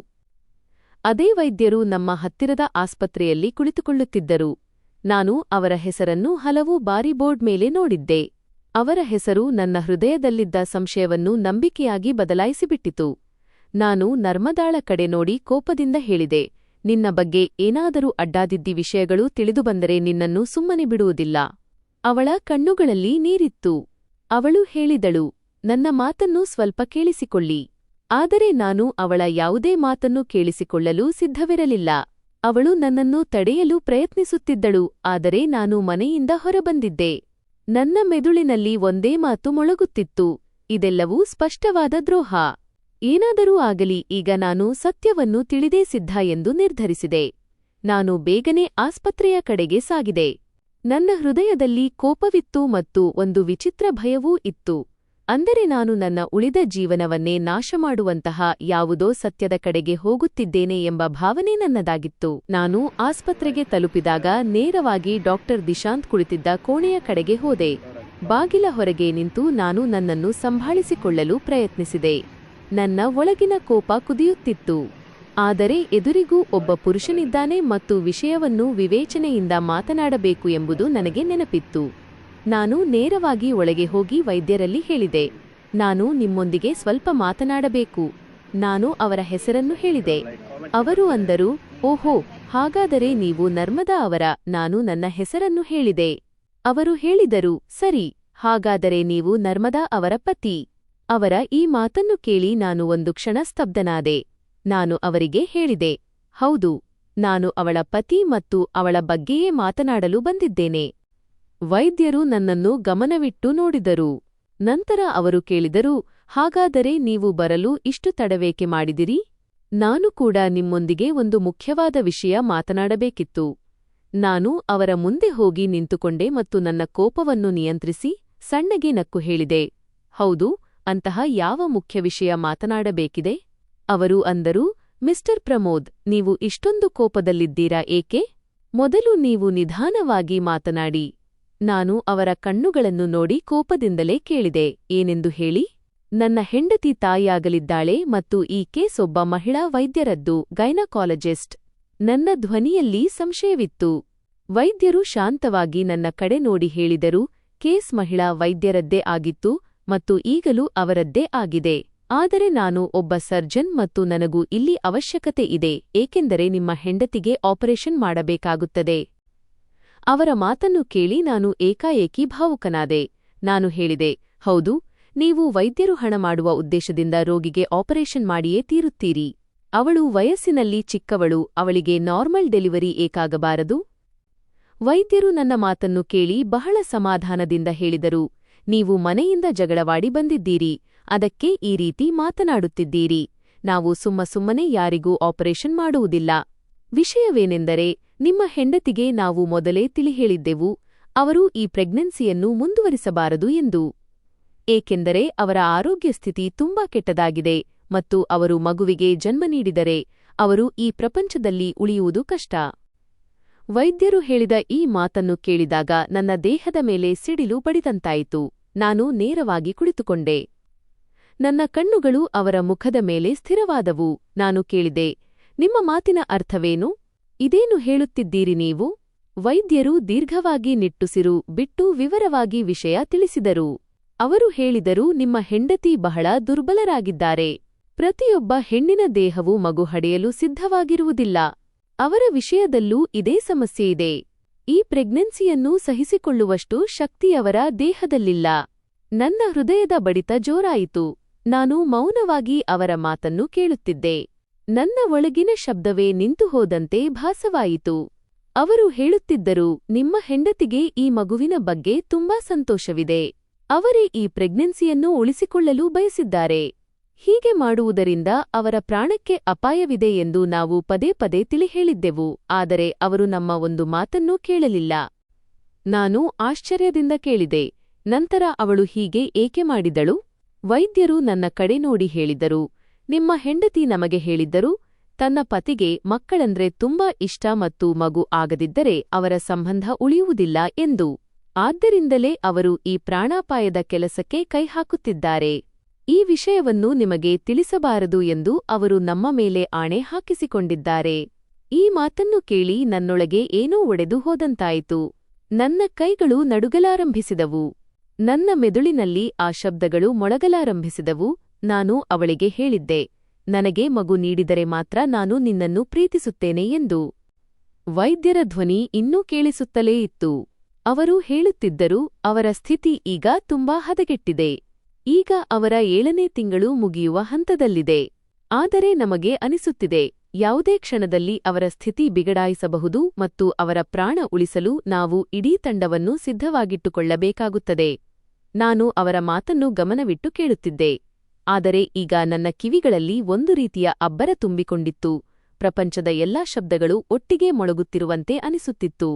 ಅದೇ ವೈದ್ಯರು ನಮ್ಮ ಹತ್ತಿರದ ಆಸ್ಪತ್ರೆಯಲ್ಲಿ ಕುಳಿತುಕೊಳ್ಳುತ್ತಿದ್ದರು. ನಾನು ಅವರ ಹೆಸರನ್ನು ಹಲವು ಬಾರಿ ಬೋರ್ಡ್ ಮೇಲೆ ನೋಡಿದ್ದೆ. ಅವರ ಹೆಸರು ನನ್ನ ಹೃದಯದಲ್ಲಿದ್ದ ಸಂಶಯವನ್ನು ನಂಬಿಕೆಯಾಗಿ ಬದಲಾಯಿಸಿಬಿಟ್ಟಿತು. ನಾನು ನರ್ಮದಾಳ ಕಡೆ ನೋಡಿ ಕೋಪದಿಂದ ಹೇಳಿದೆ, ನಿನ್ನ ಬಗ್ಗೆ ಏನಾದರೂ ಅಡ್ಡಾದಿದ್ದಿ ವಿಷಯಗಳು ತಿಳಿದುಬಂದರೆ ನಿನ್ನನ್ನು ಸುಮ್ಮನೆ ಬಿಡುವುದಿಲ್ಲ. ಅವಳ ಕಣ್ಣುಗಳಲ್ಲಿ ನೀರಿತ್ತು. ಅವಳು ಹೇಳಿದಳು, ನನ್ನ ಮಾತನ್ನು ಸ್ವಲ್ಪ ಕೇಳಿಸಿಕೊಳ್ಳಿ. ಆದರೆ ನಾನು ಅವಳ ಯಾವುದೇ ಮಾತನ್ನು ಕೇಳಿಸಿಕೊಳ್ಳಲು ಸಿದ್ಧವಿರಲಿಲ್ಲ. ಅವಳು ನನ್ನನ್ನು ತಡೆಯಲು ಪ್ರಯತ್ನಿಸುತ್ತಿದ್ದಳು, ಆದರೆ ನಾನು ಮನೆಯಿಂದ ಹೊರಬಂದಿದ್ದೆ. ನನ್ನ ಮೆದುಳಿನಲ್ಲಿ ಒಂದೇ ಮಾತು ಮೊಳಗುತ್ತಿತ್ತು, ಇದೆಲ್ಲವೂ ಸ್ಪಷ್ಟವಾದ ದ್ರೋಹ. ಏನಾದರೂ ಆಗಲಿ, ಈಗ ನಾನು ಸತ್ಯವನ್ನು ತಿಳಿದೇ ಸಿದ್ಧ ಎಂದು ನಿರ್ಧರಿಸಿದೆ. ನಾನು ಬೇಗನೆ ಆಸ್ಪತ್ರೆಯ ಕಡೆಗೆ ಸಾಗಿದೆ. ನನ್ನ ಹೃದಯದಲ್ಲಿ ಕೋಪವಿತ್ತು ಮತ್ತು ಒಂದು ವಿಚಿತ್ರ ಭಯವೂ ಇತ್ತು. ಅಂದರೆ ನಾನು ನನ್ನ ಉಳಿದ ಜೀವನವನ್ನೇ ನಾಶಮಾಡುವಂತಹ ಯಾವುದೋ ಸತ್ಯದ ಕಡೆಗೆ ಹೋಗುತ್ತಿದ್ದೇನೆ ಎಂಬ ಭಾವನೆ ನನ್ನದಾಗಿತ್ತು. ನಾನು ಆಸ್ಪತ್ರೆಗೆ ತಲುಪಿದಾಗ ನೇರವಾಗಿ ಡಾಕ್ಟರ್ ದಿಶಾಂತ್ ಕುಳಿತಿದ್ದ ಕೋಣೆಯ ಕಡೆಗೆ ಹೋದೆ. ಬಾಗಿಲ ಹೊರಗೆ ನಿಂತು ನಾನು ನನ್ನನ್ನು ಸಂಭಾಳಿಸಿಕೊಳ್ಳಲು ಪ್ರಯತ್ನಿಸಿದೆ. ನನ್ನ ಒಳಗಿನ ಕೋಪ ಕುದಿಯುತ್ತಿತ್ತು. ಆದರೆ ಎದುರಿಗೂ ಒಬ್ಬ ಪುರುಷನಿದ್ದಾನೆ ಮತ್ತು ವಿಷಯವನ್ನು ವಿವೇಚನೆಯಿಂದ ಮಾತನಾಡಬೇಕು ಎಂಬುದು ನನಗೆ ನೆನಪಿತ್ತು. ನಾನು ನೇರವಾಗಿ ಒಳಗೆ ಹೋಗಿ ವೈದ್ಯರಲ್ಲಿ ಹೇಳಿದೆ, ನಾನು ನಿಮ್ಮೊಂದಿಗೆ ಸ್ವಲ್ಪ ಮಾತನಾಡಬೇಕು. ನಾನು ಅವರ ಹೆಸರನ್ನು ಹೇಳಿದೆ. ಅವರು ಅಂದರು, ಓಹೋ, ಹಾಗಾದರೆ ನೀವು ನರ್ಮದಾ ಅವರ. ನಾನು ನನ್ನ ಹೆಸರನ್ನು ಹೇಳಿದೆ. ಅವರು ಹೇಳಿದರು, ಸರಿ, ಹಾಗಾದರೆ ನೀವು ನರ್ಮದಾ ಅವರ ಪತಿ. ಅವರ ಈ ಮಾತನ್ನು ಕೇಳಿ ನಾನು ಒಂದು ಕ್ಷಣ ಸ್ತಬ್ಧನಾದೆ. ನಾನು ಅವರಿಗೆ ಹೇಳಿದೆ, ಹೌದು, ನಾನು ಅವಳ ಪತಿ ಮತ್ತು ಅವಳ ಬಗ್ಗೆಯೇ ಮಾತನಾಡಲು ಬಂದಿದ್ದೇನೆ. ವೈದ್ಯರು ನನ್ನನ್ನು ಗಮನವಿಟ್ಟು ನೋಡಿದರು. ನಂತರ ಅವರು ಕೇಳಿದರು, ಹಾಗಾದರೆ ನೀವು ಬರಲು ಇಷ್ಟು ತಡವೇಕೆ ಮಾಡಿದಿರಿ? ನಾನು ಕೂಡ ನಿಮ್ಮೊಂದಿಗೆ ಒಂದು ಮುಖ್ಯವಾದ ವಿಷಯ ಮಾತನಾಡಬೇಕಿತ್ತು. ನಾನು ಅವರ ಮುಂದೆ ಹೋಗಿ ನಿಂತುಕೊಂಡೆ ಮತ್ತು ನನ್ನ ಕೋಪವನ್ನು ನಿಯಂತ್ರಿಸಿ ಸಣ್ಣಗೆ ನಕ್ಕು ಹೇಳಿದೆ, ಹೌದು, ಅಂತಹ ಯಾವ ಮುಖ್ಯ ವಿಷಯ ಮಾತನಾಡಬೇಕಿದೆ? ಅವರು ಅಂದರು, ಮಿಸ್ಟರ್ ಪ್ರಮೋದ್, ನೀವು ಇಷ್ಟೊಂದು ಕೋಪದಲ್ಲಿದ್ದೀರಾ ಏಕೆ? ಮೊದಲು ನೀವು ನಿಧಾನವಾಗಿ ಮಾತನಾಡಿ. ನಾನು ಅವರ ಕಣ್ಣುಗಳನ್ನು ನೋಡಿ ಕೋಪದಿಂದಲೇ ಕೇಳಿದೆ, ಏನೆಂದು ಹೇಳಿ? ನನ್ನ ಹೆಂಡತಿ ತಾಯಿಯಾಗಲಿದ್ದಾಳೆ ಮತ್ತು ಈ ಕೇಸ್ ಒಬ್ಬ ಮಹಿಳಾ ವೈದ್ಯರದ್ದು, ಗೈನಕಾಲಜಿಸ್ಟ್. ನನ್ನ ಧ್ವನಿಯಲ್ಲಿ ಸಂಶಯವಿತ್ತು. ವೈದ್ಯರು ಶಾಂತವಾಗಿ ನನ್ನ ಕಡೆ ನೋಡಿ ಹೇಳಿದರು, ಕೇಸ್ ಮಹಿಳಾ ವೈದ್ಯರದ್ದೇ ಆಗಿತ್ತು ಮತ್ತು ಈಗಲೂ ಅವರದ್ದೇ ಆಗಿದೆ. ಆದರೆ ನಾನು ಒಬ್ಬ ಸರ್ಜನ್ ಮತ್ತು ನನಗೂ ಇಲ್ಲಿ ಅವಶ್ಯಕತೆ ಇದೆ, ಏಕೆಂದರೆ ನಿಮ್ಮ ಹೆಂಡತಿಗೆ ಆಪರೇಷನ್ ಮಾಡಬೇಕಾಗುತ್ತದೆ. ಅವರ ಮಾತನ್ನು ಕೇಳಿ ನಾನು ಏಕಾಏಕಿ ಭಾವುಕನಾದೆ. ನಾನು ಹೇಳಿದೆ, ಹೌದು, ನೀವು ವೈದ್ಯರು ಹಣ ಮಾಡುವ ಉದ್ದೇಶದಿಂದ ರೋಗಿಗೆ ಆಪರೇಷನ್ ಮಾಡಿಯೇ ತೀರುತ್ತೀರಿ. ಅವಳು ವಯಸ್ಸಿನಲ್ಲಿ ಚಿಕ್ಕವಳು, ಅವಳಿಗೆ ನಾರ್ಮಲ್ ಡೆಲಿವರಿ ಏಕಾಗಬಾರದು? ವೈದ್ಯರು ನನ್ನ ಮಾತನ್ನು ಕೇಳಿ ಬಹಳ ಸಮಾಧಾನದಿಂದ ಹೇಳಿದರು, ನೀವು ಮನೆಯಿಂದ ಜಗಳವಾಡಿ ಬಂದಿದ್ದೀರಿ, ಅದಕ್ಕೆ ಈ ರೀತಿ ಮಾತನಾಡುತ್ತಿದ್ದೀರಿ. ನಾವು ಸುಮ್ಮನೆ ಯಾರಿಗೂ ಆಪರೇಷನ್ ಮಾಡುವುದಿಲ್ಲ. ವಿಷಯವೇನೆಂದರೆ, ನಿಮ್ಮ ಹೆಂಡತಿಗೆ ನಾವು ಮೊದಲೇ ತಿಳಿಹೇಳಿದ್ದೆವು, ಅವರು ಈ ಪ್ರೆಗ್ನೆನ್ಸಿಯನ್ನು ಮುಂದುವರಿಸಬಾರದು ಎಂದು. ಏಕೆಂದರೆ ಅವರ ಆರೋಗ್ಯ ಸ್ಥಿತಿ ತುಂಬಾ ಕೆಟ್ಟದಾಗಿದೆ ಮತ್ತು ಅವರು ಮಗುವಿಗೆ ಜನ್ಮ ನೀಡಿದರೆ ಅವರು ಈ ಪ್ರಪಂಚದಲ್ಲಿ ಉಳಿಯುವುದು ಕಷ್ಟ. ವೈದ್ಯರು ಹೇಳಿದ ಈ ಮಾತನ್ನು ಕೇಳಿದಾಗ ನನ್ನ ದೇಹದ ಮೇಲೆ ಸಿಡಿಲು ಬಡಿದಂತಾಯಿತು. ನಾನು ನೇರವಾಗಿ ಕುಳಿತುಕೊಂಡೆ. ನನ್ನ ಕಣ್ಣುಗಳು ಅವರ ಮುಖದ ಮೇಲೆ ಸ್ಥಿರವಾದವು. ನಾನು ಕೇಳಿದೆ, ನಿಮ್ಮ ಮಾತಿನ ಅರ್ಥವೇನು? ಇದೇನು ಹೇಳುತ್ತಿದ್ದೀರಿ ನೀವು? ವೈದ್ಯರು ದೀರ್ಘವಾಗಿ ನಿಟ್ಟುಸಿರು ಬಿಟ್ಟು ವಿವರವಾಗಿ ವಿಷಯ ತಿಳಿಸಿದರು. ಅವರು ಹೇಳಿದರು, ನಿಮ್ಮ ಹೆಂಡತಿ ಬಹಳ ದುರ್ಬಲರಾಗಿದ್ದಾರೆ. ಪ್ರತಿಯೊಬ್ಬ ಹೆಣ್ಣಿನ ದೇಹವು ಮಗು ಹಡೆಯಲು ಸಿದ್ಧವಾಗಿರುವುದಿಲ್ಲ. ಅವರ ವಿಷಯದಲ್ಲೂ ಇದೇ ಸಮಸ್ಯೆಯಿದೆ. ಈ ಪ್ರೆಗ್ನೆನ್ಸಿಯನ್ನು ಸಹಿಸಿಕೊಳ್ಳುವಷ್ಟು ಶಕ್ತಿಯವರ ದೇಹದಲ್ಲಿಲ್ಲ. ನನ್ನ ಹೃದಯದ ಬಡಿತ ಜೋರಾಯಿತು. ನಾನು ಮೌನವಾಗಿ ಅವರ ಮಾತನ್ನು ಕೇಳುತ್ತಿದ್ದೆ. ನನ್ನ ಒಳಗಿನ ಶಬ್ದವೇ ನಿಂತುಹೋದಂತೆ ಭಾಸವಾಯಿತು. ಅವರು ಹೇಳುತ್ತಿದ್ದರು, ನಿಮ್ಮ ಹೆಂಡತಿಗೆ ಈ ಮಗುವಿನ ಬಗ್ಗೆ ತುಂಬಾ ಸಂತೋಷವಿದೆ. ಅವರೇ ಈ ಪ್ರೆಗ್ನೆನ್ಸಿಯನ್ನು ಉಳಿಸಿಕೊಳ್ಳಲು ಬಯಸಿದ್ದಾರೆ. ಹೀಗೆ ಮಾಡುವುದರಿಂದ ಅವರ ಪ್ರಾಣಕ್ಕೆ ಅಪಾಯವಿದೆ ಎಂದು ನಾವು ಪದೇ ಪದೇ ತಿಳಿ ಹೇಳಿದ್ದೆವು. ಆದರೆ ಅವರು ನಮ್ಮ ಒಂದು ಮಾತನ್ನೂ ಕೇಳಲಿಲ್ಲ. ನಾನು ಆಶ್ಚರ್ಯದಿಂದ ಕೇಳಿದೆ, ನಂತರ ಅವಳು ಹೀಗೆ ಏಕೆ ಮಾಡಿದಳು? ವೈದ್ಯರು ನನ್ನ ಕಡೆ ನೋಡಿ ಹೇಳಿದರು, ನಿಮ್ಮ ಹೆಂಡತಿ ನಮಗೆ ಹೇಳಿದ್ದರು, ತನ್ನ ಪತಿಗೆ ಮಕ್ಕಳಂದ್ರೆ ತುಂಬಾ ಇಷ್ಟ ಮತ್ತು ಮಗು ಆಗದಿದ್ದರೆ ಅವರ ಸಂಬಂಧ ಉಳಿಯುವುದಿಲ್ಲ ಎಂದು. ಆದ್ದರಿಂದಲೇ ಅವರು ಈ ಪ್ರಾಣಾಪಾಯದ ಕೆಲಸಕ್ಕೆ ಕೈಹಾಕುತ್ತಿದ್ದಾರೆ. ಈ ವಿಷಯವನ್ನು ನಿಮಗೆ ತಿಳಿಸಬಾರದು ಎಂದು ಅವರು ನಮ್ಮ ಮೇಲೆ ಆಣೆ ಹಾಕಿಸಿಕೊಂಡಿದ್ದಾರೆ. ಈ ಮಾತನ್ನು ಕೇಳಿ ನನ್ನೊಳಗೆ ಏನೋ ಒಡೆದು ಹೋದಂತಾಯಿತು. ನನ್ನ ಕೈಗಳು ನಡುಗಲಾರಂಭಿಸಿದವು. ನನ್ನ ಮೆದುಳಿನಲ್ಲಿ ಆ ಶಬ್ದಗಳು ಮೊಳಗಲಾರಂಭಿಸಿದವು. ನಾನು ಅವಳಿಗೆ ಹೇಳಿದ್ದೆ, ನನಗೆ ಮಗು ನೀಡಿದರೆ ಮಾತ್ರ ನಾನು ನಿನ್ನನ್ನು ಪ್ರೀತಿಸುತ್ತೇನೆ ಎಂದು. ವೈದ್ಯರ ಧ್ವನಿ ಇನ್ನೂ ಕೇಳಿಸುತ್ತಲೇ ಇತ್ತು. ಅವರು ಹೇಳುತ್ತಿದ್ದರು, ಅವರ ಸ್ಥಿತಿ ಈಗ ತುಂಬಾ ಹದಗೆಟ್ಟಿದೆ. ಈಗ ಅವರ 7ನೇ ತಿಂಗಳು ಮುಗಿಯುವ ಹಂತದಲ್ಲಿದೆ. ಆದರೆ ನಮಗೆ ಅನಿಸುತ್ತಿದೆ, ಯಾವುದೇ ಕ್ಷಣದಲ್ಲಿ ಅವರ ಸ್ಥಿತಿ ಬಿಗಡಾಯಿಸಬಹುದು ಮತ್ತು ಅವರ ಪ್ರಾಣ ಉಳಿಸಲು ನಾವು ಇಡೀ ತಂಡವನ್ನು ಸಿದ್ಧವಾಗಿಟ್ಟುಕೊಳ್ಳಬೇಕಾಗುತ್ತದೆ. ನಾನು ಅವರ ಮಾತನ್ನು ಗಮನವಿಟ್ಟು ಕೇಳುತ್ತಿದ್ದೆ. ಆದರೆ ಈಗ ನನ್ನ ಕಿವಿಗಳಲ್ಲಿ ಒಂದು ರೀತಿಯ ಅಬ್ಬರ ತುಂಬಿಕೊಂಡಿತ್ತು. ಪ್ರಪಂಚದ ಎಲ್ಲಾ ಶಬ್ದಗಳು ಒಟ್ಟಿಗೆ ಮೊಳಗುತ್ತಿರುವಂತೆ ಅನಿಸುತ್ತಿತ್ತು.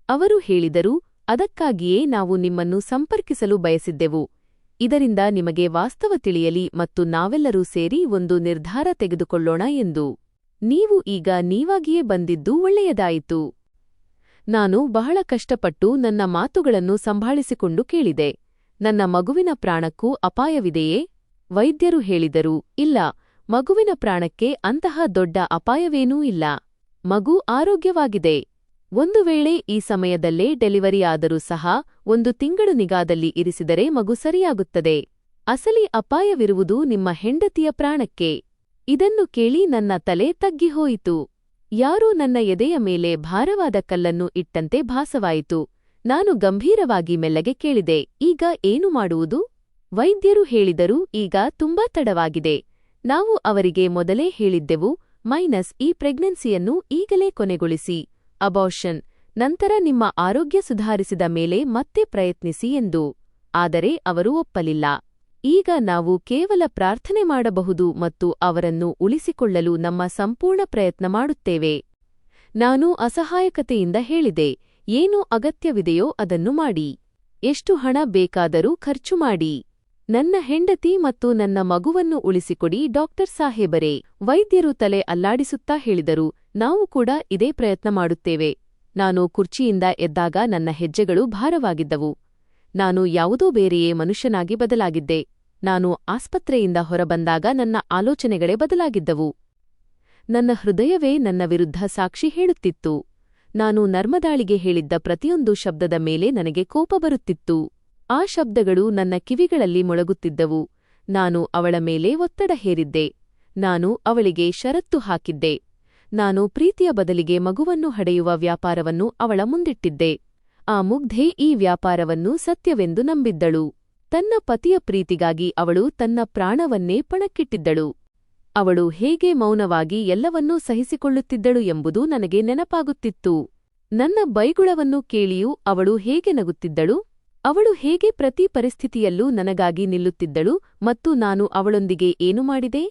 ಅವರು ಹೇಳಿದರು, ಅದಕ್ಕಾಗಿಯೇ ನಾವು ನಿಮ್ಮನ್ನು ಸಂಪರ್ಕಿಸಲು ಬಯಸಿದ್ದೆವು. ಇದರಿಂದ ನಿಮಗೆ ವಾಸ್ತವ ತಿಳಿಯಲಿ ಮತ್ತು ನಾವೆಲ್ಲರೂ ಸೇರಿ ಒಂದು ನಿರ್ಧಾರ ತೆಗೆದುಕೊಳ್ಳೋಣ ಎಂದು. ನೀವು ಈಗ ನೀವಾಗಿಯೇ ಬಂದಿದ್ದು ಒಳ್ಳೆಯದಾಯಿತು. ನಾನು ಬಹಳ ಕಷ್ಟಪಟ್ಟು ನನ್ನ ಮಾತುಗಳನ್ನು ಸಂಭಾಳಿಸಿಕೊಂಡು ಕೇಳಿದೆ, ನನ್ನ ಮಗುವಿನ ಪ್ರಾಣಕ್ಕೂ ಅಪಾಯವಿದೆಯೇ? ವೈದ್ಯರು ಹೇಳಿದರು, ಇಲ್ಲ, ಮಗುವಿನ ಪ್ರಾಣಕ್ಕೆ ಅಂತಹ ದೊಡ್ಡ ಅಪಾಯವೇನೂ ಇಲ್ಲ. ಮಗು ಆರೋಗ್ಯವಾಗಿದೆ. ಒಂದು ವೇಳೆ ಈ ಸಮಯದಲ್ಲೇ ಡೆಲಿವರಿಯಾದರೂ ಸಹ 1 ತಿಂಗಳು ನಿಗಾದಲ್ಲಿ ಇರಿಸಿದರೆ ಮಗು ಸರಿಯಾಗುತ್ತದೆ. ಅಸಲಿ ಅಪಾಯವಿರುವುದು ನಿಮ್ಮ ಹೆಂಡತಿಯ ಪ್ರಾಣಕ್ಕೆ. ಇದನ್ನು ಕೇಳಿ ನನ್ನ ತಲೆ ತಗ್ಗಿಹೋಯಿತು. ಯಾರೋ ನನ್ನ ಎದೆಯ ಮೇಲೆ ಭಾರವಾದ ಕಲ್ಲನ್ನು ಇಟ್ಟಂತೆ ಭಾಸವಾಯಿತು. ನಾನು ಗಂಭೀರವಾಗಿ ಮೆಲ್ಲಗೆ ಕೇಳಿದೆ, ಈಗ ಏನು ಮಾಡುವುದು? ವೈದ್ಯರು ಹೇಳಿದರು, ಈಗ ತುಂಬಾ ತಡವಾಗಿದೆ. ನಾವು ಅವರಿಗೆ ಮೊದಲೇ ಹೇಳಿದ್ದೆವು, ಈ ಪ್ರೆಗ್ನೆನ್ಸಿಯನ್ನು ಈಗಲೇ ಕೊನೆಗೊಳಿಸಿ, ಅಬಾರ್ಷನ್, ನಂತರ ನಿಮ್ಮ ಆರೋಗ್ಯ ಸುಧಾರಿಸಿದ ಮೇಲೆ ಮತ್ತೆ ಪ್ರಯತ್ನಿಸಿ ಎಂದು. ಆದರೆ ಅವರು ಒಪ್ಪಲಿಲ್ಲ. ಈಗ ನಾವು ಕೇವಲ ಪ್ರಾರ್ಥನೆ ಮಾಡಬಹುದು ಮತ್ತು ಅವರನ್ನು ಉಳಿಸಿಕೊಳ್ಳಲು ನಮ್ಮ ಸಂಪೂರ್ಣ ಪ್ರಯತ್ನ ಮಾಡುತ್ತೇವೆ. ನಾನು ಅಸಹಾಯಕತೆಯಿಂದ ಹೇಳಿದೆ, ಏನು ಅಗತ್ಯವಿದೆಯೋ ಅದನ್ನು ಮಾಡಿ. ಎಷ್ಟು ಹಣ ಬೇಕಾದರೂ ಖರ್ಚು ಮಾಡಿ. ನನ್ನ ಹೆಂಡತಿ ಮತ್ತು ನನ್ನ ಮಗುವನ್ನು ಉಳಿಸಿಕೊಡಿ ಡಾಕ್ಟರ್ ಸಾಹೇಬರೇ. ವೈದ್ಯರು ತಲೆ ಅಲ್ಲಾಡಿಸುತ್ತಾ ಹೇಳಿದರು, ನಾವು ಕೂಡ ಇದೇ ಪ್ರಯತ್ನ ಮಾಡುತ್ತೇವೆ. ನಾನು ಕುರ್ಚಿಯಿಂದ ಎದ್ದಾಗ ನನ್ನ ಹೆಜ್ಜೆಗಳು ಭಾರವಾಗಿದ್ದವು. ನಾನು ಯಾವುದೋ ಬೇರೆಯೇ ಮನುಷ್ಯನಾಗಿ ಬದಲಾಗಿದ್ದೆ. ನಾನು ಆಸ್ಪತ್ರೆಯಿಂದ ಹೊರಬಂದಾಗ ನನ್ನ ಆಲೋಚನೆಗಳೇ ಬದಲಾಗಿದ್ದವು. ನನ್ನ ಹೃದಯವೇ ನನ್ನ ವಿರುದ್ಧ ಸಾಕ್ಷಿ ಹೇಳುತ್ತಿತ್ತು. ನಾನು ನರ್ಮದಾಳಿಗೆ ಹೇಳಿದ್ದ ಪ್ರತಿಯೊಂದು ಶಬ್ದದ ಮೇಲೆ ನನಗೆ ಕೋಪ ಬರುತ್ತಿತ್ತು. ಆ ಶಬ್ದಗಳು ನನ್ನ ಕಿವಿಗಳಲ್ಲಿ ಮೊಳಗುತ್ತಿದ್ದವು. ನಾನು ಅವಳ ಮೇಲೆ ಒತ್ತಡ ಹೇರಿದ್ದೆ. ನಾನು ಅವಳಿಗೆ ಷರತ್ತು ಹಾಕಿದ್ದೆ. ನಾನು ಪ್ರೀತಿಯ ಬದಲಿಗೆ ಮಗುವನ್ನು ಹಡೆಯುವ ವ್ಯಾಪಾರವನ್ನು ಅವಳ ಮುಂದಿಟ್ಟಿದ್ದೆ. ಆ ಮುಗ್ಧೆ ಈ ವ್ಯಾಪಾರವನ್ನು ಸತ್ಯವೆಂದು ನಂಬಿದ್ದಳು. ತನ್ನ ಪತಿಯ ಪ್ರೀತಿಗಾಗಿ ಅವಳು ತನ್ನ ಪ್ರಾಣವನ್ನೇ ಪಣಕ್ಕಿಟ್ಟಿದ್ದಳು. ಅವಳು ಹೇಗೆ ಮೌನವಾಗಿ ಎಲ್ಲವನ್ನೂ ಸಹಿಸಿಕೊಳ್ಳುತ್ತಿದ್ದಳು ಎಂಬುದು ನನಗೆ ನೆನಪಾಗುತ್ತಿತ್ತು. ನನ್ನ ಬೈಗುಳವನ್ನು ಕೇಳಿಯೂ ಅವಳು ಹೇಗೆ ನಗುತ್ತಿದ್ದಳು? ಅವಳು ಹೇಗೆ ಪ್ರತಿ ಪರಿಸ್ಥಿತಿಯಲ್ಲೂ ನನಗಾಗಿ ನಿಲ್ಲುತ್ತಿದ್ದಳು ಮತ್ತು ನಾನು ಅವಳೊಂದಿಗೆ ಏನು ಮಾಡಿದೆ?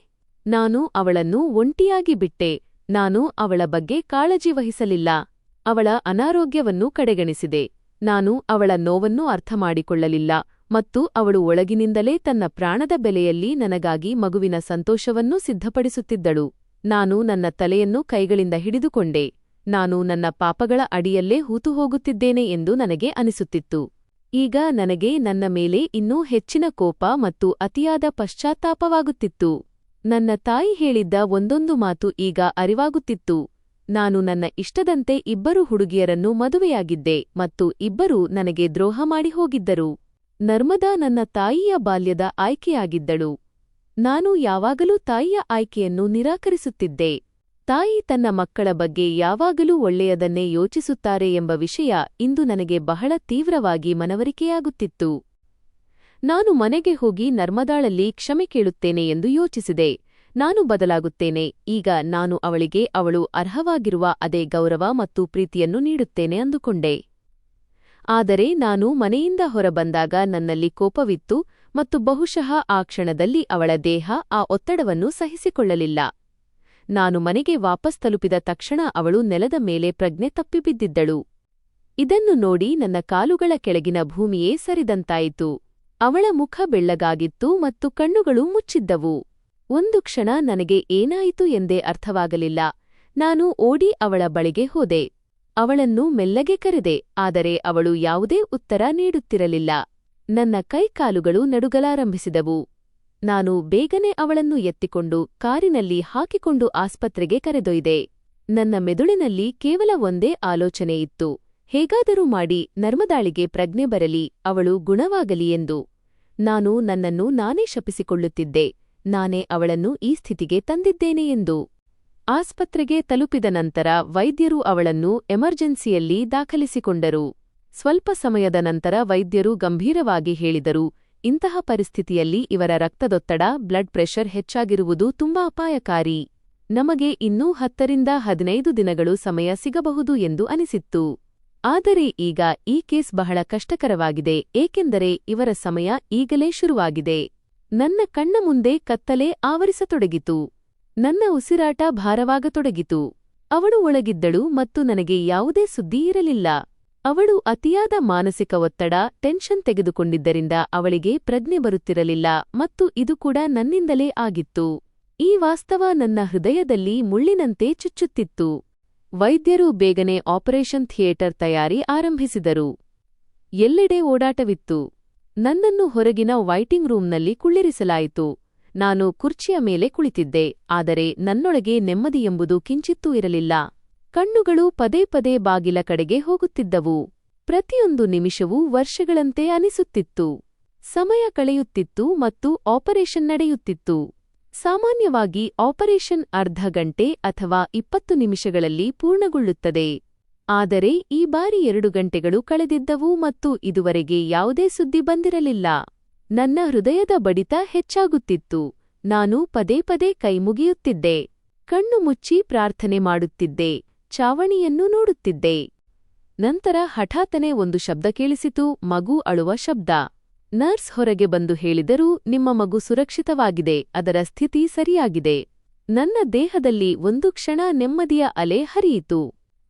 ನಾನು ಅವಳನ್ನು ಒಂಟಿಯಾಗಿ ಬಿಟ್ಟೆ. ನಾನು ಅವಳ ಬಗ್ಗೆ ಕಾಳಜಿ ವಹಿಸಲಿಲ್ಲ. ಅವಳ ಅನಾರೋಗ್ಯವನ್ನು ಕಡೆಗಣಿಸಿದೆ. ನಾನು ಅವಳ ನೋವನ್ನು ಅರ್ಥಮಾಡಿಕೊಳ್ಳಲಿಲ್ಲ ಮತ್ತು ಅವಳು ಒಳಗಿನಿಂದಲೇ ತನ್ನ ಪ್ರಾಣದ ಬೆಲೆಯಲ್ಲಿ ನನಗಾಗಿ ಮಗುವಿನ ಸಂತೋಷವನ್ನೂ ಸಿದ್ಧಪಡಿಸುತ್ತಿದ್ದಳು. ನಾನು ನನ್ನ ತಲೆಯನ್ನು ಕೈಗಳಿಂದ ಹಿಡಿದುಕೊಂಡೆ. ನಾನು ನನ್ನ ಪಾಪಗಳ ಅಡಿಯಲ್ಲೇ ಹೂತುಹೋಗುತ್ತಿದ್ದೇನೆ ಎಂದು ನನಗೆ ಅನಿಸುತ್ತಿತ್ತು. ಈಗ ನನಗೆ ನನ್ನ ಮೇಲೆ ಇನ್ನೂ ಹೆಚ್ಚಿನ ಕೋಪ ಮತ್ತು ಅತಿಯಾದ ಪಶ್ಚಾತ್ತಾಪವಾಗುತ್ತಿತ್ತು. ನನ್ನ ತಾಯಿ ಹೇಳಿದ್ದ ಒಂದೊಂದು ಮಾತು ಈಗ ಅರಿವಾಗುತ್ತಿತ್ತು. ನಾನು ನನ್ನ ಇಷ್ಟದಂತೆ 2 ಹುಡುಗಿಯರನ್ನು ಮದುವೆಯಾಗಿದ್ದೆ ಮತ್ತು 2 ನನಗೆ ದ್ರೋಹ ಮಾಡಿ ಹೋಗಿದ್ದರು. ನರ್ಮದಾ ನನ್ನ ತಾಯಿಯ ಬಾಲ್ಯದ ಆಯ್ಕೆಯಾಗಿದ್ದಳು. ನಾನು ಯಾವಾಗಲೂ ತಾಯಿಯ ಆಯ್ಕೆಯನ್ನು ನಿರಾಕರಿಸುತ್ತಿದ್ದೆ. ತಾಯಿ ತನ್ನ ಮಕ್ಕಳ ಬಗ್ಗೆ ಯಾವಾಗಲೂ ಒಳ್ಳೆಯದನ್ನೇ ಯೋಚಿಸುತ್ತಾರೆ ಎಂಬ ವಿಷಯ ಇಂದು ನನಗೆ ಬಹಳ ತೀವ್ರವಾಗಿ ಮನವರಿಕೆಯಾಗುತ್ತಿತ್ತು. ನಾನು ಮನೆಗೆ ಹೋಗಿ ನರ್ಮದಾಳಲ್ಲಿ ಕ್ಷಮೆ ಕೇಳುತ್ತೇನೆ ಎಂದು ಯೋಚಿಸಿದೆ. ನಾನು ಬದಲಾಗುತ್ತೇನೆ. ಈಗ ನಾನು ಅವಳಿಗೆ ಅವಳು ಅರ್ಹವಾಗಿರುವ ಅದೇ ಗೌರವ ಮತ್ತು ಪ್ರೀತಿಯನ್ನು ನೀಡುತ್ತೇನೆ ಅಂದುಕೊಂಡೆ. ಆದರೆ ನಾನು ಮನೆಯಿಂದ ಹೊರಬಂದಾಗ ನನ್ನಲ್ಲಿ ಕೋಪವಿತ್ತು ಮತ್ತು ಬಹುಶಃ ಆ ಕ್ಷಣದಲ್ಲಿ ಅವಳ ದೇಹ ಆ ಒತ್ತಡವನ್ನು ಸಹಿಸಿಕೊಳ್ಳಲಿಲ್ಲ. ನಾನು ಮನೆಗೆ ವಾಪಸ್ ತಲುಪಿದ ತಕ್ಷಣ ಅವಳು ನೆಲದ ಮೇಲೆ ಪ್ರಜ್ಞೆ ತಪ್ಪಿಬಿದ್ದಿದ್ದಳು. ಇದನ್ನು ನೋಡಿ ನನ್ನ ಕಾಲುಗಳ ಕೆಳಗಿನ ಭೂಮಿಯೇ ಸರಿದಂತಾಯಿತು. ಅವಳ ಮುಖ ಬೆಳ್ಳಗಾಗಿತ್ತು ಮತ್ತು ಕಣ್ಣುಗಳು ಮುಚ್ಚಿದ್ದವು. ಒಂದು ಕ್ಷಣ ನನಗೆ ಏನಾಯಿತು ಎಂದೇ ಅರ್ಥವಾಗಲಿಲ್ಲ. ನಾನು ಓಡಿ ಅವಳ ಬಳಿಗೆ ಹೋದೆ. ಅವಳನ್ನು ಮೆಲ್ಲಗೆ ಕರೆದೆ, ಆದರೆ ಅವಳು ಯಾವುದೇ ಉತ್ತರ ನೀಡುತ್ತಿರಲಿಲ್ಲ. ನನ್ನ ಕೈಕಾಲುಗಳು ನಡುಗಲಾರಂಭಿಸಿದವು. ನಾನು ಬೇಗನೆ ಅವಳನ್ನು ಎತ್ತಿಕೊಂಡು ಕಾರಿನಲ್ಲಿ ಹಾಕಿಕೊಂಡು ಆಸ್ಪತ್ರೆಗೆ ಕರೆದೊಯ್ದೆ. ನನ್ನ ಮೆದುಳಿನಲ್ಲಿ ಕೇವಲ ಒಂದೇ ಆಲೋಚನೆಯಿತ್ತು, ಹೇಗಾದರೂ ಮಾಡಿ ನರ್ಮದಾಳಿಗೆ ಪ್ರಜ್ಞೆ ಬರಲಿ, ಅವಳು ಗುಣವಾಗಲಿ ಎಂದು. ನಾನು ನನ್ನನ್ನು ನಾನೇ ಶಪಿಸಿಕೊಳ್ಳುತ್ತಿದ್ದೆ, ನಾನೇ ಅವಳನ್ನು ಈ ಸ್ಥಿತಿಗೆ ತಂದಿದ್ದೇನೆ ಎಂದು. ಆಸ್ಪತ್ರೆಗೆ ತಲುಪಿದ ನಂತರ ವೈದ್ಯರು ಅವಳನ್ನು ಎಮರ್ಜೆನ್ಸಿಯಲ್ಲಿ ದಾಖಲಿಸಿಕೊಂಡರು. ಸ್ವಲ್ಪ ಸಮಯದ ನಂತರ ವೈದ್ಯರು ಗಂಭೀರವಾಗಿ ಹೇಳಿದರು, ಇಂತಹ ಪರಿಸ್ಥಿತಿಯಲ್ಲಿ ಇವರ ರಕ್ತದೊತ್ತಡ, ಬ್ಲಡ್ ಪ್ರೆಷರ್ ಹೆಚ್ಚಾಗಿರುವುದು ತುಂಬಾ ಅಪಾಯಕಾರಿ. ನಮಗೆ ಇನ್ನೂ 10 ರಿಂದ 15 ದಿನಗಳು ಸಮಯ ಸಿಗಬಹುದು ಎಂದು ಅನಿಸಿತ್ತು. ಆದರೆ ಈಗ ಈ ಕೇಸ್ ಬಹಳ ಕಷ್ಟಕರವಾಗಿದೆ, ಏಕೆಂದರೆ ಇವರ ಸಮಯ ಈಗಲೇ ಶುರುವಾಗಿದೆ. ನನ್ನ ಕಣ್ಣ ಮುಂದೆ ಕತ್ತಲೆ ಆವರಿಸತೊಡಗಿತು. ನನ್ನ ಉಸಿರಾಟ ಭಾರವಾಗತೊಡಗಿತು. ಅವಳು ಒಳಗಿದ್ದಳು ಮತ್ತು ನನಗೆ ಯಾವುದೇ ಸುದ್ದಿ ಇರಲಿಲ್ಲ. ಅವಳು ಅತಿಯಾದ ಮಾನಸಿಕ ಒತ್ತಡ, ಟೆನ್ಷನ್ ತೆಗೆದುಕೊಂಡಿದ್ದರಿಂದ ಅವಳಿಗೆ ಪ್ರಜ್ಞೆ ಬರುತ್ತಿರಲಿಲ್ಲ ಮತ್ತು ಇದು ಕೂಡ ನನ್ನಿಂದಲೇ ಆಗಿತ್ತು. ಈ ವಾಸ್ತವ ನನ್ನ ಹೃದಯದಲ್ಲಿ ಮುಳ್ಳಿನಂತೆ ಚುಚ್ಚುತ್ತಿತ್ತು. ವೈದ್ಯರು ಬೇಗನೆ ಆಪರೇಷನ್ ಥಿಯೇಟರ್ ತಯಾರಿ ಆರಂಭಿಸಿದರು. ಎಲ್ಲೆಡೆ ಓಡಾಟವಿತ್ತು. ನನ್ನನ್ನು ಹೊರಗಿನ ವೈಟಿಂಗ್ ರೂಂನಲ್ಲಿ ಕುಳ್ಳಿರಿಸಲಾಯಿತು. ನಾನು ಕುರ್ಚಿಯ ಮೇಲೆ ಕುಳಿತಿದ್ದೆ, ಆದರೆ ನನ್ನೊಳಗೆ ನೆಮ್ಮದಿಯೆಂಬುದು ಕಿಂಚಿತ್ತೂ ಇರಲಿಲ್ಲ. ಕಣ್ಣುಗಳು ಪದೇ ಪದೇ ಬಾಗಿಲ ಕಡೆಗೆ ಹೋಗುತ್ತಿದ್ದವು. ಪ್ರತಿಯೊಂದು ನಿಮಿಷವೂ ವರ್ಷಗಳಂತೆ ಅನಿಸುತ್ತಿತ್ತು. ಸಮಯ ಕಳೆಯುತ್ತಿತ್ತು ಮತ್ತು ಆಪರೇಷನ್ ನಡೆಯುತ್ತಿತ್ತು. ಸಾಮಾನ್ಯವಾಗಿ ಆಪರೇಷನ್ ಅರ್ಧ ಗಂಟೆ ಅಥವಾ 20 ನಿಮಿಷಗಳಲ್ಲಿ ಪೂರ್ಣಗೊಳ್ಳುತ್ತದೆ. ಆದರೆ ಈ ಬಾರಿ 2 ಗಂಟೆಗಳು ಕಳೆದಿದ್ದವು ಮತ್ತು ಇದುವರೆಗೆ ಯಾವುದೇ ಸುದ್ದಿ ಬಂದಿರಲಿಲ್ಲ. ನನ್ನ ಹೃದಯದ ಬಡಿತ ಹೆಚ್ಚಾಗುತ್ತಿತ್ತು. ನಾನು ಪದೇ ಪದೇ ಕೈ ಮುಗಿಯುತ್ತಿದ್ದೆ. ಕಣ್ಣು ಮುಚ್ಚಿ ಪ್ರಾರ್ಥನೆ ಮಾಡುತ್ತಿದ್ದೆ. ಚಾವಣಿಯನ್ನು ನೋಡುತ್ತಿದ್ದೆ. ನಂತರ ಹಠಾತ್ತನೆ ಒಂದು ಶಬ್ದ ಕೇಳಿಸಿತು, ಮಗು ಅಳುವ ಶಬ್ದ. ನರ್ಸ್ ಹೊರಗೆ ಬಂದು ಹೇಳಿದರು, ನಿಮ್ಮ ಮಗು ಸುರಕ್ಷಿತವಾಗಿದೆ, ಅದರ ಸ್ಥಿತಿ ಸರಿಯಾಗಿದೆ. ನನ್ನ ದೇಹದಲ್ಲಿ ಒಂದು ಕ್ಷಣ ನೆಮ್ಮದಿಯ ಅಲೆ ಹರಿಯಿತು.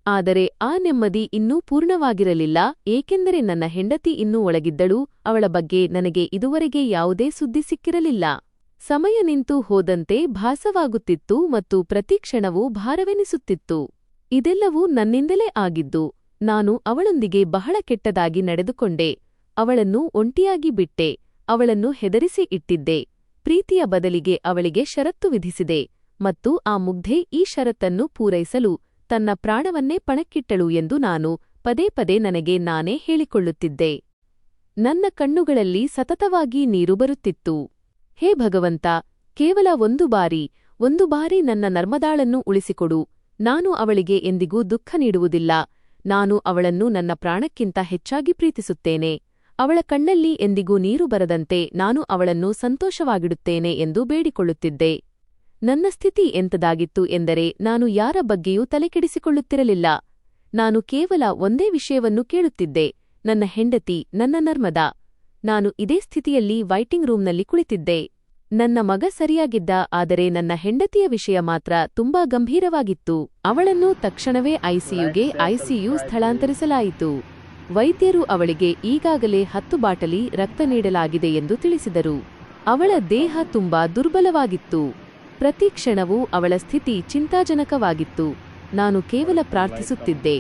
ಆದರೆ ಆ ನೆಮ್ಮದಿ ಇನ್ನೂ ಪೂರ್ಣವಾಗಿರಲಿಲ್ಲ, ಏಕೆಂದರೆ ನನ್ನ ಹೆಂಡತಿ ಇನ್ನೂ ಒಳಗಿದ್ದಳು. ಅವಳ ಬಗ್ಗೆ ನನಗೆ ಇದುವರೆಗೆ ಯಾವುದೇ ಸುದ್ದಿ ಸಿಕ್ಕಿರಲಿಲ್ಲ. ಸಮಯ ನಿಂತು ಹೋದಂತೆ ಭಾಸವಾಗುತ್ತಿತ್ತು ಮತ್ತು ಪ್ರತಿಕ್ಷಣವೂ ಭಾರವೆನಿಸುತ್ತಿತ್ತು. ಇದೆಲ್ಲವೂ ನನ್ನಿಂದಲೇ ಆಗಿದ್ದು. ನಾನು ಅವಳೊಂದಿಗೆ ಬಹಳ ಕೆಟ್ಟದಾಗಿ ನಡೆದುಕೊಂಡೆ. ಅವಳನ್ನು ಒಂಟಿಯಾಗಿ ಬಿಟ್ಟೆ. ಅವಳನ್ನು ಹೆದರಿಸಿ ಇಟ್ಟಿದ್ದೆ. ಪ್ರೀತಿಯ ಬದಲಿಗೆ ಅವಳಿಗೆ ಷರತ್ತು ವಿಧಿಸಿದೆ ಮತ್ತು ಆ ಮುಗ್ಧೆ ಈ ಷರತ್ತನ್ನು ಪೂರೈಸಲು ತನ್ನ ಪ್ರಾಣವನ್ನೇ ಪಣಕ್ಕಿಟ್ಟಳು ಎಂದು ನಾನು ಪದೇ ಪದೇ ನನಗೆ ನಾನೇ ಹೇಳಿಕೊಳ್ಳುತ್ತಿದ್ದೆ. ನನ್ನ ಕಣ್ಣುಗಳಲ್ಲಿ ಸತತವಾಗಿ ನೀರು ಬರುತ್ತಿತ್ತು. ಹೇ ಭಗವಂತ, ಕೇವಲ ಒಂದು ಬಾರಿ ನನ್ನ ನರ್ಮದಾಳನ್ನು ಉಳಿಸಿಕೊಡು. ನಾನು ಅವಳಿಗೆ ಎಂದಿಗೂ ದುಃಖ ನೀಡುವುದಿಲ್ಲ. ನಾನು ಅವಳನ್ನು ನನ್ನ ಪ್ರಾಣಕ್ಕಿಂತ ಹೆಚ್ಚಾಗಿ ಪ್ರೀತಿಸುತ್ತೇನೆ. ಅವಳ ಕಣ್ಣಲ್ಲಿ ಎಂದಿಗೂ ನೀರು ಬರದಂತೆ ನಾನು ಅವಳನ್ನು ಸಂತೋಷವಾಗಿಡುತ್ತೇನೆ ಎಂದು ಬೇಡಿಕೊಳ್ಳುತ್ತಿದ್ದೆ. ನನ್ನ ಸ್ಥಿತಿ ಎಂತದಾಗಿತ್ತು ಎಂದರೆ ನಾನು ಯಾರ ಬಗ್ಗೆಯೂ ತಲೆಕೆಡಿಸಿಕೊಳ್ಳುತ್ತಿರಲಿಲ್ಲ. ನಾನು ಕೇವಲ ಒಂದೇ ವಿಷಯವನ್ನು ಕೇಳುತ್ತಿದ್ದೆ, ನನ್ನ ಹೆಂಡತಿ, ನನ್ನ ನರ್ಮದಾ. ನಾನು ಇದೇ ಸ್ಥಿತಿಯಲ್ಲಿ ವೈಟಿಂಗ್ ರೂಂನಲ್ಲಿ ಕುಳಿತಿದ್ದೆ. ನನ್ನ ಮಗ ಸರಿಯಾಗಿದ್ದ, ಆದರೆ ನನ್ನ ಹೆಂಡತಿಯ ವಿಷಯ ಮಾತ್ರ ತುಂಬಾ ಗಂಭೀರವಾಗಿತ್ತು. ಅವಳನ್ನು ತಕ್ಷಣವೇ ಐಸಿಯು ಸ್ಥಳಾಂತರಿಸಲಾಯಿತು. ವೈದ್ಯರು ಅವಳಿಗೆ ಈಗಾಗಲೇ 10 ಬಾಟಲಿ ರಕ್ತ ನೀಡಲಾಗಿದೆ ಎಂದು ತಿಳಿಸಿದರು. ಅವಳ ದೇಹ ತುಂಬಾ ದುರ್ಬಲವಾಗಿತ್ತು. ಪ್ರತಿ ಕ್ಷಣವೂ ಅವಳ ಸ್ಥಿತಿ ಚಿಂತಾಜನಕವಾಗಿತ್ತು. ನಾನು ಕೇವಲ ಪ್ರಾರ್ಥಿಸುತ್ತಿದ್ದೆ.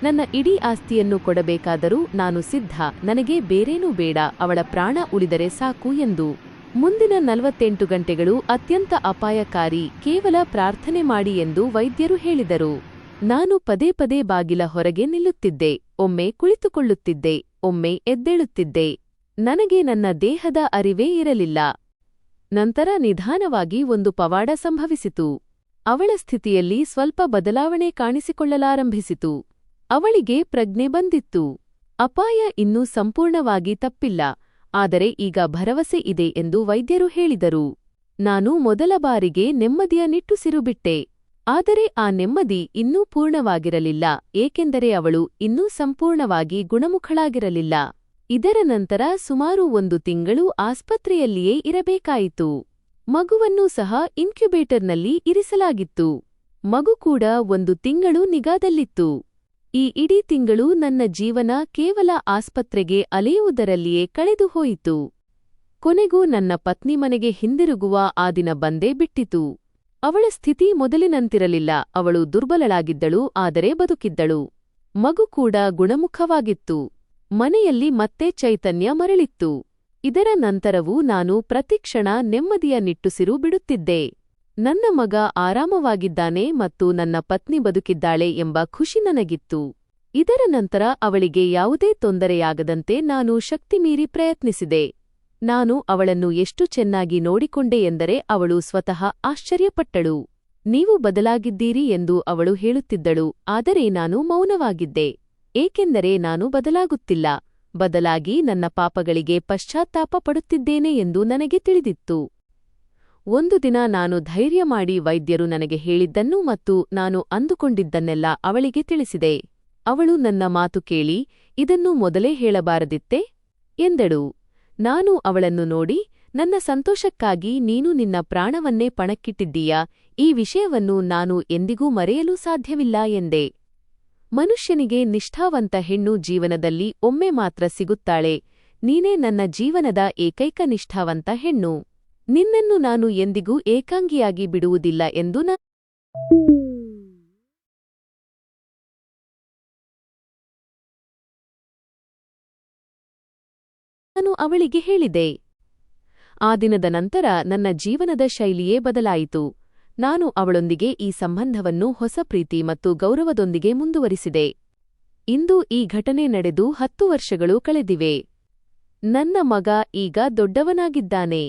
ನನ್ನ ಇಡೀ ಆಸ್ತಿಯನ್ನು ಕೊಡಬೇಕಾದರೂ ನಾನು ಸಿದ್ಧ, ನನಗೆ ಬೇರೇನೂ ಬೇಡ, ಅವಳ ಪ್ರಾಣ ಉಳಿದರೆ ಸಾಕು ಎಂದು. ಮುಂದಿನ 48 ಗಂಟೆಗಳು ಅತ್ಯಂತ ಅಪಾಯಕಾರಿ, ಕೇವಲ ಪ್ರಾರ್ಥನೆ ಮಾಡಿ ಎಂದು ವೈದ್ಯರು ಹೇಳಿದರು. ನಾನು ಪದೇ ಪದೇ ಬಾಗಿಲ ಹೊರಗೆ ನಿಲ್ಲುತ್ತಿದ್ದೆ, ಒಮ್ಮೆ ಕುಳಿತುಕೊಳ್ಳುತ್ತಿದ್ದೆ, ಒಮ್ಮೆ ಎದ್ದೇಳುತ್ತಿದ್ದೆ. ನನಗೆ ನನ್ನ ದೇಹದ ಅರಿವೇ ಇರಲಿಲ್ಲ. ನಂತರ ನಿಧಾನವಾಗಿ ಒಂದು ಪವಾಡ ಸಂಭವಿಸಿತು. ಅವಳ ಸ್ಥಿತಿಯಲ್ಲಿ ಸ್ವಲ್ಪ ಬದಲಾವಣೆ ಕಾಣಿಸಿಕೊಳ್ಳಲಾರಂಭಿಸಿತು. ಅವಳಿಗೆ ಪ್ರಜ್ಞೆ ಬಂದಿತ್ತು. ಅಪಾಯ ಇನ್ನೂ ಸಂಪೂರ್ಣವಾಗಿ ತಪ್ಪಿಲ್ಲ, ಆದರೆ ಈಗ ಭರವಸೆ ಇದೆ ಎಂದು ವೈದ್ಯರು ಹೇಳಿದರು. ನಾನು ಮೊದಲ ಬಾರಿಗೆ ನೆಮ್ಮದಿಯ ನಿಟ್ಟುಸಿರು ಬಿಟ್ಟೆ. ಆದರೆ ಆ ನೆಮ್ಮದಿ ಇನ್ನೂ ಪೂರ್ಣವಾಗಿರಲಿಲ್ಲ, ಏಕೆಂದರೆ ಅವಳು ಇನ್ನೂ ಸಂಪೂರ್ಣವಾಗಿ ಗುಣಮುಖಳಾಗಿರಲಿಲ್ಲ. ಇದರ ನಂತರ ಸುಮಾರು 1 ತಿಂಗಳು ಆಸ್ಪತ್ರೆಯಲ್ಲಿಯೇ ಇರಬೇಕಾಯಿತು. ಮಗುವನ್ನೂ ಸಹ ಇನ್ಕ್ಯುಬೇಟರ್ನಲ್ಲಿ ಇರಿಸಲಾಗಿತ್ತು. ಮಗು ಕೂಡ 1 ತಿಂಗಳು ನಿಗಾದಲ್ಲಿತ್ತು. ಈ ಇಡೀ ತಿಂಗಳು ನನ್ನ ಜೀವನ ಕೇವಲ ಆಸ್ಪತ್ರೆಗೆ ಅಲೆಯುವುದರಲ್ಲಿಯೇ ಕಳೆದು ಹೋಯಿತು. ಕೊನೆಗೂ ನನ್ನ ಪತ್ನಿ ಮನೆಗೆ ಹಿಂದಿರುಗುವ ಆ ದಿನ ಬಂದೇ ಬಿಟ್ಟಿತು. ಅವಳ ಸ್ಥಿತಿ ಮೊದಲಿನಂತಿರಲಿಲ್ಲ, ಅವಳು ದುರ್ಬಲಳಾಗಿದ್ದಳು, ಆದರೆ ಬದುಕಿದ್ದಳು. ಮಗು ಕೂಡ ಗುಣಮುಖವಾಗಿತ್ತು. ಮನೆಯಲ್ಲಿ ಮತ್ತೆ ಚೈತನ್ಯ ಮರಳಿತ್ತು. ಇದರ ನಂತರವೂ ನಾನು ಪ್ರತಿಕ್ಷಣ ನೆಮ್ಮದಿಯ ನಿಟ್ಟುಸಿರು ಬಿಡುತ್ತಿದ್ದೆ. ನನ್ನ ಮಗ ಆರಾಮವಾಗಿದ್ದಾನೆ ಮತ್ತು ನನ್ನ ಪತ್ನಿ ಬದುಕಿದ್ದಾಳೆ ಎಂಬ ಖುಷಿ ನನಗಿತ್ತು. ಇದರ ನಂತರ ಅವಳಿಗೆ ಯಾವುದೇ ತೊಂದರೆಯಾಗದಂತೆ ನಾನು ಶಕ್ತಿಮೀರಿ ಪ್ರಯತ್ನಿಸಿದೆ. ನಾನು ಅವಳನ್ನು ಎಷ್ಟು ಚೆನ್ನಾಗಿ ನೋಡಿಕೊಂಡೆ ಎಂದರೆ ಅವಳು ಸ್ವತಃ ಆಶ್ಚರ್ಯಪಟ್ಟಳು. ನೀವು ಬದಲಾಗಿದ್ದೀರಿ ಎಂದು ಅವಳು ಹೇಳುತ್ತಿದ್ದಳು, ಆದರೆ ನಾನು ಮೌನವಾಗಿದ್ದೆ. ಏಕೆಂದರೆ ನಾನು ಬದಲಾಗುತ್ತಿಲ್ಲ, ಬದಲಾಗಿ ನನ್ನ ಪಾಪಗಳಿಗೆ ಪಶ್ಚಾತ್ತಾಪ ಪಡುತ್ತಿದ್ದೇನೆ ಎಂದು ನನಗೆ ತಿಳಿದಿತ್ತು. ಒಂದು ದಿನ ನಾನು ಧೈರ್ಯ ಮಾಡಿ ವೈದ್ಯರು ನನಗೆ ಹೇಳಿದ್ದನ್ನು ಮತ್ತು ನಾನು ಅಂದುಕೊಂಡಿದ್ದನ್ನೆಲ್ಲ ಅವಳಿಗೆ ತಿಳಿಸಿದೆ. ಅವಳು ನನ್ನ ಮಾತು ಕೇಳಿ, ಇದನ್ನು ಮೊದಲೇ ಹೇಳಬಾರದಿತ್ತೇ ಎಂದಳು. ನಾನು ಅವಳನ್ನು ನೋಡಿ, ನನ್ನ ಸಂತೋಷಕ್ಕಾಗಿ ನೀನು ನಿನ್ನ ಪ್ರಾಣವನ್ನೇ ಪಣಕ್ಕಿಟ್ಟಿದ್ದೀಯಾ, ಈ ವಿಷಯವನ್ನು ನಾನು ಎಂದಿಗೂ ಮರೆಯಲು ಸಾಧ್ಯವಿಲ್ಲ ಎಂದೆ. ಮನುಷ್ಯನಿಗೆ ನಿಷ್ಠಾವಂತ ಹೆಣ್ಣು ಜೀವನದಲ್ಲಿ ಒಮ್ಮೆ ಮಾತ್ರ ಸಿಗುತ್ತಾಳೆ. ನೀನೇ ನನ್ನ ಜೀವನದ ಏಕೈಕ ನಿಷ್ಠಾವಂತ ಹೆಣ್ಣು. ನಿನ್ನನ್ನು ನಾನು ಎಂದಿಗೂ ಏಕಾಂಗಿಯಾಗಿ ಬಿಡುವುದಿಲ್ಲ ಎಂದು ನಾನು ಅವಳಿಗೆ ಹೇಳಿದೆ. ಆ ದಿನದ ನಂತರ ನನ್ನ ಜೀವನದ ಶೈಲಿಯೇ ಬದಲಾಯಿತು. ನಾನು ಅವಳೊಂದಿಗೆ ಈ ಸಂಬಂಧವನ್ನು ಹೊಸ ಪ್ರೀತಿ ಮತ್ತು ಗೌರವದೊಂದಿಗೆ ಮುಂದುವರಿಸಿದೆ. ಇಂದು ಈ ಘಟನೆ ನಡೆದು 10 ವರ್ಷಗಳು ಕಳೆದಿವೆ. ನನ್ನ ಮಗ ಈಗ ದೊಡ್ಡವನಾಗಿದ್ದಾನೆ.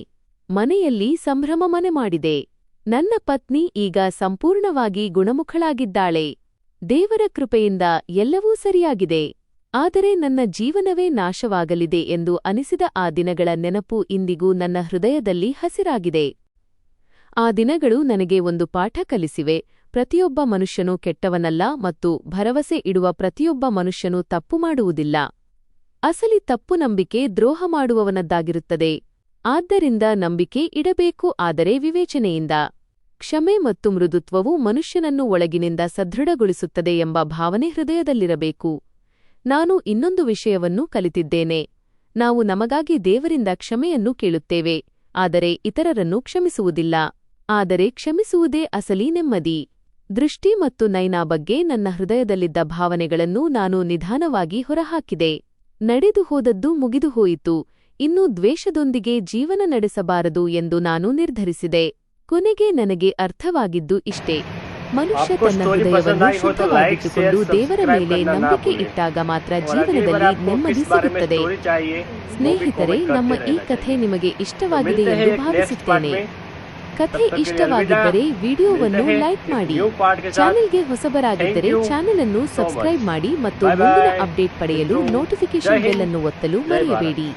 ಮನೆಯಲ್ಲಿ ಸಂಭ್ರಮ ಮನೆ ಮಾಡಿದೆ. ನನ್ನ ಪತ್ನಿ ಈಗ ಸಂಪೂರ್ಣವಾಗಿ ಗುಣಮುಖಳಾಗಿದ್ದಾಳೆ. ದೇವರ ಕೃಪೆಯಿಂದ ಎಲ್ಲವೂ ಸರಿಯಾಗಿದೆ. ಆದರೆ ನನ್ನ ಜೀವನವೇ ನಾಶವಾಗಲಿದೆ ಎಂದು ಅನಿಸಿದ ಆ ದಿನಗಳ ನೆನಪು ಇಂದಿಗೂ ನನ್ನ ಹೃದಯದಲ್ಲಿ ಹಸಿರಾಗಿದೆ. ಆ ದಿನಗಳು ನನಗೆ ಒಂದು ಪಾಠ ಕಲಿಸಿವೆ. ಪ್ರತಿಯೊಬ್ಬ ಮನುಷ್ಯನೂ ಕೆಟ್ಟವನಲ್ಲ ಮತ್ತು ಭರವಸೆ ಇಡುವ ಪ್ರತಿಯೊಬ್ಬ ಮನುಷ್ಯನೂ ತಪ್ಪು ಮಾಡುವುದಿಲ್ಲ. ಅಸಲಿ ತಪ್ಪು ನಂಬಿಕೆ ದ್ರೋಹ ಮಾಡುವವನದ್ದಾಗಿರುತ್ತದೆ. ಆದ್ದರಿಂದ ನಂಬಿಕೆ ಇಡಬೇಕು, ಆದರೆ ವಿವೇಚನೆಯಿಂದ. ಕ್ಷಮೆ ಮತ್ತು ಮೃದುತ್ವವು ಮನುಷ್ಯನನ್ನು ಒಳಗಿನಿಂದ ಸದೃಢಗೊಳಿಸುತ್ತದೆ ಎಂಬ ಭಾವನೆ ಹೃದಯದಲ್ಲಿರಬೇಕು. ನಾನು ಇನ್ನೊಂದು ವಿಷಯವನ್ನು ಕಲಿತಿದ್ದೇನೆ. ನಾವು ನಮಗಾಗಿ ದೇವರಿಂದ ಕ್ಷಮೆಯನ್ನು ಕೇಳುತ್ತೇವೆ, ಆದರೆ ಇತರರನ್ನು ಕ್ಷಮಿಸುವುದಿಲ್ಲ. ಆದರೆ ಕ್ಷಮಿಸುವುದೇ ಅಸಲಿ ನೆಮ್ಮದಿ. ದೃಷ್ಟಿ ಮತ್ತು ನೈನಾ ಬಗ್ಗೆ ನನ್ನ ಹೃದಯದಲ್ಲಿದ್ದ ಭಾವನೆಗಳನ್ನು ನಾನು ನಿಧಾನವಾಗಿ ಹೊರಹಾಕಿದೆ. ನಡೆದು ಹೋದದ್ದು ಮುಗಿದು ಹೋಯಿತು. ಇನ್ನೂ ದ್ವೇಷದೊಂದಿಗೆ ಜೀವನ ನಡೆಸಬಾರದು ಎಂದು ನಾನು ನಿರ್ಧರಿಸಿದೆ. ಕೊನೆಗೆ ನನಗೆ ಅರ್ಥವಾಗಿದ್ದು ಇಷ್ಟೇ: ಮನುಷ್ಯ ತನ್ನ ಹೃದಯವನ್ನು ಶುದ್ಧವಾಗಿಟ್ಟುಕೊಂಡು ದೇವರ ಮೇಲೆ ನಂಬಿಕೆ ಇಟ್ಟಾಗ ಮಾತ್ರ ಜೀವನದಲ್ಲಿ ನೆಮ್ಮದಿ ಸಿಗುತ್ತದೆ. ಸ್ನೇಹಿತರೆ, ನಮ್ಮ ಈ ಕಥೆ ನಿಮಗೆ ಇಷ್ಟವಾಗಿದೆ ಎಂದು ಭಾವಿಸುತ್ತೇನೆ. ಕಥೆ ಇಷ್ಟವಾಗಿದ್ದರೆ ವಿಡಿಯೋವನ್ನು ಲೈಕ್ ಮಾಡಿ. ಚಾನೆಲ್ಗೆ ಹೊಸಬರಾಗಿದ್ದರೆ ಚಾನೆಲ್ ಅನ್ನು ಸಬ್ಸ್ಕ್ರೈಬ್ ಮಾಡಿ ಮತ್ತು ಮುಂದಿನ ಅಪ್ಡೇಟ್ ಪಡೆಯಲು ನೋಟಿಫಿಕೇಶನ್ ಬೆಲ್ ಅನ್ನು ಒತ್ತಲು ಮರೆಯಬೇಡಿ.